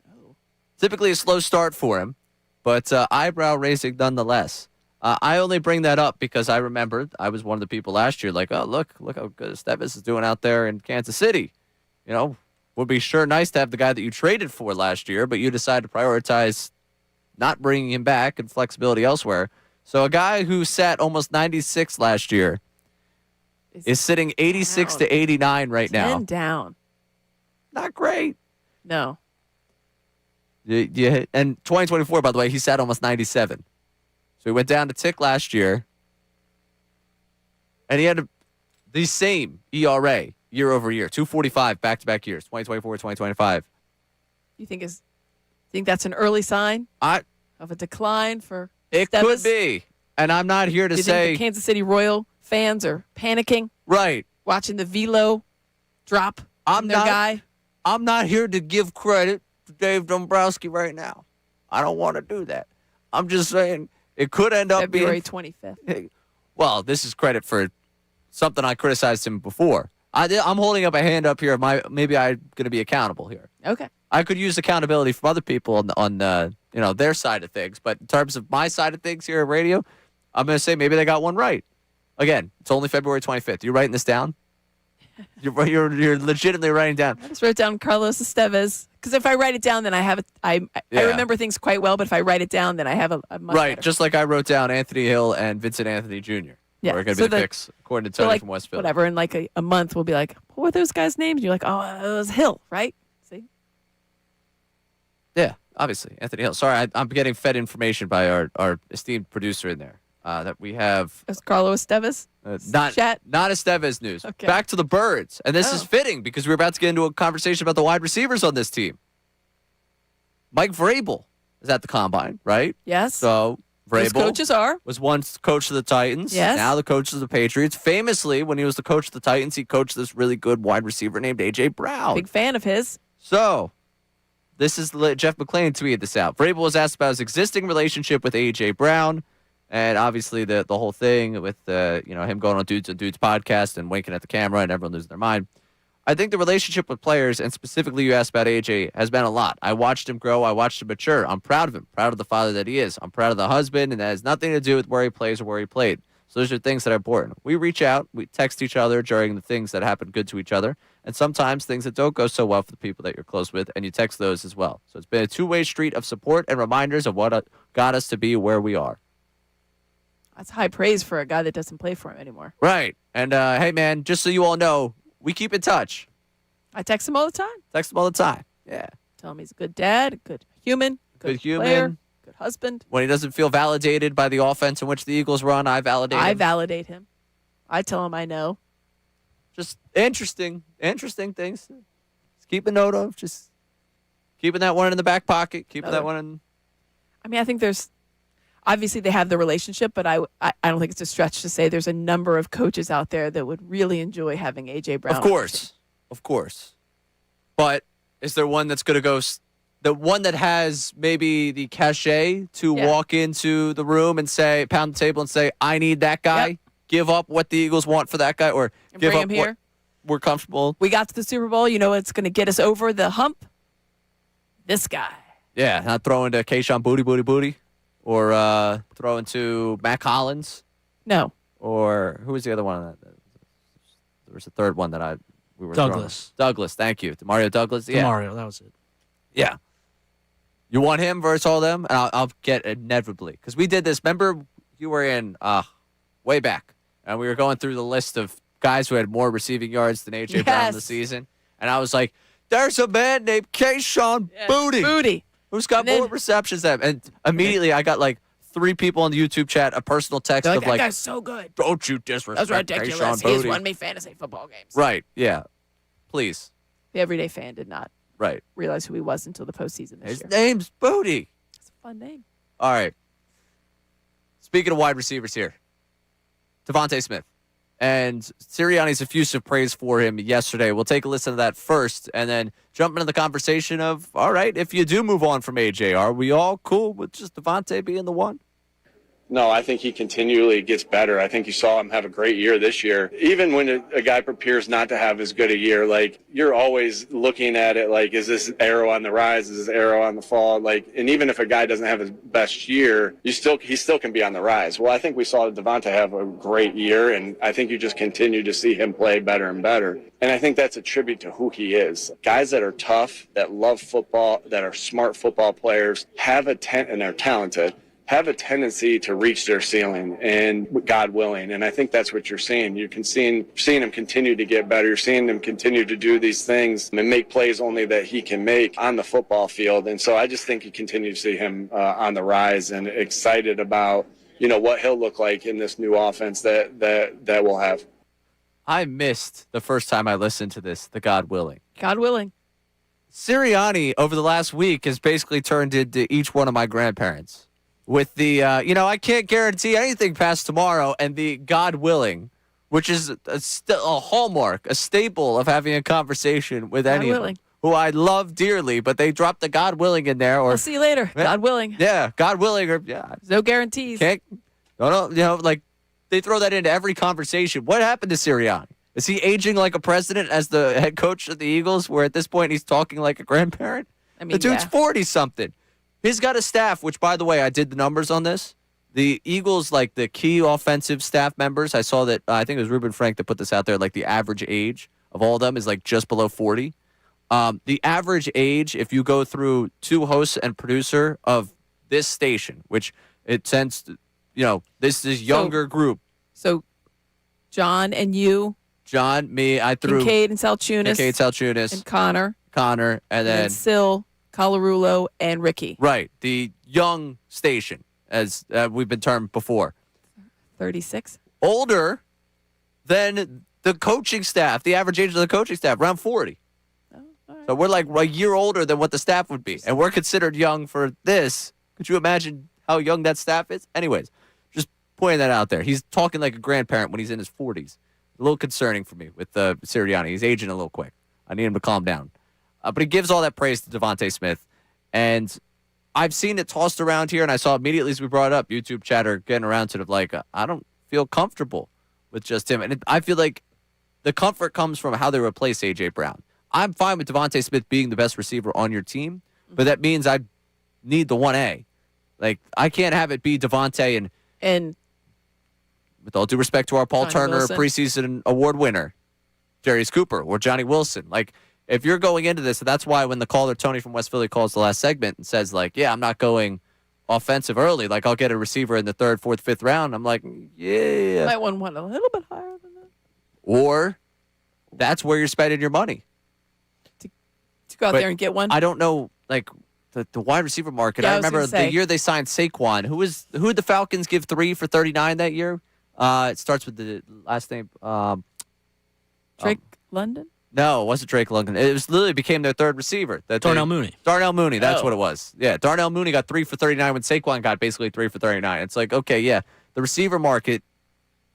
Oh. Typically a slow start for him, but eyebrow raising nonetheless. I only bring that up because I remembered I was one of the people last year like, oh, look how good Esteves is doing out there in Kansas City. You know, would be sure nice to have the guy that you traded for last year, but you decided to prioritize not bringing him back and flexibility elsewhere. So a guy who sat almost 96 last year is sitting 86 to 89 right now. 10 down. Not great. No. Yeah, and 2024, by the way, he sat almost 97. So he went down to tick last year, and he had the same ERA year over year, 2.45 back-to-back years, 2024, 2025. You think that's an early sign of a decline for It Esteves? could be, and I'm not here to Do you say think the Kansas City Royal fans are panicking, right, watching the velo drop on their guy? I'm not here to give credit to Dave Dombrowski right now. I don't want to do that. I'm just saying it could end up February being 25th. Well, this is credit for something I criticized him before. I'm holding up a hand up here. Maybe I'm going to be accountable here. Okay. I could use accountability from other people on their side of things, but in terms of my side of things here at radio, I'm going to say maybe they got one right. Again, it's only February 25th. You writing this down? You're legitimately writing down. I just wrote down Carlos Esteves because if I write it down, then I have it. I remember things quite well, but if I write it down, then I have a much right. better. Just like I wrote down Anthony Hill and Vincent Anthony Jr. Yeah, are going to be the picks according to Tony from Westfield. Whatever, in like a month, we'll be like, what were those guys' names? And you're like, oh, it was Hill, right? See? Yeah, obviously Anthony Hill. Sorry, I'm getting fed information by our esteemed producer in there that we have. That's Carlos Esteves. Not Esteves news. Okay. Back to the Birds. And this is fitting because we're about to get into a conversation about the wide receivers on this team. Mike Vrabel is at the combine, right? Yes. So Those Vrabel coaches are. was once coach of the Titans. Yes. Now the coach of the Patriots. Famously, when he was the coach of the Titans, he coached this really good wide receiver named A.J. Brown. Big fan of his. So this is Jeff McClain tweeted this out. Vrabel was asked about his existing relationship with A.J. Brown. And obviously the whole thing with him going on Dudes podcast and winking at the camera and everyone losing their mind. I think the relationship with players, and specifically you asked about AJ, has been a lot. I watched him grow. I watched him mature. I'm proud of him. Proud of the father that he is. I'm proud of the husband, and that has nothing to do with where he plays or where he played. So those are things that are important. We reach out. We text each other during the things that happen good to each other, and sometimes things that don't go so well for the people that you're close with, and you text those as well. So it's been a two-way street of support and reminders of what got us to be where we are. That's high praise for a guy that doesn't play for him anymore. Right. And, hey, man, just so you all know, we keep in touch. I text him all the time. Yeah. Tell him he's a good dad, good human, good human, player, good husband. When he doesn't feel validated by the offense in which the Eagles run, I validate him. I validate him. I tell him I know. Just interesting things. Just keep a note of. Just keeping that one in the back pocket. Keeping that one in. I mean, I think there's. Obviously, they have the relationship, but I don't think it's a stretch to say there's a number of coaches out there that would really enjoy having A.J. Brown. Of course. But is there one that's going to go, the one that has maybe the cachet to walk into the room and say, pound the table and say, I need that guy, give up what the Eagles want for that guy, or and give bring up him here. What we're comfortable. We got to the Super Bowl. You know what's going to get us over the hump? This guy. Yeah, not throwing to Keyshawn Booty. Or throwing to Mac Hollins. No. Or who was the other one? There was a third one that we were Douglas. Throwing. Douglas, thank you. Mario Douglas. Yeah. Mario, that was it. Yeah. You want him versus all them? And I'll get inevitably. Because we did this. Remember, you were in way back. And we were going through the list of guys who had more receiving yards than A.J. Brown in the season. And I was like, there's a man named Kayshawn Booty. Who's got more receptions than him. And immediately I got like 3 people on the YouTube chat, a personal text of that like, guy's so good. Don't you disrespect That's ridiculous. Kayshawn He's Booty. won me fantasy football games. Right, yeah. Please. The everyday fan did not realize who he was until the postseason this year. His name's Booty. It's a fun name. All right. Speaking of wide receivers here, Devontae Smith. And Sirianni's effusive praise for him yesterday. We'll take a listen to that first and then jump into the conversation of, all right, if you do move on from AJ, are we all cool with just Devontae being the one? No, I think he continually gets better. I think you saw him have a great year this year. Even when a guy prepares not to have as good a year, like, you're always looking at it like, is this arrow on the rise? Is this arrow on the fall? Like, and even if a guy doesn't have his best year, he still can be on the rise. Well, I think we saw Devontae have a great year, and I think you just continue to see him play better and better. And I think that's a tribute to who he is. Guys that are tough, that love football, that are smart football players, and they're talented, have a tendency to reach their ceiling, and God willing. And I think that's what you're seeing. You can seeing him continue to get better. You're seeing him continue to do these things and make plays only that he can make on the football field. And so I just think you continue to see him on the rise, and excited about, what he'll look like in this new offense that we'll have. I missed the first time I listened to this, the God willing. God willing. Sirianni over the last week has basically turned into each one of my grandparents. With the, I can't guarantee anything past tomorrow, and the God willing, which is a hallmark, a staple of having a conversation with any of them, who I love dearly, but they dropped the God willing in there. Or I'll see you later. God willing. Yeah, God willing. Or no guarantees. Can't, like they throw that into every conversation. What happened to Sirianni? Is he aging like a president as the head coach of the Eagles, where at this point he's talking like a grandparent? I mean, the dude's 40-something. He's got a staff, which, by the way, I did the numbers on this. The Eagles, like the key offensive staff members, I saw that, I think it was Ruben Frank that put this out there, like the average age of all of them is like just below 40. The average age, if you go through 2 hosts and producer of this station, which it tends to, this is younger group. So John and you. John, me, I threw. Kincade and Salciunas. And Connor. And then Sil. Colarulo, and Ricky. Right. The young station, as we've been termed before. 36. Older than the coaching staff, the average age of the coaching staff, around 40. Oh, all right. So we're like a year older than what the staff would be. And we're considered young for this. Could you imagine how young that staff is? Anyways, just pointing that out there. He's talking like a grandparent when he's in his 40s. A little concerning for me with Sirianni. He's aging a little quick. I need him to calm down. But he gives all that praise to Devontae Smith. And I've seen it tossed around here, and I saw immediately as we brought it up, YouTube chatter getting around to it of like, I don't feel comfortable with just him. And I feel like the comfort comes from how they replace A.J. Brown. I'm fine with Devontae Smith being the best receiver on your team, but that means I need the 1A. Like, I can't have it be Devontae and with all due respect to our Paul Turner Wilson. preseason award winner, Darius Cooper or Johnny Wilson. Like, if you're going into this, and that's why when the caller, Tony from West Philly, calls the last segment and says, like, yeah, I'm not going offensive early. Like, I'll get a receiver in the 3rd, 4th, 5th round. I'm like, yeah. Might want one a little bit higher than that. Or that's where you're spending your money. To go out there and get one? I don't know, like, the wide receiver market. Yeah, I remember the year they signed Saquon. Who did the Falcons give 3 for $39 that year? It starts with the last name. Drake London? No, it wasn't Drake London. It was literally became their 3rd receiver. Darnell Mooney. Darnell Mooney, that's what it was. Yeah, Darnell Mooney got 3 for $39 when Saquon got basically 3 for $39. It's like, okay, yeah, the receiver market,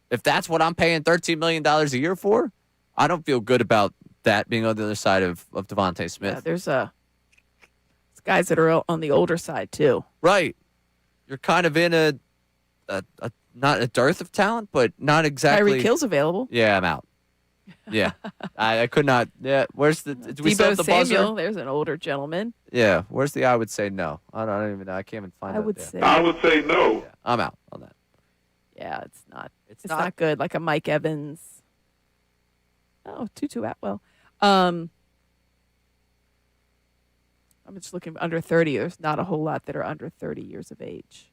if that's what I'm paying $13 million a year for, I don't feel good about that being on the other side of Devontae Smith. Yeah, there's guys that are on the older side, too. Right. You're kind of in a not a dearth of talent, but not exactly. Tyreek Hill's available. Yeah, I'm out. Yeah, I could not. Yeah, where's the? Do we still have the Samuel, buzzer? there's an older gentleman. Yeah, where's the? I would say no. I don't even know. I can't even find. I would say no. Yeah, I'm out on that. Yeah, it's not. It's not good. Like a Mike Evans. Oh, Tutu Atwell. I'm just looking under 30. There's not a whole lot that are under 30 years of age.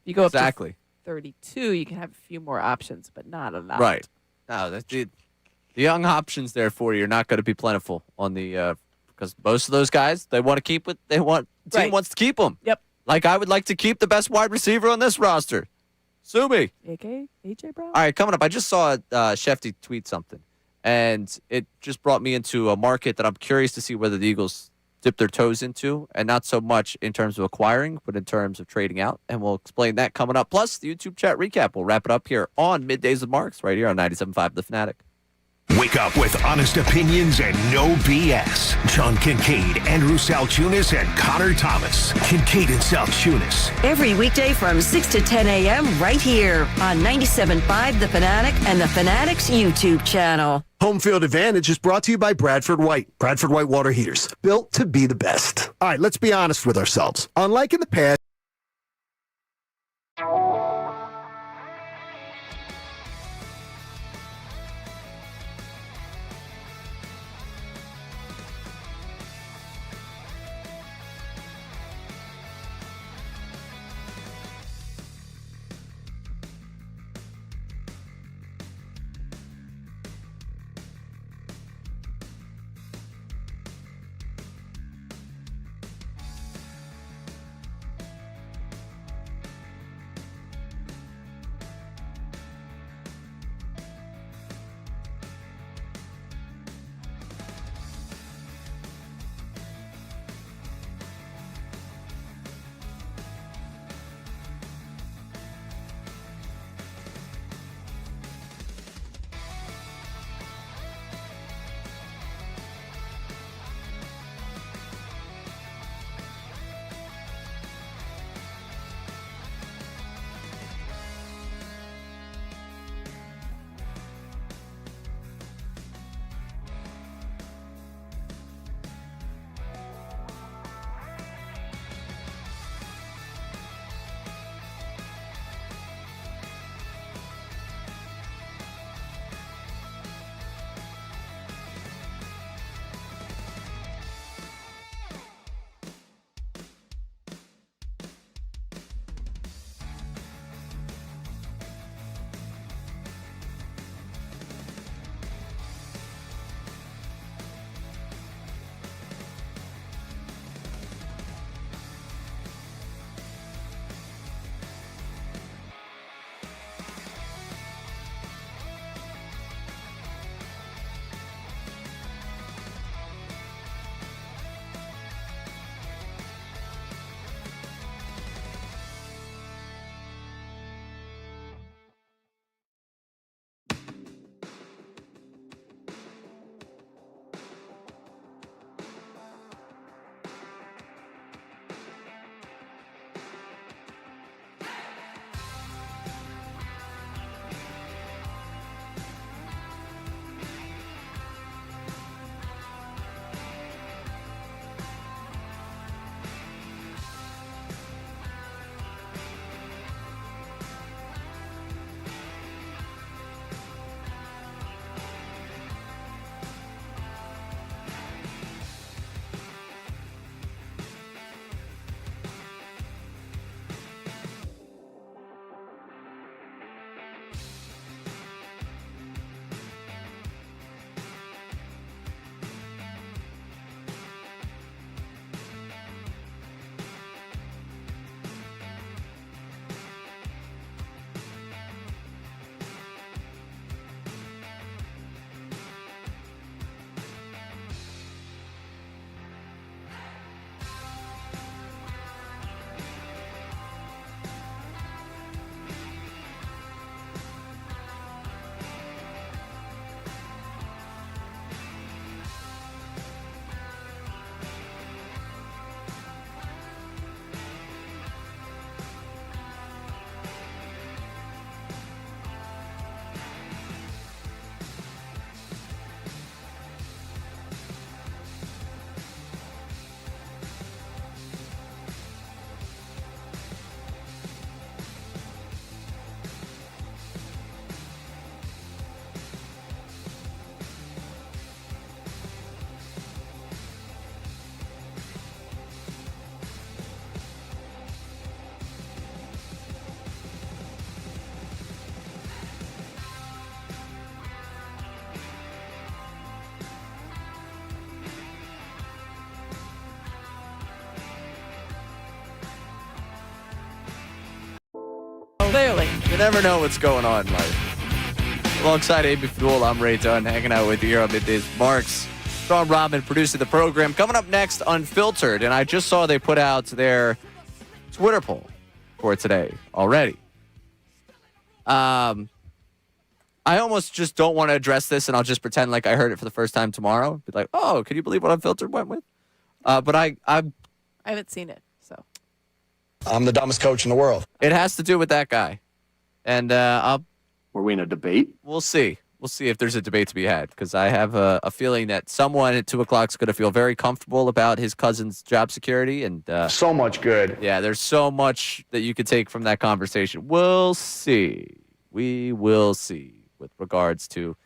If you go up to 32, you can have a few more options, but not a lot. Right. No, the young options there for you are not going to be plentiful on the because most of those guys, they want to keep what they want. The team wants to keep them. Yep. Like I would like to keep the best wide receiver on this roster. Sue me. AJ Brown? All right, coming up, I just saw Shefty tweet something, and it just brought me into a market that I'm curious to see whether the Eagles dip their toes into, and not so much in terms of acquiring, but in terms of trading out. And we'll explain that coming up. Plus, the YouTube chat recap. We'll wrap it up here on Middays with Marks right here on 97.5 The Fanatic. Wake up with honest opinions and no BS. John Kincade, Andrew Salciunas, and Connor Thomas. Kincade and Salciunas. Every weekday from 6 to 10 a.m. right here on 97.5 The Fanatic and The Fanatic's YouTube channel. Home Field Advantage is brought to you by Bradford White. Bradford White water heaters, built to be the best. All right, let's be honest with ourselves. Unlike in the past, never know what's going on in life. Alongside Amy Fadul, I'm Ray Dunn, hanging out with you here on Middays. Marks, Sean Robin producing the program. Coming up next, Unfiltered, and I just saw they put out their Twitter poll for today already. I almost just don't want to address this, and I'll just pretend like I heard it for the first time tomorrow. Be like, oh, can you believe what Unfiltered went with? But I haven't seen it, so. I'm the dumbest coach in the world. It has to do with that guy. And Were we in a debate? We'll see. We'll see if there's a debate to be had, because I have a feeling that someone at 2 o'clock is going to feel very comfortable about his cousin's job security. And so much good. Yeah, there's so much that you could take from that conversation. We'll see. We will see with regards to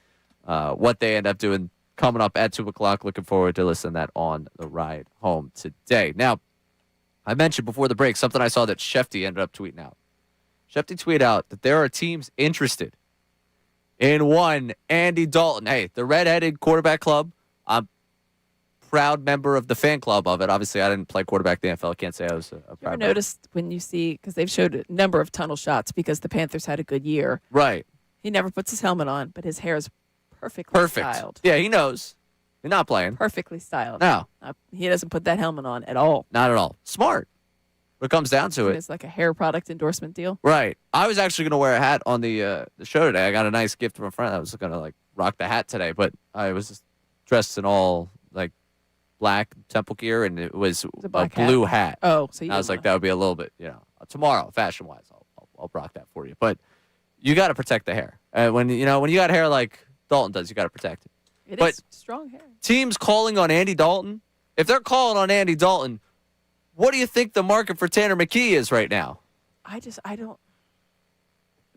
what they end up doing coming up at 2 o'clock. Looking forward to listening to that on the ride home today. Now, I mentioned before the break something I saw that Shefty ended up tweeting out. Shefty tweeted out that there are teams interested in one Andy Dalton. Hey, the Redheaded Quarterback Club, I'm a proud member of the fan club of it. Obviously, I didn't play quarterback in the NFL. I can't say I was a proud You ever member. noticed when you see, because they've showed a number of tunnel shots because the Panthers had a good year. Right. He never puts his helmet on, but his hair is perfectly styled. Yeah, he knows. He's not playing. Perfectly styled. No. He doesn't put that helmet on at all. Not at all. Smart. When it comes down to it. It's like a hair product endorsement deal. Right. I was actually going to wear a hat on the show today. I got a nice gift from a friend. I was going to like rock the hat today, but I was just dressed in all like black temple gear, and it was a blue hat. Oh, so I was like, that would be a little bit, tomorrow, fashion wise, I'll rock that for you. But you got to protect the hair. When you got hair like Dalton does, you got to protect it. It but is strong hair. Teams calling on Andy Dalton, if they're calling on Andy Dalton, what do you think the market for Tanner McKee is right now? I don't.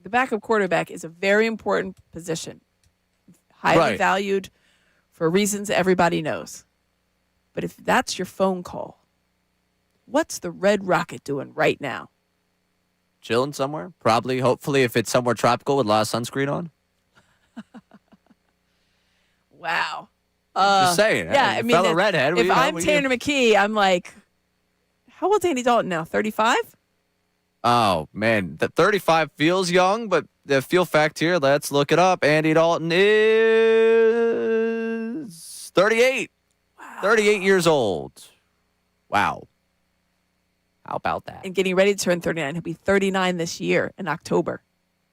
The backup quarterback is a very important position, highly valued for reasons everybody knows. But if that's your phone call, what's the Red Rocket doing right now? Chilling somewhere? Probably, hopefully, if it's somewhere tropical with a lot of sunscreen on. Wow. Just saying. Yeah, hey, I mean, fellow redhead. if I'm Tanner McKee, I'm like, how old's Andy Dalton now? 35? Oh, man. The 35 feels young, but the feel fact here, let's look it up. Andy Dalton is 38. Wow. 38 years old. Wow. How about that? And getting ready to turn 39. He'll be 39 this year in October.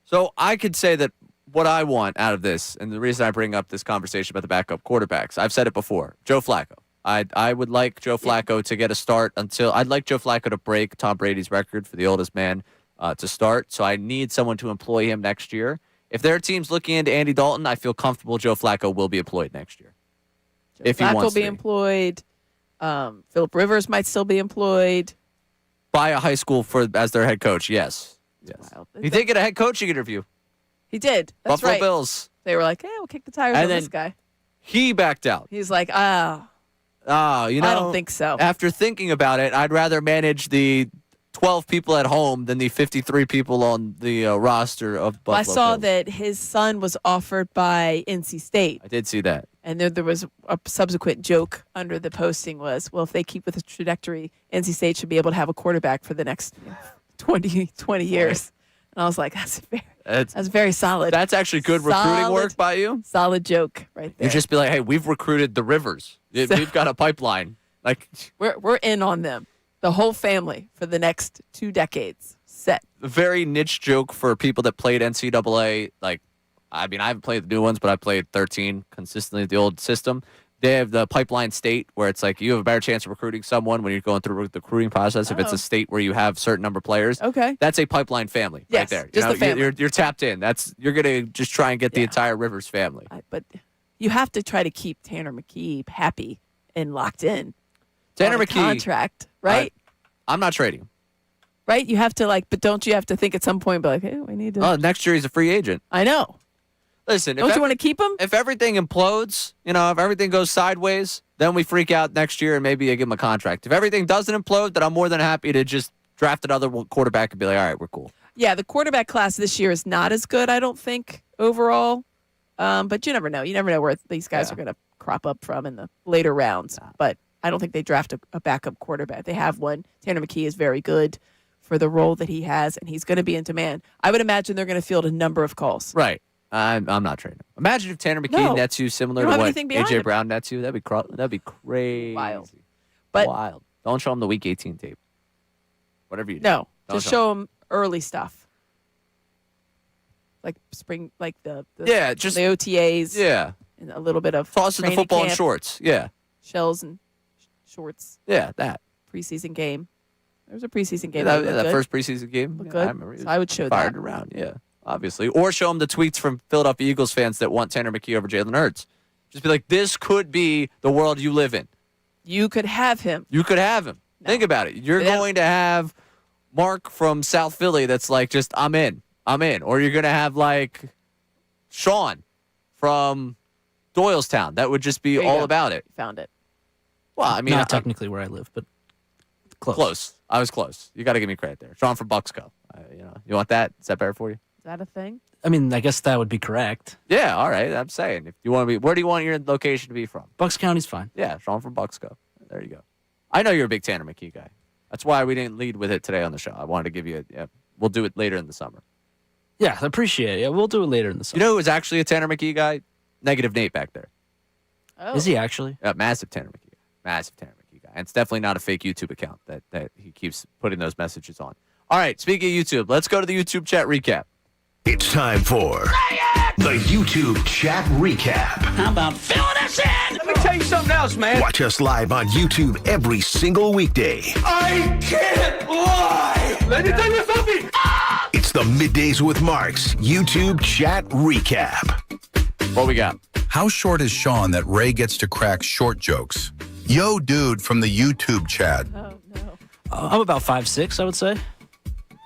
So I could say that what I want out of this, and the reason I bring up this conversation about the backup quarterbacks, I've said it before, Joe Flacco. I would like Joe Flacco to get a start I'd like Joe Flacco to break Tom Brady's record for the oldest man to start. So I need someone to employ him next year. If there are teams looking into Andy Dalton, I feel comfortable Joe Flacco will be employed next year. If he Flacco wants will be to. employed. Phillip Rivers might still be employed. By a high school as their head coach, yes. He did get a head coaching interview. He did. That's Buffalo right. Bills. They were like, hey, we'll kick the tires on this guy. He backed out. He's like, I don't think so. After thinking about it, I'd rather manage the 12 people at home than the 53 people on the roster of Buffalo I saw Bills. that his son was offered by NC State. I did see that. And there was a subsequent joke under the posting was, well, if they keep with the trajectory, NC State should be able to have a quarterback for the next 20 years. And I was like, that's very solid. That's actually good recruiting work by you. Solid joke right there. You just be like, hey, we've recruited the Rivers. We've got a pipeline. Like we're in on them. The whole family for the next 2 decades. Set. A very niche joke for people that played NCAA. I haven't played the new ones, but I played 13 consistently the old system. They have the pipeline state where it's like you have a better chance of recruiting someone when you're going through the recruiting process if it's a state where you have a certain number of players. Okay. That's a pipeline family right there. Just the family. You're tapped in. You're going to just try and get the entire Rivers family. But you have to try to keep Tanner McKee happy and locked in. Tanner on a McKee contract, right? I'm not trading him. Right? You have to but don't you have to think at some point, be like, hey, we need to. Oh, next year he's a free agent. I know. Listen, don't you want to keep him? If everything implodes, if everything goes sideways, then we freak out next year and maybe you give him a contract. If everything doesn't implode, then I'm more than happy to just draft another quarterback and be like, all right, we're cool. Yeah, the quarterback class this year is not as good, I don't think, overall. But you never know. You never know where these guys are going to crop up from in the later rounds. But I don't think they draft a backup quarterback. They have one. Tanner McKee is very good for the role that he has, and he's going to be in demand. I would imagine they're going to field a number of calls. Right. I'm not trading him. Imagine if Tanner McKee nets you similar to what A.J. Brown nets you. That'd be crazy. Wild. Don't show him the Week 18 tape. Whatever you do. No, just show him early stuff. Like spring, like the just the OTAs. Yeah. And a little bit of tossing the football in shorts. Yeah. Shells and shorts. Yeah, that. Preseason game. There was a preseason game. That first preseason game. Looked good. I remember. So I would show fired that. around, yeah, obviously. Or show them the tweets from Philadelphia Eagles fans that want Tanner McKee over Jalen Hurts. Just be like, this could be the world you live in. You could have him. You could have him. No. Think about it. You're going to have Mark from South Philly that's like, just, I'm in. Or you're going to have, like, Sean from Doylestown. That would just be all about it. Found it. Well, I mean, not technically where I live, but close. I was close. You got to give me credit there. Sean from Bucksco. You want that? Is that better for you? Is that a thing? I mean, I guess that would be correct. Yeah, all right. I'm saying, if you want to be, where do you want your location to be from? Bucks County's fine. Yeah, Sean from Bucksco. There you go. I know you're a big Tanner McKee guy. That's why we didn't lead with it today on the show. I wanted to give you we'll do it later in the summer. Yeah, I appreciate it. Yeah, we'll do it later in the summer. You know who was actually a Tanner McKee guy? Negative Nate back there. Oh. Is he actually? Massive Tanner McKee guy. Massive Tanner McKee guy. And it's definitely not a fake YouTube account that he keeps putting those messages on. All right, speaking of YouTube, let's go to the YouTube chat recap. It's time for the YouTube chat recap. How about filling us in? Let me tell you something else, man. Watch us live on YouTube every single weekday. I can't lie. Let me tell you something. It's the Middays with Marks YouTube chat recap. What we got? How short is Sean that Ray gets to crack short jokes? Yo, dude, from the YouTube chat. Oh, no. I'm about 5'6", I would say.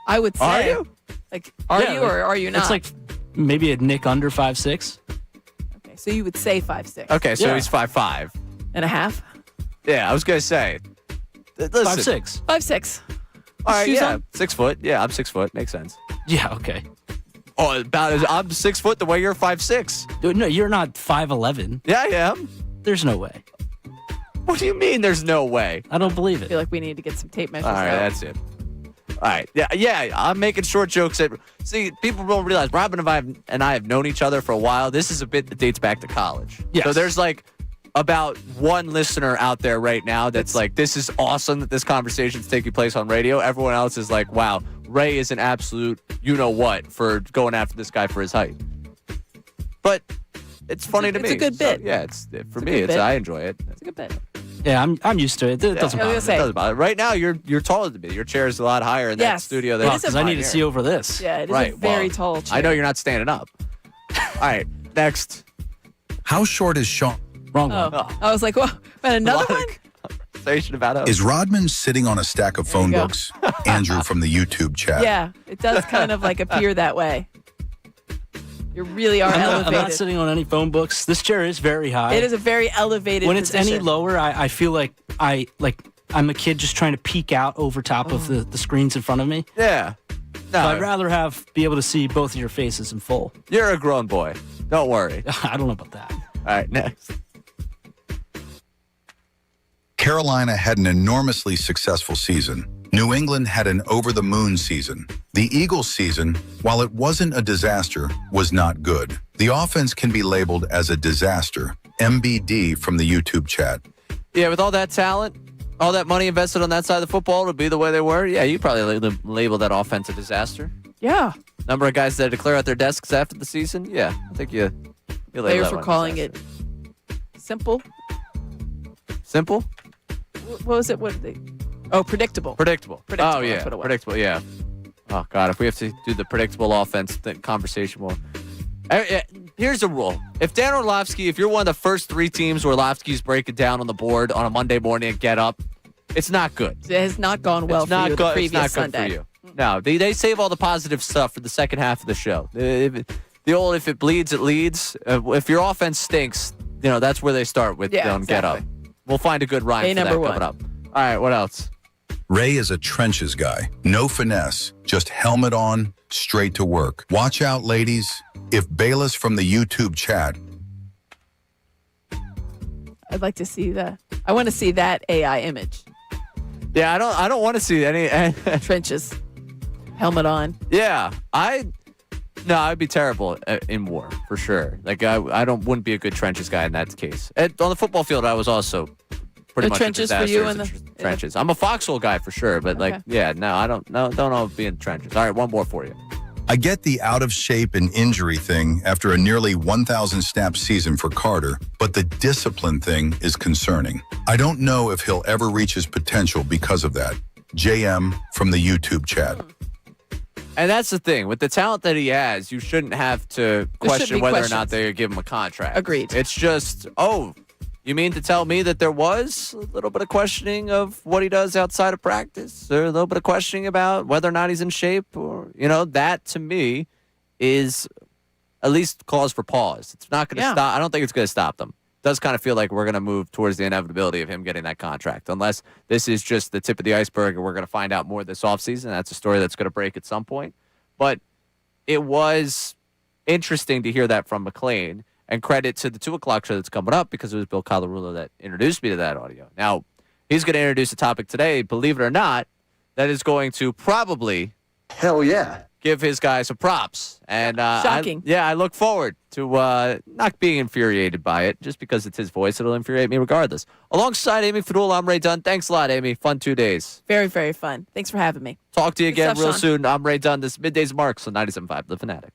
I would say. Are you? Like, are you or are you not? It's like maybe a nick under 5'6". Okay, so you would say 5'6". Okay, so he's 5'5". And a half? Yeah, I was going to say. Listen. 5'6". 5'6". All right, Shoes yeah. on? 6 foot. Yeah, I'm 6 foot. Makes sense. Yeah, okay. Oh, I'm 6 foot the way you're 5'6". Dude, no, you're not 5'11". Yeah, I am. There's no way. What do you mean there's no way? I don't believe I it. feel like we need to get some tape measures All right, out. that's it. All right. Yeah, I'm making short jokes. See, people don't realize Robin and I have known each other for a while. This is a bit that dates back to college. Yes. So there's like about one listener out there right now that's like, this is awesome that this conversation's taking place on radio. Everyone else is like, wow, Ray is an absolute you-know-what for going after this guy for his height. But it's funny to me. It's a good bit. So, yeah, for me, I enjoy it. It's a good bit. Yeah, I'm used to it. It doesn't bother me. It doesn't bother. Right now, you're taller than me. Your chair is a lot higher in that studio. Because I need to see over this. Yeah, it is a very tall chair. I know you're not standing up. All right, next. How short is Sean? Wrong one. Oh. I was like, well, but another one? Conversation about us. Is Rodman sitting on a stack of phone books? Andrew from the YouTube chat. Yeah, it does kind of like appear that way. You really are elevated. I'm not sitting on any phone books. This chair is very high. It is a very elevated When it's position. any lower, I feel like I'm a kid just trying to peek out over top of the screens in front of me. Yeah. No, So I'd rather be able to see both of your faces in full. You're a grown boy. Don't worry. I don't know about that. All right, next. Carolina had an enormously successful season. New England had an over-the-moon season. The Eagles' season, while it wasn't a disaster, was not good. The offense can be labeled as a disaster. MBD from the YouTube chat. Yeah, with all that talent, all that money invested on that side of the football to be the way they were, yeah, you probably label that offense a disaster. Yeah. Number of guys that declare out their desks after the season, yeah, I think you label Players that were one calling disaster. it simple. Simple? What was it? What did they? Oh, predictable. Predictable. Predictable, Oh, yeah. that's what it was. Predictable, yeah. Oh, God, if we have to do the predictable offense, the conversation will... Here's a rule. If Dan Orlovsky, if you're one of the first 3 teams where Orlovsky's breaking down on the board on a Monday morning and get up, it's not good. It has not gone well It's for not you good. the previous It's not good Sunday. for you. No, they save all the positive stuff for the second half of the show. The old, if it bleeds, it leads. If your offense stinks, that's where they start with get up. We'll find a good rhyme for that coming up. All right, what else? Ray is a trenches guy. No finesse. Just helmet on, straight to work. Watch out, ladies. If Bayless from the YouTube chat. I'd like to see that. I want to see that AI image. Yeah, I don't want to see any trenches. Helmet on. Yeah, I'd be terrible in war for sure. Like I wouldn't be a good trenches guy in that case. On the football field, I was also pretty much trenches a for you disaster in the trenches. I'm a foxhole guy for sure, but I don't know be in the trenches. All right, one more for you. I get the out of shape and injury thing after a nearly 1,000 snap season for Carter, but the discipline thing is concerning. I don't know if he'll ever reach his potential because of that. JM from the YouTube chat. And that's the thing. With the talent that he has, you shouldn't have to question whether or not they give him a contract. Agreed. It's just, you mean to tell me that there was a little bit of questioning of what he does outside of practice? Or a little bit of questioning about whether or not he's in shape? Or, that to me is at least cause for pause. It's not going to stop. I don't think it's going to stop them. It does kind of feel like we're going to move towards the inevitability of him getting that contract, unless this is just the tip of the iceberg and we're going to find out more this offseason. That's a story that's going to break at some point. But it was interesting to hear that from McClain. And credit to the 2 o'clock show that's coming up, because it was Bill Colarulo that introduced me to that audio. Now, he's going to introduce a topic today, believe it or not, that is going to probably give his guys some props. And shocking. I look forward to not being infuriated by it. Just because it's his voice, it'll infuriate me regardless. Alongside Amy Fadul, I'm Ray Dunn. Thanks a lot, Amy. Fun 2 days. Very, very fun. Thanks for having me. Talk to you again stuff, real Sean. soon. I'm Ray Dunn. This Middays Marks on 97.5 The Fanatic.